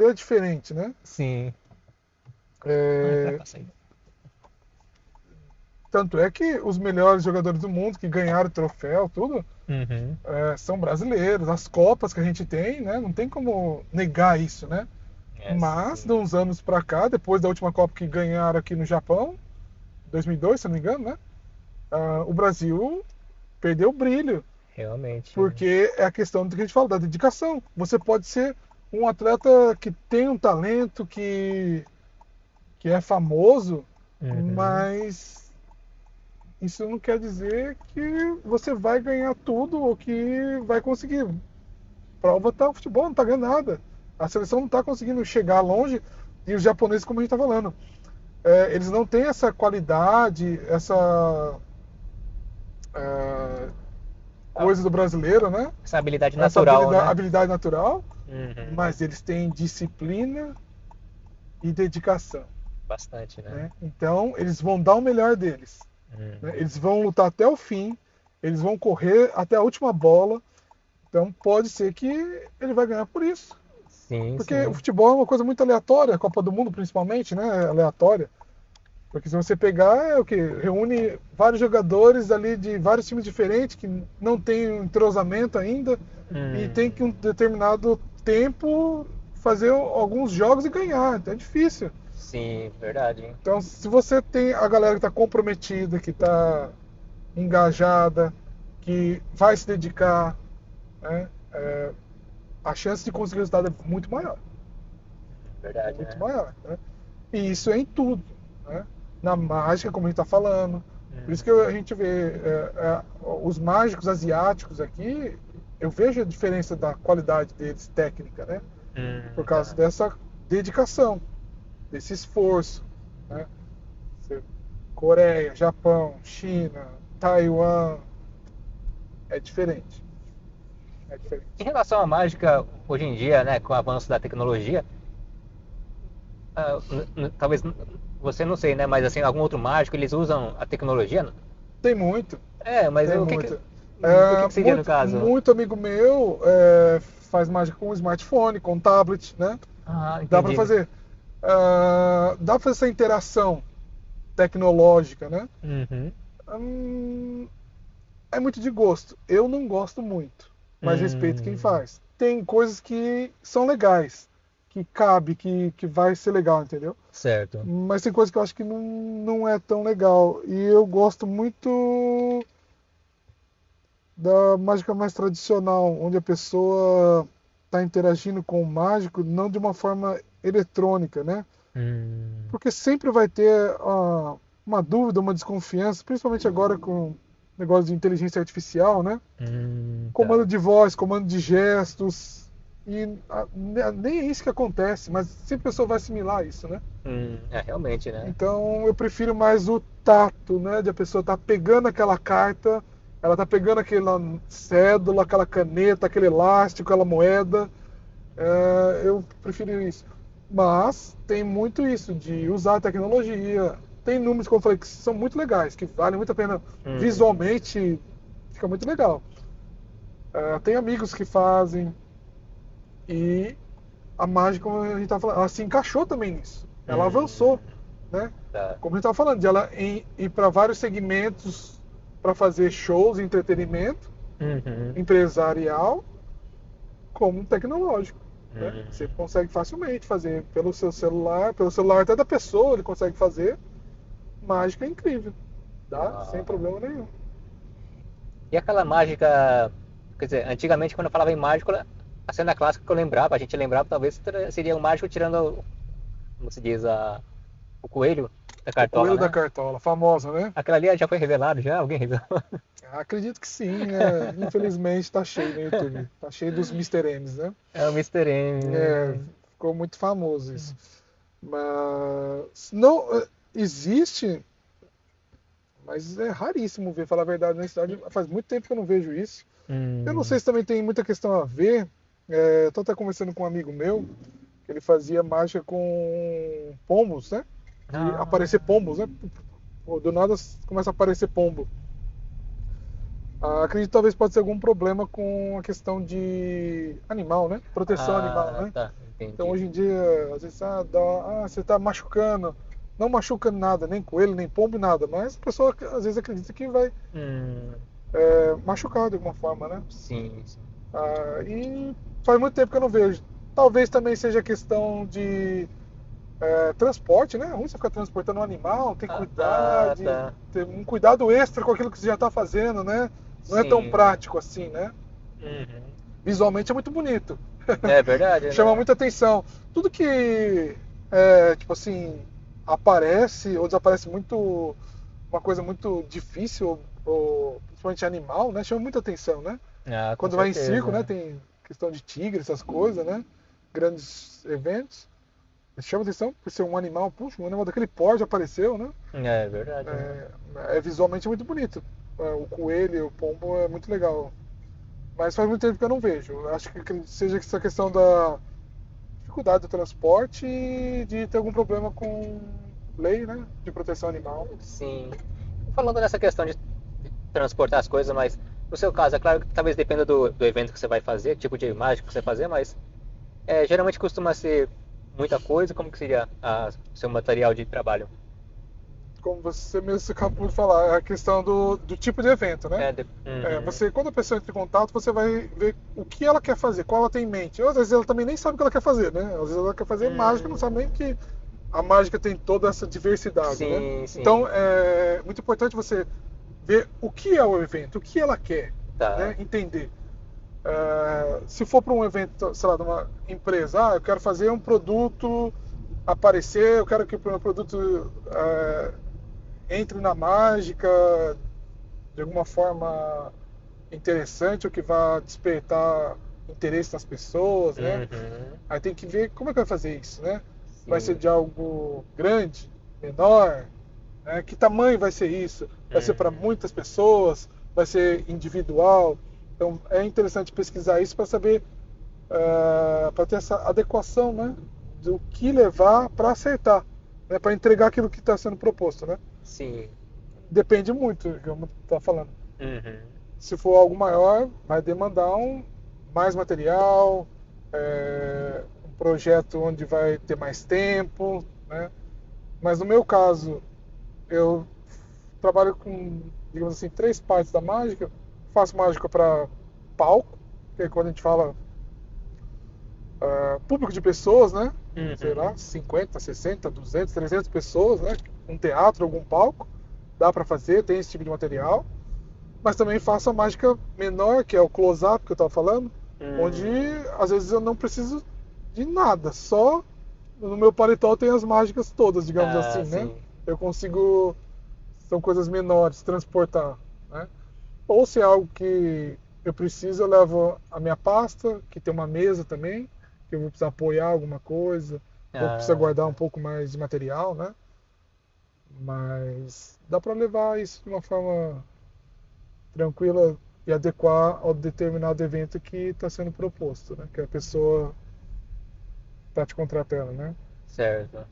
[SPEAKER 2] é diferente, né?
[SPEAKER 1] sim. Ah,
[SPEAKER 2] É,
[SPEAKER 1] fracasso aí.
[SPEAKER 2] tanto é que os melhores jogadores do mundo que ganharam troféu, tudo,
[SPEAKER 1] Uhum.
[SPEAKER 2] são brasileiros. As Copas que a gente tem, né? Não tem como negar isso, né?
[SPEAKER 1] É,
[SPEAKER 2] Mas, de
[SPEAKER 1] sim.
[SPEAKER 2] uns anos pra cá, depois da última Copa que ganharam aqui no Japão, 2002, se não me engano, né? O Brasil perdeu o brilho,
[SPEAKER 1] Realmente.
[SPEAKER 2] porque é a questão do que a gente fala, da dedicação. Você pode ser um atleta que tem um talento, que é famoso,
[SPEAKER 1] Uhum.
[SPEAKER 2] mas isso não quer dizer que você vai ganhar tudo ou que vai conseguir. Prova tá, o futebol não tá ganhando nada. A seleção não tá conseguindo chegar longe. E os japoneses, como a gente tá falando, eles não têm essa qualidade, essa é,
[SPEAKER 1] Ah,
[SPEAKER 2] coisa do brasileiro, né?
[SPEAKER 1] essa habilidade
[SPEAKER 2] Essa
[SPEAKER 1] natural, né?
[SPEAKER 2] habilidade natural,
[SPEAKER 1] Uhum.
[SPEAKER 2] mas eles têm disciplina e dedicação.
[SPEAKER 1] Bastante, né?
[SPEAKER 2] Né? Então, eles vão dar o melhor deles. Né?
[SPEAKER 1] Uhum.
[SPEAKER 2] Eles vão lutar até o fim, eles vão correr até a última bola. Então, pode ser que ele vai ganhar por isso.
[SPEAKER 1] Sim,
[SPEAKER 2] Porque o
[SPEAKER 1] sim.
[SPEAKER 2] futebol é uma coisa muito aleatória, a Copa do Mundo principalmente, né? É aleatória. Porque se você pegar, é o que? Reúne vários jogadores ali de vários times diferentes que não tem um entrosamento ainda e tem que um
[SPEAKER 1] Hum,
[SPEAKER 2] determinado tempo fazer alguns jogos e ganhar. Então é difícil.
[SPEAKER 1] sim, verdade.
[SPEAKER 2] Então, se você tem a galera que está comprometida, que está engajada, que vai se dedicar, né, a chance de conseguir resultado é muito maior. É
[SPEAKER 1] Verdade,
[SPEAKER 2] muito
[SPEAKER 1] né?
[SPEAKER 2] maior. Né? E isso é em tudo. Né? Na mágica, como a gente está falando. Por isso que
[SPEAKER 1] Uhum.
[SPEAKER 2] a gente vê os mágicos asiáticos aqui, eu vejo a diferença da qualidade deles técnica, né? Por causa
[SPEAKER 1] Tá.
[SPEAKER 2] dessa dedicação, desse esforço. Né? Coreia, Japão, China, Taiwan, é diferente. É
[SPEAKER 1] Em
[SPEAKER 2] diferente.
[SPEAKER 1] relação à mágica, hoje em dia, né, com o avanço da tecnologia, talvez você não sei, né, mas assim, algum outro mágico, eles usam a tecnologia?
[SPEAKER 2] Tem muito,
[SPEAKER 1] É, mas
[SPEAKER 2] tem
[SPEAKER 1] o que
[SPEAKER 2] muito.
[SPEAKER 1] do que seria no
[SPEAKER 2] Muito,
[SPEAKER 1] caso?
[SPEAKER 2] muito amigo meu faz mágica com smartphone, com tablet, né?
[SPEAKER 1] Ah,
[SPEAKER 2] Dá para
[SPEAKER 1] entendi.
[SPEAKER 2] fazer. Dá para fazer essa interação tecnológica, né?
[SPEAKER 1] Uhum.
[SPEAKER 2] Hum, é muito de gosto. Eu não gosto muito, mas respeito quem
[SPEAKER 1] Hum,
[SPEAKER 2] faz. Tem coisas que são legais, que cabe, que vai ser legal, entendeu?
[SPEAKER 1] certo.
[SPEAKER 2] Mas tem coisas que eu acho que não é tão legal. E eu gosto muito da mágica mais tradicional, onde a pessoa está interagindo com o mágico não de uma forma eletrônica, né?
[SPEAKER 1] Hum,
[SPEAKER 2] Porque sempre vai ter uma dúvida, uma desconfiança, principalmente agora com o negócio de inteligência artificial, né? Comando
[SPEAKER 1] Tá.
[SPEAKER 2] de voz, comando de gestos, e nem é isso que acontece, mas sempre a pessoa vai assimilar isso, né?
[SPEAKER 1] Realmente, né?
[SPEAKER 2] Então eu prefiro mais o tato, né? De a pessoa estar pegando aquela carta, ela tá pegando aquela cédula, aquela caneta, aquele elástico, aquela moeda. Eu prefiro isso. Mas tem muito isso de usar a tecnologia. Tem números, como eu falei, que são muito legais, que valem muito a pena
[SPEAKER 1] Uhum.
[SPEAKER 2] visualmente, fica muito legal. Tem amigos que fazem e a mágica, como a gente estava falando, ela se encaixou também nisso. Ela avançou,
[SPEAKER 1] Hum,
[SPEAKER 2] né?
[SPEAKER 1] tá.
[SPEAKER 2] Como a gente estava falando, de ela ir para vários segmentos para fazer shows, entretenimento,
[SPEAKER 1] Uhum.
[SPEAKER 2] empresarial, como tecnológico. Né? Você
[SPEAKER 1] Hum.
[SPEAKER 2] consegue facilmente fazer pelo celular até da pessoa ele consegue fazer. Mágica é incrível, dá sem
[SPEAKER 1] Ah.
[SPEAKER 2] problema nenhum.
[SPEAKER 1] E aquela mágica, quer dizer, antigamente quando eu falava em mágico, a cena clássica que eu lembrava, a gente lembrava, talvez seria um mágico tirando, como se diz, o coelho da
[SPEAKER 2] O
[SPEAKER 1] cartola,
[SPEAKER 2] coelho da
[SPEAKER 1] né?
[SPEAKER 2] cartola, famosa, né?
[SPEAKER 1] Aquela ali já foi revelado, já? Alguém revelou?
[SPEAKER 2] Acredito que sim, né? Infelizmente tá cheio no YouTube. Tá cheio dos Mister M's, né?
[SPEAKER 1] É o Mister
[SPEAKER 2] É,
[SPEAKER 1] M.
[SPEAKER 2] ficou muito famoso isso. Mas não existe, mas é raríssimo ver, falar a verdade, na cidade. Faz muito tempo que eu não vejo isso. Eu não sei
[SPEAKER 1] Hum.
[SPEAKER 2] se também tem muita questão a ver. Eu tô até conversando com um amigo meu, que ele fazia mágica com pombos, né? De aparecer
[SPEAKER 1] Ah.
[SPEAKER 2] pombos, né? Pô, do nada começa a aparecer pombo. Acredito que talvez pode ser algum problema com a questão de animal, né? Proteção animal,
[SPEAKER 1] Ah,
[SPEAKER 2] né?
[SPEAKER 1] tá,
[SPEAKER 2] Então
[SPEAKER 1] entendi.
[SPEAKER 2] hoje em dia, às vezes, você está machucando. Não machuca nada, nem coelho, nem pombo, nada. Mas a pessoa às vezes acredita que vai
[SPEAKER 1] Hum,
[SPEAKER 2] machucar de alguma forma, né?
[SPEAKER 1] sim, sim.
[SPEAKER 2] E faz muito tempo que eu não vejo. Talvez também seja questão de transporte, né? É ruim você ficar transportando um animal, tem que cuidar,
[SPEAKER 1] Tá.
[SPEAKER 2] ter um cuidado extra com aquilo que você já está fazendo, né? Não é tão
[SPEAKER 1] Sim.
[SPEAKER 2] prático assim, né?
[SPEAKER 1] Uhum.
[SPEAKER 2] Visualmente é muito bonito.
[SPEAKER 1] É verdade,
[SPEAKER 2] Chama
[SPEAKER 1] né?
[SPEAKER 2] muita atenção. Tudo que tipo assim, aparece ou desaparece muito, uma coisa muito difícil, ou principalmente animal, né? Chama muita atenção, né?
[SPEAKER 1] Ah, com
[SPEAKER 2] Quando vai em circo, né?
[SPEAKER 1] certeza.
[SPEAKER 2] Tem questão de tigre, essas coisas, né? Grandes eventos. Chama atenção por ser um animal, puxa, um animal daquele porte apareceu, né?
[SPEAKER 1] É verdade, né?
[SPEAKER 2] Visualmente muito bonito. O coelho, o pombo é muito legal. Mas faz muito tempo que eu não vejo. Acho que seja essa questão da dificuldade do transporte e de ter algum problema com lei, né? De proteção animal.
[SPEAKER 1] Sim. Falando nessa questão de transportar as coisas, mas no seu caso, é claro que talvez dependa do evento que você vai fazer, tipo de imagem que você vai fazer, mas geralmente costuma ser muita coisa, como que seria o seu material de trabalho?
[SPEAKER 2] Como você mesmo acabou de falar, é a questão do tipo de evento, né?
[SPEAKER 1] Uhum.
[SPEAKER 2] Quando a pessoa entra em contato, você vai ver o que ela quer fazer, qual ela tem em mente. Ou, às vezes ela também nem sabe o que ela quer fazer, né? Às vezes ela quer fazer mágica, não sabe
[SPEAKER 1] Hum,
[SPEAKER 2] nem que a mágica tem toda essa diversidade, né?
[SPEAKER 1] sim,
[SPEAKER 2] Então
[SPEAKER 1] sim.
[SPEAKER 2] é muito importante você ver o que é o evento, o que ela quer,
[SPEAKER 1] Tá.
[SPEAKER 2] né? Entender. Se for para um evento, sei lá, de uma empresa, eu quero fazer um produto aparecer, eu quero que o meu produto entre na mágica de alguma forma interessante ou que vá despertar interesse nas pessoas, né?
[SPEAKER 1] Uhum.
[SPEAKER 2] Aí tem que ver como é que vai fazer isso, né? Vai ser
[SPEAKER 1] Sim.
[SPEAKER 2] de algo grande, menor, né? Que tamanho vai ser isso? Vai ser para
[SPEAKER 1] Uhum.
[SPEAKER 2] muitas pessoas? Vai ser individual? Então é interessante pesquisar isso para saber, para ter essa adequação, né? Do que levar para acertar, né? Para entregar aquilo que está sendo proposto, né?
[SPEAKER 1] Sim.
[SPEAKER 2] Depende muito, como está falando.
[SPEAKER 1] Uhum.
[SPEAKER 2] Se for algo maior, vai demandar mais material, um projeto onde vai ter mais tempo, né? Mas no meu caso, eu trabalho com, digamos assim, três partes da mágica. Faço mágica para palco, que é quando a gente fala público de pessoas, né? Sei
[SPEAKER 1] Uhum.
[SPEAKER 2] lá, 50, 60, 200, 300 pessoas, né? Um teatro, algum palco, dá para fazer, tem esse tipo de material. Mas também faço a mágica menor, que é o close-up que eu estava falando, onde
[SPEAKER 1] Hum.
[SPEAKER 2] às vezes eu não preciso de nada, só no meu paletó tem as mágicas todas, digamos
[SPEAKER 1] Ah,
[SPEAKER 2] assim, né?
[SPEAKER 1] sim.
[SPEAKER 2] Eu consigo. são coisas menores, transportar, né? Ou se é algo que eu preciso, eu levo a minha pasta, que tem uma mesa também, que eu vou precisar apoiar alguma coisa, ou precisa
[SPEAKER 1] Ah,
[SPEAKER 2] guardar um
[SPEAKER 1] tá.
[SPEAKER 2] pouco mais de material, né? Mas dá para levar isso de uma forma tranquila e adequar ao determinado evento que está sendo proposto, né? Que a pessoa está te contratando, né?
[SPEAKER 1] Certo.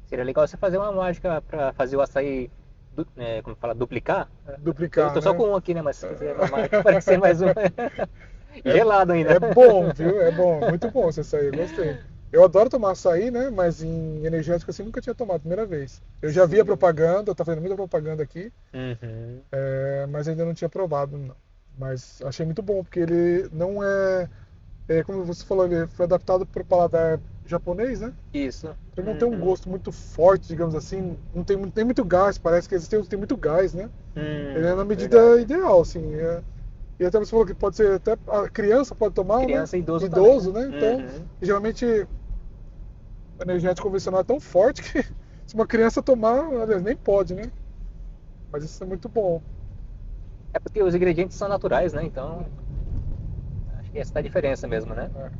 [SPEAKER 1] Seria legal você fazer uma mágica pra fazer o açaí, como fala, duplicar. Eu
[SPEAKER 2] Duplicar,
[SPEAKER 1] tô só
[SPEAKER 2] né?
[SPEAKER 1] com um aqui, né? Mas se quiser uma mágica para ser mais um.
[SPEAKER 2] É,
[SPEAKER 1] Gelado ainda.
[SPEAKER 2] é bom, viu? É bom, muito bom esse açaí, eu gostei. Eu adoro tomar açaí, né? Mas em energético assim nunca tinha tomado, primeira vez. Eu já via
[SPEAKER 1] Sim.
[SPEAKER 2] propaganda, tá fazendo muita propaganda aqui,
[SPEAKER 1] Uhum.
[SPEAKER 2] mas ainda não tinha provado, não. Mas achei muito bom, porque ele não como você falou, ele foi adaptado para o paladar japonês, né?
[SPEAKER 1] Isso.
[SPEAKER 2] Ele não tem um
[SPEAKER 1] Uhum.
[SPEAKER 2] gosto muito forte, digamos assim, não tem, tem muito gás, parece que eles têm muito gás, né? Ele é na medida
[SPEAKER 1] Verdade.
[SPEAKER 2] ideal, assim. E até você falou que pode ser até a criança pode tomar, né?
[SPEAKER 1] Criança e idoso também,
[SPEAKER 2] Idoso,
[SPEAKER 1] né?
[SPEAKER 2] né? Então,
[SPEAKER 1] Uhum.
[SPEAKER 2] geralmente o energético convencional é tão forte que se uma criança tomar, aliás, nem pode, né? Mas isso é muito bom.
[SPEAKER 1] É porque os ingredientes são naturais, né? Então, acho que essa é a diferença mesmo, né?
[SPEAKER 2] Né?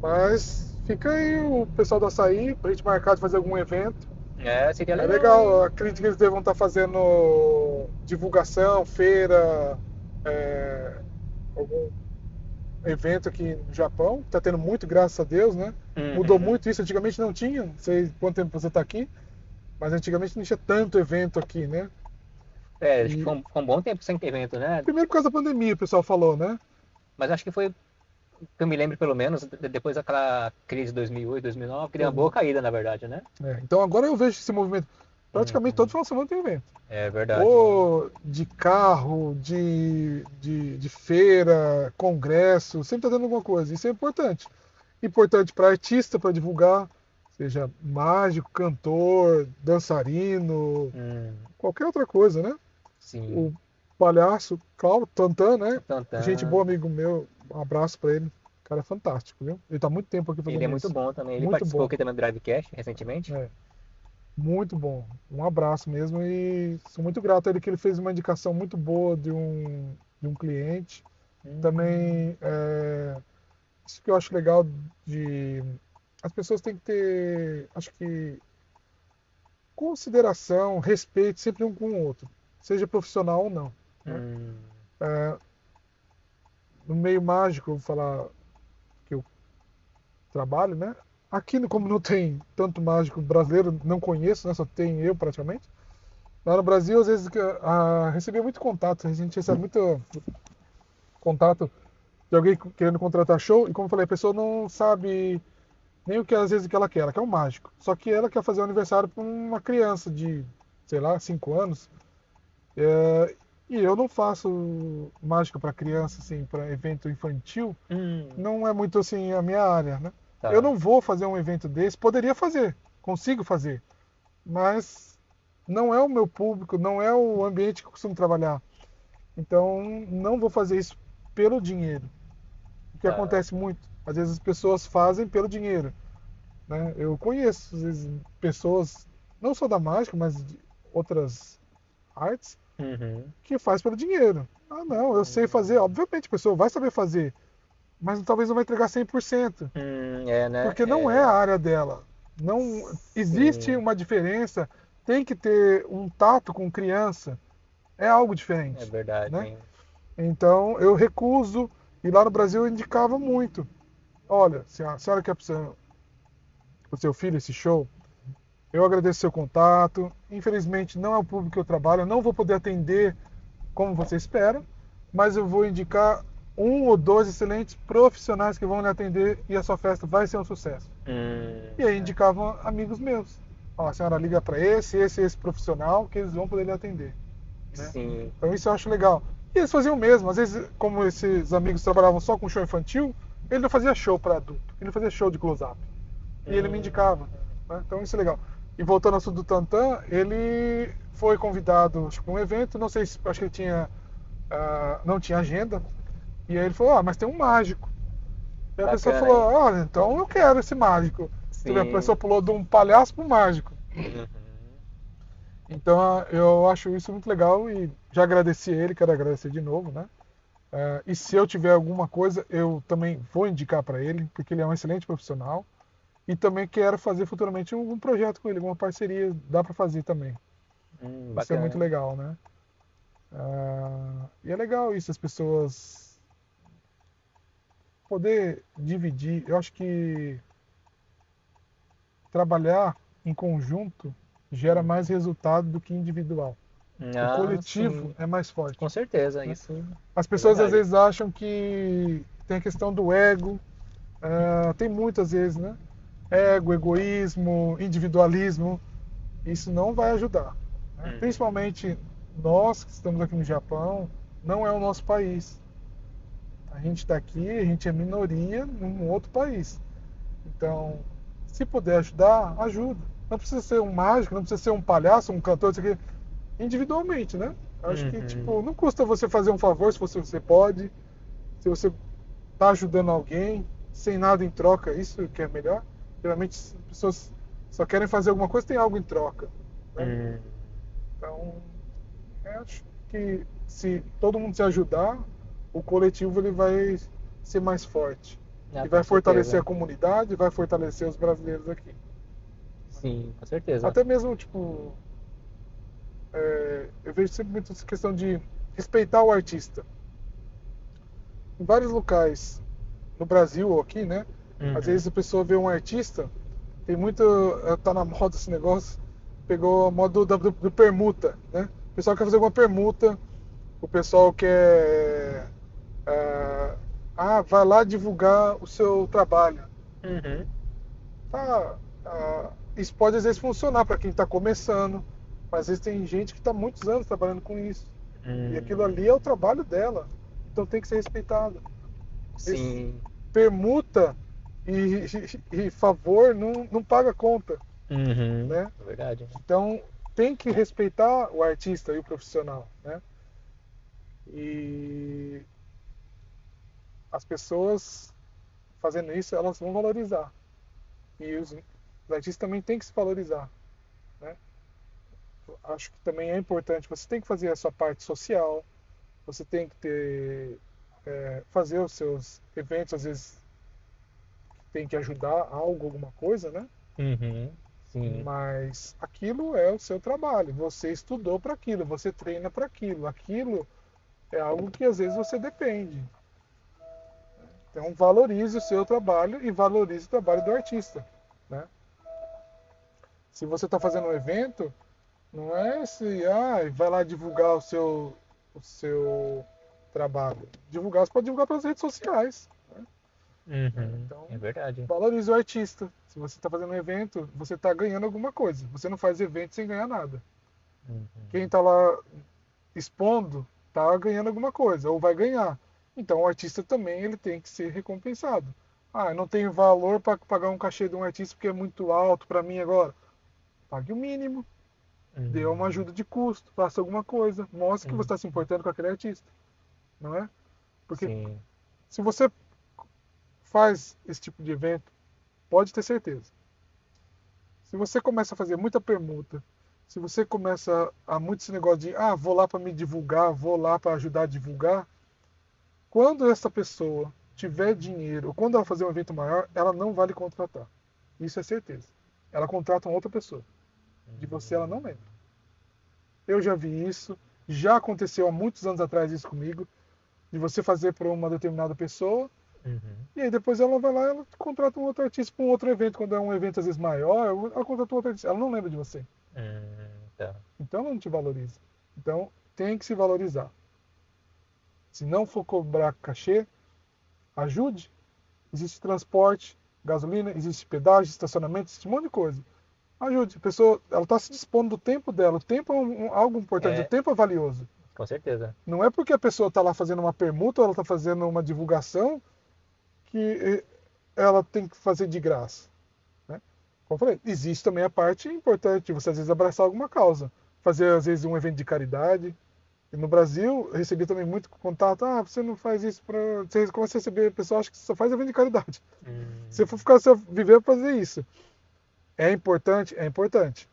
[SPEAKER 2] Mas fica aí o pessoal do açaí pra gente marcar de fazer algum evento.
[SPEAKER 1] É, seria
[SPEAKER 2] É
[SPEAKER 1] legal,
[SPEAKER 2] legal,
[SPEAKER 1] hein?
[SPEAKER 2] acredito que eles devam estar fazendo divulgação, feira, é, algum evento aqui no Japão. Está tendo muito, graças a Deus, né? Mudou
[SPEAKER 1] Uhum.
[SPEAKER 2] muito isso, antigamente não tinha. Não sei quanto tempo você está aqui, mas antigamente não tinha tanto evento aqui, né?
[SPEAKER 1] É, acho que
[SPEAKER 2] E
[SPEAKER 1] foi um bom tempo sem evento, né?
[SPEAKER 2] primeiro por causa da pandemia, o pessoal falou, né?
[SPEAKER 1] Mas acho que foi, que eu me lembro pelo menos, depois daquela crise de 2008, 2009, que deu uma boa caída, na verdade, né?
[SPEAKER 2] Então agora eu vejo esse movimento. Praticamente todo
[SPEAKER 1] Uhum.
[SPEAKER 2] final de semana tem evento.
[SPEAKER 1] É verdade.
[SPEAKER 2] Ou de carro, de feira, congresso, sempre está tendo alguma coisa. Isso é importante. Importante para artista, para divulgar, seja mágico, cantor, dançarino,
[SPEAKER 1] Hum,
[SPEAKER 2] qualquer outra coisa, né?
[SPEAKER 1] sim.
[SPEAKER 2] O palhaço, Cláudio Tantan,
[SPEAKER 1] O
[SPEAKER 2] né? Gente
[SPEAKER 1] Tantan,
[SPEAKER 2] boa, amigo meu, um abraço para ele. O cara é fantástico, viu? Ele tá há muito tempo aqui
[SPEAKER 1] ele é
[SPEAKER 2] fazendo
[SPEAKER 1] muito
[SPEAKER 2] isso.
[SPEAKER 1] bom também. Ele
[SPEAKER 2] Muito
[SPEAKER 1] participou
[SPEAKER 2] bom.
[SPEAKER 1] aqui também do Drivecast recentemente.
[SPEAKER 2] É, muito bom. Um abraço mesmo e sou muito grato a ele que ele fez uma indicação muito boa de um cliente. Também, isso que eu acho legal de. As pessoas têm que ter, acho que, consideração, respeito sempre um com o outro, seja profissional ou não, né?
[SPEAKER 1] Hum,
[SPEAKER 2] No meio mágico, eu vou falar que eu trabalho, né? Aqui, como não tem tanto mágico brasileiro, não conheço, né? Só tem eu praticamente. Lá no Brasil, às vezes, recebia muito contato, a gente recebe muito contato de alguém querendo contratar show, e como eu falei, a pessoa não sabe nem o que às vezes o que ela quer um mágico. Só que ela quer fazer um aniversário para uma criança de, sei lá, 5 anos. E eu não faço mágica para criança, assim, para evento infantil.
[SPEAKER 1] hum,
[SPEAKER 2] Não é muito assim a minha área, né? Eu
[SPEAKER 1] tá.
[SPEAKER 2] não vou fazer um evento desse, poderia fazer, consigo fazer, mas não é o meu público, não é o ambiente que eu costumo trabalhar. Então, não vou fazer isso pelo dinheiro. O que
[SPEAKER 1] Tá.
[SPEAKER 2] acontece muito, às vezes as pessoas fazem pelo dinheiro, né? Eu conheço às vezes, pessoas, não só da mágica, mas de outras artes,
[SPEAKER 1] Uhum.
[SPEAKER 2] que faz pelo dinheiro. Ah, não, eu sei fazer, obviamente a pessoa vai saber fazer, mas talvez não vai entregar 100%.
[SPEAKER 1] Né?
[SPEAKER 2] Porque não é a área dela. Não existe
[SPEAKER 1] Sim,
[SPEAKER 2] uma diferença. Tem que ter um tato com criança. É algo
[SPEAKER 1] é
[SPEAKER 2] diferente,
[SPEAKER 1] verdade,
[SPEAKER 2] né?
[SPEAKER 1] hein?
[SPEAKER 2] Então eu recuso. E lá no Brasil eu indicava muito. Olha, se a senhora quer para o seu filho esse show, eu agradeço seu contato. Infelizmente não é o público que eu trabalho. Eu não vou poder atender como você espera, mas eu vou indicar um ou dois excelentes profissionais que vão lhe atender e a sua festa vai ser um sucesso. E aí
[SPEAKER 1] É.
[SPEAKER 2] indicavam amigos meus. Ó, a senhora liga para esse profissional que eles vão poder lhe atender, né?
[SPEAKER 1] Sim.
[SPEAKER 2] Então isso eu acho legal. E eles faziam o mesmo. Às vezes, como esses amigos trabalhavam só com show infantil, ele não fazia show para adulto, ele não fazia show de close-up. E ele me
[SPEAKER 1] Hum,
[SPEAKER 2] indicava, né? Então isso é legal. E voltando ao assunto do Tantan, ele foi convidado para um evento, não sei se acho que ele tinha não tinha agenda. E aí ele falou, mas tem um mágico. E a pessoa
[SPEAKER 1] bacana,
[SPEAKER 2] falou,
[SPEAKER 1] hein?
[SPEAKER 2] olha, então eu quero esse mágico. Você vê, a pessoa
[SPEAKER 1] Sim.
[SPEAKER 2] pulou de um palhaço para um mágico.
[SPEAKER 1] Uhum.
[SPEAKER 2] Então eu acho isso muito legal e já agradeci ele, quero agradecer de novo, né? E se eu tiver alguma coisa, eu também vou indicar para ele, porque ele é um excelente profissional. E também quero fazer futuramente um projeto com ele, uma parceria, dá para fazer também. Isso é muito
[SPEAKER 1] Bacana.
[SPEAKER 2] legal, né? E é legal isso, as pessoas poder dividir. Eu acho que trabalhar em conjunto gera mais
[SPEAKER 1] Uhum.
[SPEAKER 2] resultado do que individual. O
[SPEAKER 1] Ah,
[SPEAKER 2] coletivo
[SPEAKER 1] sim,
[SPEAKER 2] é mais
[SPEAKER 1] com
[SPEAKER 2] forte,
[SPEAKER 1] certeza,
[SPEAKER 2] né?
[SPEAKER 1] isso
[SPEAKER 2] As
[SPEAKER 1] é
[SPEAKER 2] pessoas às
[SPEAKER 1] verdade.
[SPEAKER 2] vezes acham que tem a questão do ego, tem muitas vezes, né? Ego, egoísmo, individualismo, isso não vai ajudar, né?
[SPEAKER 1] Uhum.
[SPEAKER 2] Principalmente nós que estamos aqui no Japão, não é o nosso país. A gente está aqui, a gente é minoria num outro país. Então, se puder ajudar, ajuda. Não precisa ser um mágico, não precisa ser um palhaço, um cantor, isso aqui. Individualmente, né? Acho que,
[SPEAKER 1] Uhum.
[SPEAKER 2] tipo, não custa você fazer um favor se você pode, se você está ajudando alguém, sem nada em troca, isso que é melhor. Geralmente as pessoas só querem fazer alguma coisa, tem algo em troca, né?
[SPEAKER 1] Uhum.
[SPEAKER 2] Então, eu acho que se todo mundo se ajudar, o coletivo ele vai ser mais forte.
[SPEAKER 1] Ah,
[SPEAKER 2] E
[SPEAKER 1] com
[SPEAKER 2] vai fortalecer a
[SPEAKER 1] certeza.
[SPEAKER 2] comunidade, vai fortalecer os brasileiros aqui.
[SPEAKER 1] Sim, com certeza.
[SPEAKER 2] Até mesmo, tipo, eu vejo sempre muito essa questão de respeitar o artista. Em vários locais, no Brasil ou aqui, né? Às
[SPEAKER 1] Uhum.
[SPEAKER 2] vezes a pessoa vê um artista, tem muito. Tá na moda esse negócio, pegou a moda do permuta, né? O pessoal quer fazer alguma permuta, o pessoal quer. Vai lá divulgar o seu trabalho.
[SPEAKER 1] Uhum.
[SPEAKER 2] Tá, isso pode às vezes funcionar para quem está começando, mas às vezes tem gente que está muitos anos trabalhando com isso. E aquilo ali é o trabalho dela. Então tem que ser respeitado. Esse
[SPEAKER 1] Sim.
[SPEAKER 2] permuta e, e favor não paga conta,
[SPEAKER 1] Uhum.
[SPEAKER 2] né?
[SPEAKER 1] É verdade.
[SPEAKER 2] Então tem que respeitar o artista e o profissional, né? E as pessoas fazendo isso, elas vão valorizar. E os artistas também têm que se valorizar, né? Acho que também é importante. Você tem que fazer a sua parte social, você tem que fazer os seus eventos, às vezes tem que ajudar algo, alguma coisa, né?
[SPEAKER 1] Uhum. Sim.
[SPEAKER 2] Mas aquilo é o seu trabalho. Você estudou para aquilo, você treina para aquilo. Aquilo é algo que às vezes você depende. Então valorize o seu trabalho e valorize o trabalho do artista, né? Se você está fazendo um evento, não é se vai lá divulgar o seu trabalho. Divulgar, você pode divulgar pelas redes sociais, né?
[SPEAKER 1] Uhum.
[SPEAKER 2] Então,
[SPEAKER 1] É verdade.
[SPEAKER 2] valorize o artista. Se você está fazendo um evento, você está ganhando alguma coisa. Você não faz evento sem ganhar nada. Quem
[SPEAKER 1] Uhum.
[SPEAKER 2] está lá expondo está ganhando alguma coisa, ou vai ganhar. Então o artista também ele tem que ser recompensado. Eu não tenho valor para pagar um cachê de um artista porque é muito alto para mim agora. Pague o mínimo, dê uma
[SPEAKER 1] Uhum.
[SPEAKER 2] ajuda de custo, faça alguma coisa, mostre que você
[SPEAKER 1] Uhum.
[SPEAKER 2] está se importando com aquele artista, não é? Porque
[SPEAKER 1] Sim.
[SPEAKER 2] se você faz esse tipo de evento, pode ter certeza. Se você começa a fazer muita permuta, se você começa a muito esse negócio de vou lá para me divulgar, vou lá para ajudar a divulgar, quando essa pessoa tiver dinheiro, ou quando ela fazer um evento maior, ela não vai lhe contratar. Isso é certeza. Ela contrata uma outra pessoa. De você ela não
[SPEAKER 1] Uhum.
[SPEAKER 2] lembra. Eu já vi isso, já aconteceu há muitos anos atrás isso comigo, de você fazer para uma determinada pessoa,
[SPEAKER 1] Uhum.
[SPEAKER 2] e aí depois ela vai lá e ela contrata um outro artista para um outro evento, quando é um evento às vezes maior, ela contrata um outro artista. Ela não lembra de você.
[SPEAKER 1] Tá.
[SPEAKER 2] Então ela não te valoriza. Então tem que se valorizar. Se não for cobrar cachê, ajude. Existe transporte, gasolina, existe pedágio, estacionamento, existe um monte de coisa. Ajude. A pessoa, ela está se dispondo do tempo dela. O tempo é algo importante, o
[SPEAKER 1] É,
[SPEAKER 2] tempo é valioso.
[SPEAKER 1] com certeza.
[SPEAKER 2] Não é porque a pessoa está lá fazendo uma permuta ou ela está fazendo uma divulgação que ela tem que fazer de graça, né? Como eu falei, existe também a parte importante de você às vezes abraçar alguma causa. Fazer às vezes um evento de caridade. E no Brasil, eu recebi também muito contato. Você não faz isso para. Você começa a receber, pessoal acha que você só faz evento de caridade. Se for
[SPEAKER 1] Hum.
[SPEAKER 2] ficar, você viver para fazer isso. É importante? É importante.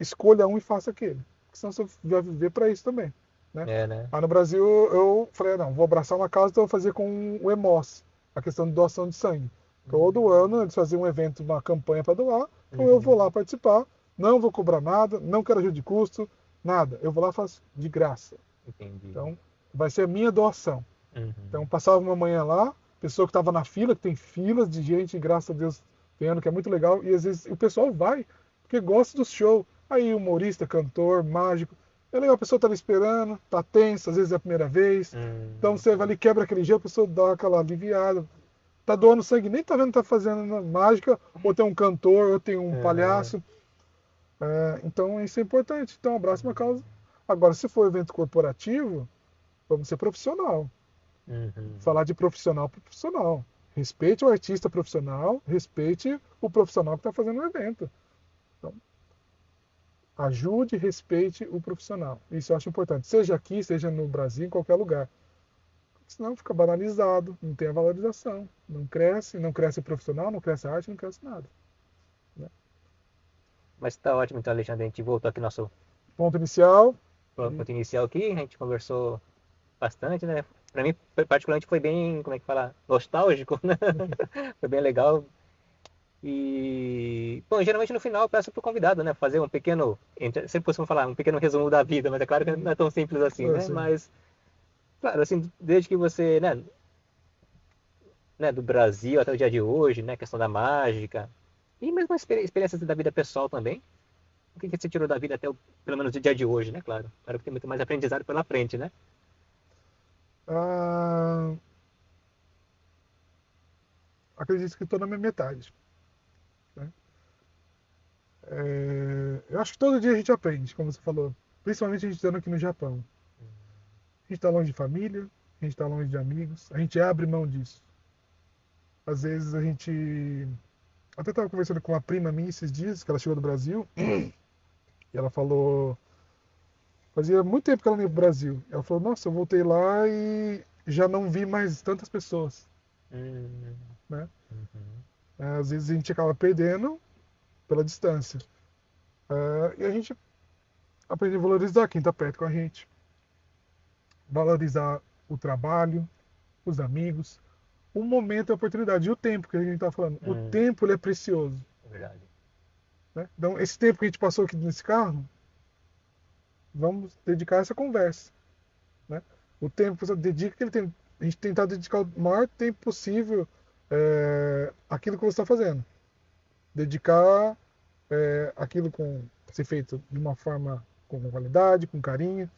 [SPEAKER 2] escolha um e faça aquele. Porque senão você vai viver para isso também, né?
[SPEAKER 1] É, né?
[SPEAKER 2] Lá no Brasil eu falei, não, vou abraçar uma causa, então eu vou fazer com o EMOS, a questão de doação de sangue. Todo ano eles faziam um evento, uma campanha para doar, então eu vou
[SPEAKER 1] Uhum.
[SPEAKER 2] lá participar, não vou cobrar nada, não quero ajuda de custo, nada. Eu vou lá e faço de graça.
[SPEAKER 1] Entendi.
[SPEAKER 2] Então vai ser a minha doação. Então
[SPEAKER 1] Uhum.
[SPEAKER 2] passava uma manhã lá, pessoa que estava na fila, que tem filas de gente, graças a Deus, vendo, que é muito legal, e às vezes o pessoal vai, porque gosta do show. Aí humorista, cantor, mágico, é legal, a pessoa tá ali esperando, tá tensa, às vezes é a primeira vez. Então você vai ali, quebra aquele gelo, a pessoa dá aquela aliviada. Tá doando sangue, nem tá vendo que tá fazendo mágica, ou tem um cantor, ou tem um
[SPEAKER 1] Uhum.
[SPEAKER 2] palhaço. Então isso é importante. Então abraça uma causa. Agora, se for evento corporativo, vamos ser profissional.
[SPEAKER 1] Uhum.
[SPEAKER 2] Falar de profissional para profissional. Respeite o artista profissional, respeite o profissional que está fazendo o evento. Então, ajude e respeite o profissional. Isso eu acho importante. Seja aqui, seja no Brasil, em qualquer lugar. Senão fica banalizado, não tem a valorização. Não cresce o profissional, não cresce a arte, não cresce nada. Né?
[SPEAKER 1] Mas tá ótimo, então, Alexandre. A gente voltou aqui no nosso
[SPEAKER 2] Ponto inicial. E
[SPEAKER 1] ponto inicial aqui. A gente conversou bastante, né? Pra mim, particularmente, foi bem, como é que fala? Nostálgico, né? Foi bem legal. E, bom, geralmente no final eu peço pro convidado, né? Fazer um pequeno, sempre costumo falar, um pequeno resumo da vida, mas é claro que não é tão simples assim, né?
[SPEAKER 2] assim,
[SPEAKER 1] Mas, claro, assim, desde que você, né, do Brasil até o dia de hoje, né? Questão da mágica. E mesmo experiências da vida pessoal também. O que você tirou da vida até, pelo menos, o dia de hoje, né? Claro. Claro que tem muito mais aprendizado pela frente, né?
[SPEAKER 2] ah, acredito que estou na minha metade. Né? Eu acho que todo dia a gente aprende, como você falou. Principalmente a gente estando aqui no Japão. A gente está longe de família, a gente está longe de amigos, a gente abre mão disso. Às vezes a gente. Até estava conversando com uma prima minha esses dias, que ela chegou do Brasil, e ela falou. Fazia muito tempo que ela não ia pro Brasil. Ela falou: Nossa, eu voltei lá e já não vi mais tantas pessoas.
[SPEAKER 1] Hum,
[SPEAKER 2] Né?
[SPEAKER 1] uhum,
[SPEAKER 2] Às vezes a gente acaba perdendo pela distância. E a gente aprende a valorizar quem está perto com a gente, valorizar o trabalho, os amigos, o momento e a oportunidade. E o tempo que a gente está falando. O
[SPEAKER 1] hum,
[SPEAKER 2] tempo ele é precioso.
[SPEAKER 1] é verdade.
[SPEAKER 2] Né? Então, esse tempo que a gente passou aqui nesse carro, vamos dedicar a essa conversa. Né? O tempo que você dedica, que ele tem, a gente tentar dedicar o maior tempo possível àquilo que você está fazendo. Dedicar aquilo com ser feito de uma forma com qualidade, com carinho,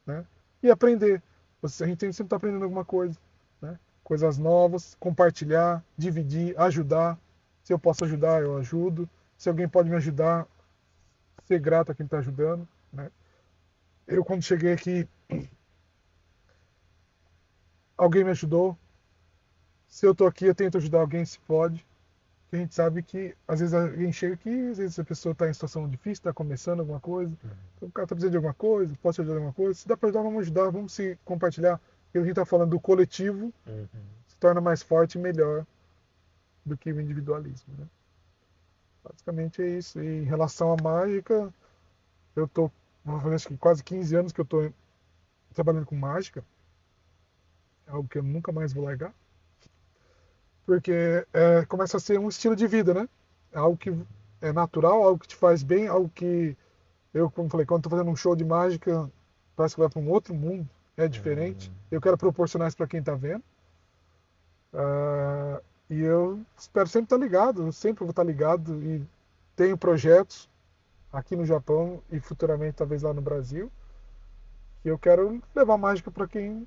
[SPEAKER 2] né? E aprender. A gente tem que sempre estar aprendendo alguma coisa, né? Coisas novas, compartilhar, dividir, ajudar. Se eu posso ajudar, eu ajudo. Se alguém pode me ajudar, ser grato a quem está ajudando, né? Eu, quando cheguei aqui, alguém me ajudou. Se eu estou aqui, eu tento ajudar alguém, se pode. Porque a gente sabe que, às vezes, alguém chega aqui, às vezes a pessoa está em situação difícil, está começando alguma coisa.
[SPEAKER 1] Uhum,
[SPEAKER 2] Então, o cara está precisando de alguma coisa, posso ajudar em alguma coisa. Se dá para ajudar, vamos ajudar, vamos se compartilhar. Porque a gente está falando do coletivo,
[SPEAKER 1] uhum.
[SPEAKER 2] se torna mais forte e melhor do que o individualismo. Né? Basicamente é isso. E em relação à mágica, eu tô, vou fazer acho que quase 15 anos que eu estou trabalhando com mágica. É algo que eu nunca mais vou largar. Porque começa a ser um estilo de vida, né? É algo que é natural, algo que te faz bem, algo que eu, como falei, quando estou fazendo um show de mágica, parece que vai para um outro mundo, é diferente.
[SPEAKER 1] Hum,
[SPEAKER 2] Eu quero proporcionar isso para quem está vendo. Ah, e eu espero sempre estar ligado, eu sempre vou estar ligado e tenho projetos aqui no Japão e futuramente talvez lá no Brasil, que eu quero levar mágica para quem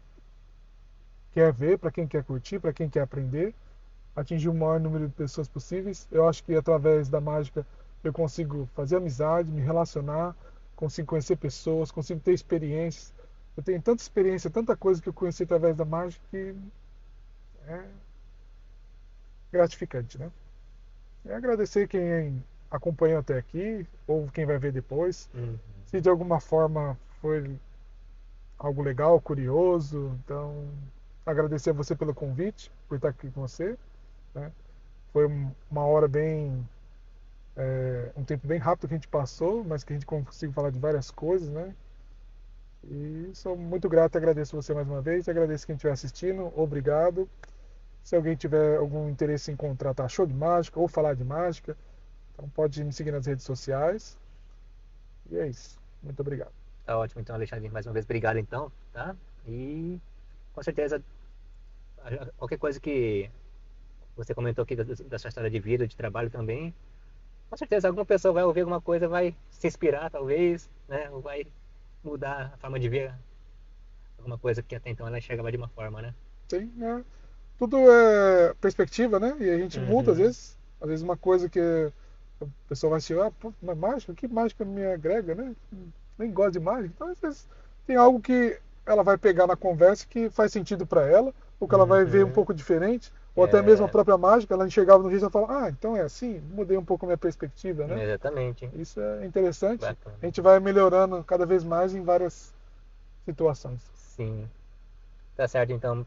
[SPEAKER 2] quer ver, para quem quer curtir, para quem quer aprender, atingir o maior número de pessoas possíveis. Eu acho que através da mágica eu consigo fazer amizade, me relacionar, consigo conhecer pessoas, consigo ter experiências. Eu tenho tanta experiência, tanta coisa que eu conheci através da mágica que é gratificante, né? E agradecer quem acompanhou até aqui, ou quem vai ver depois.
[SPEAKER 1] uhum.
[SPEAKER 2] Se de alguma forma foi algo legal, curioso, então agradecer a você pelo convite, por estar aqui com você. Né? Foi uma hora bem Um tempo bem rápido que a gente passou, mas que a gente conseguiu falar de várias coisas, né? E sou muito grato e agradeço você mais uma vez. Agradeço quem estiver assistindo. Obrigado. Se alguém tiver algum interesse em contratar show de mágica ou falar de mágica, então pode me seguir nas redes sociais. E é isso. Muito obrigado.
[SPEAKER 1] Tá ótimo, então, Alexandre, mais uma vez, obrigado, então, tá? E com certeza, qualquer coisa que você comentou aqui da sua história de vida, de trabalho também, com certeza alguma pessoa vai ouvir alguma coisa, vai se inspirar, talvez, né? Ou vai mudar a forma de ver alguma coisa que até então ela enxergava de uma forma, né?
[SPEAKER 2] Sim, é. Tudo é perspectiva, né? E a gente muda às
[SPEAKER 1] Uhum,
[SPEAKER 2] vezes. Às vezes uma coisa que a pessoa vai assistir, pô, mas mágica? Que mágica me agrega, né? Nem gosto de mágica. Então às vezes tem algo que ela vai pegar na conversa que faz sentido para ela, ou que ela vai ver um
[SPEAKER 1] uhum,
[SPEAKER 2] pouco diferente, ou até mesmo a
[SPEAKER 1] é,
[SPEAKER 2] própria mágica, ela enxergava no jeito e fala, ah, então é assim, mudei um pouco a minha perspectiva, né?
[SPEAKER 1] exatamente,
[SPEAKER 2] Isso é interessante. A
[SPEAKER 1] bacana.
[SPEAKER 2] gente vai melhorando cada vez mais em várias situações.
[SPEAKER 1] Sim, tá certo, então,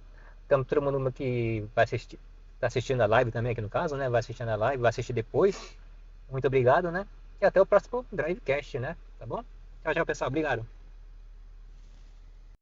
[SPEAKER 1] todo mundo que vai assistir, tá assistindo a live também aqui no caso, né? Vai assistindo a live, vai assistir depois. Muito obrigado, né? E até o próximo Drivecast, né? Tá bom? Tchau, tchau, pessoal. Obrigado.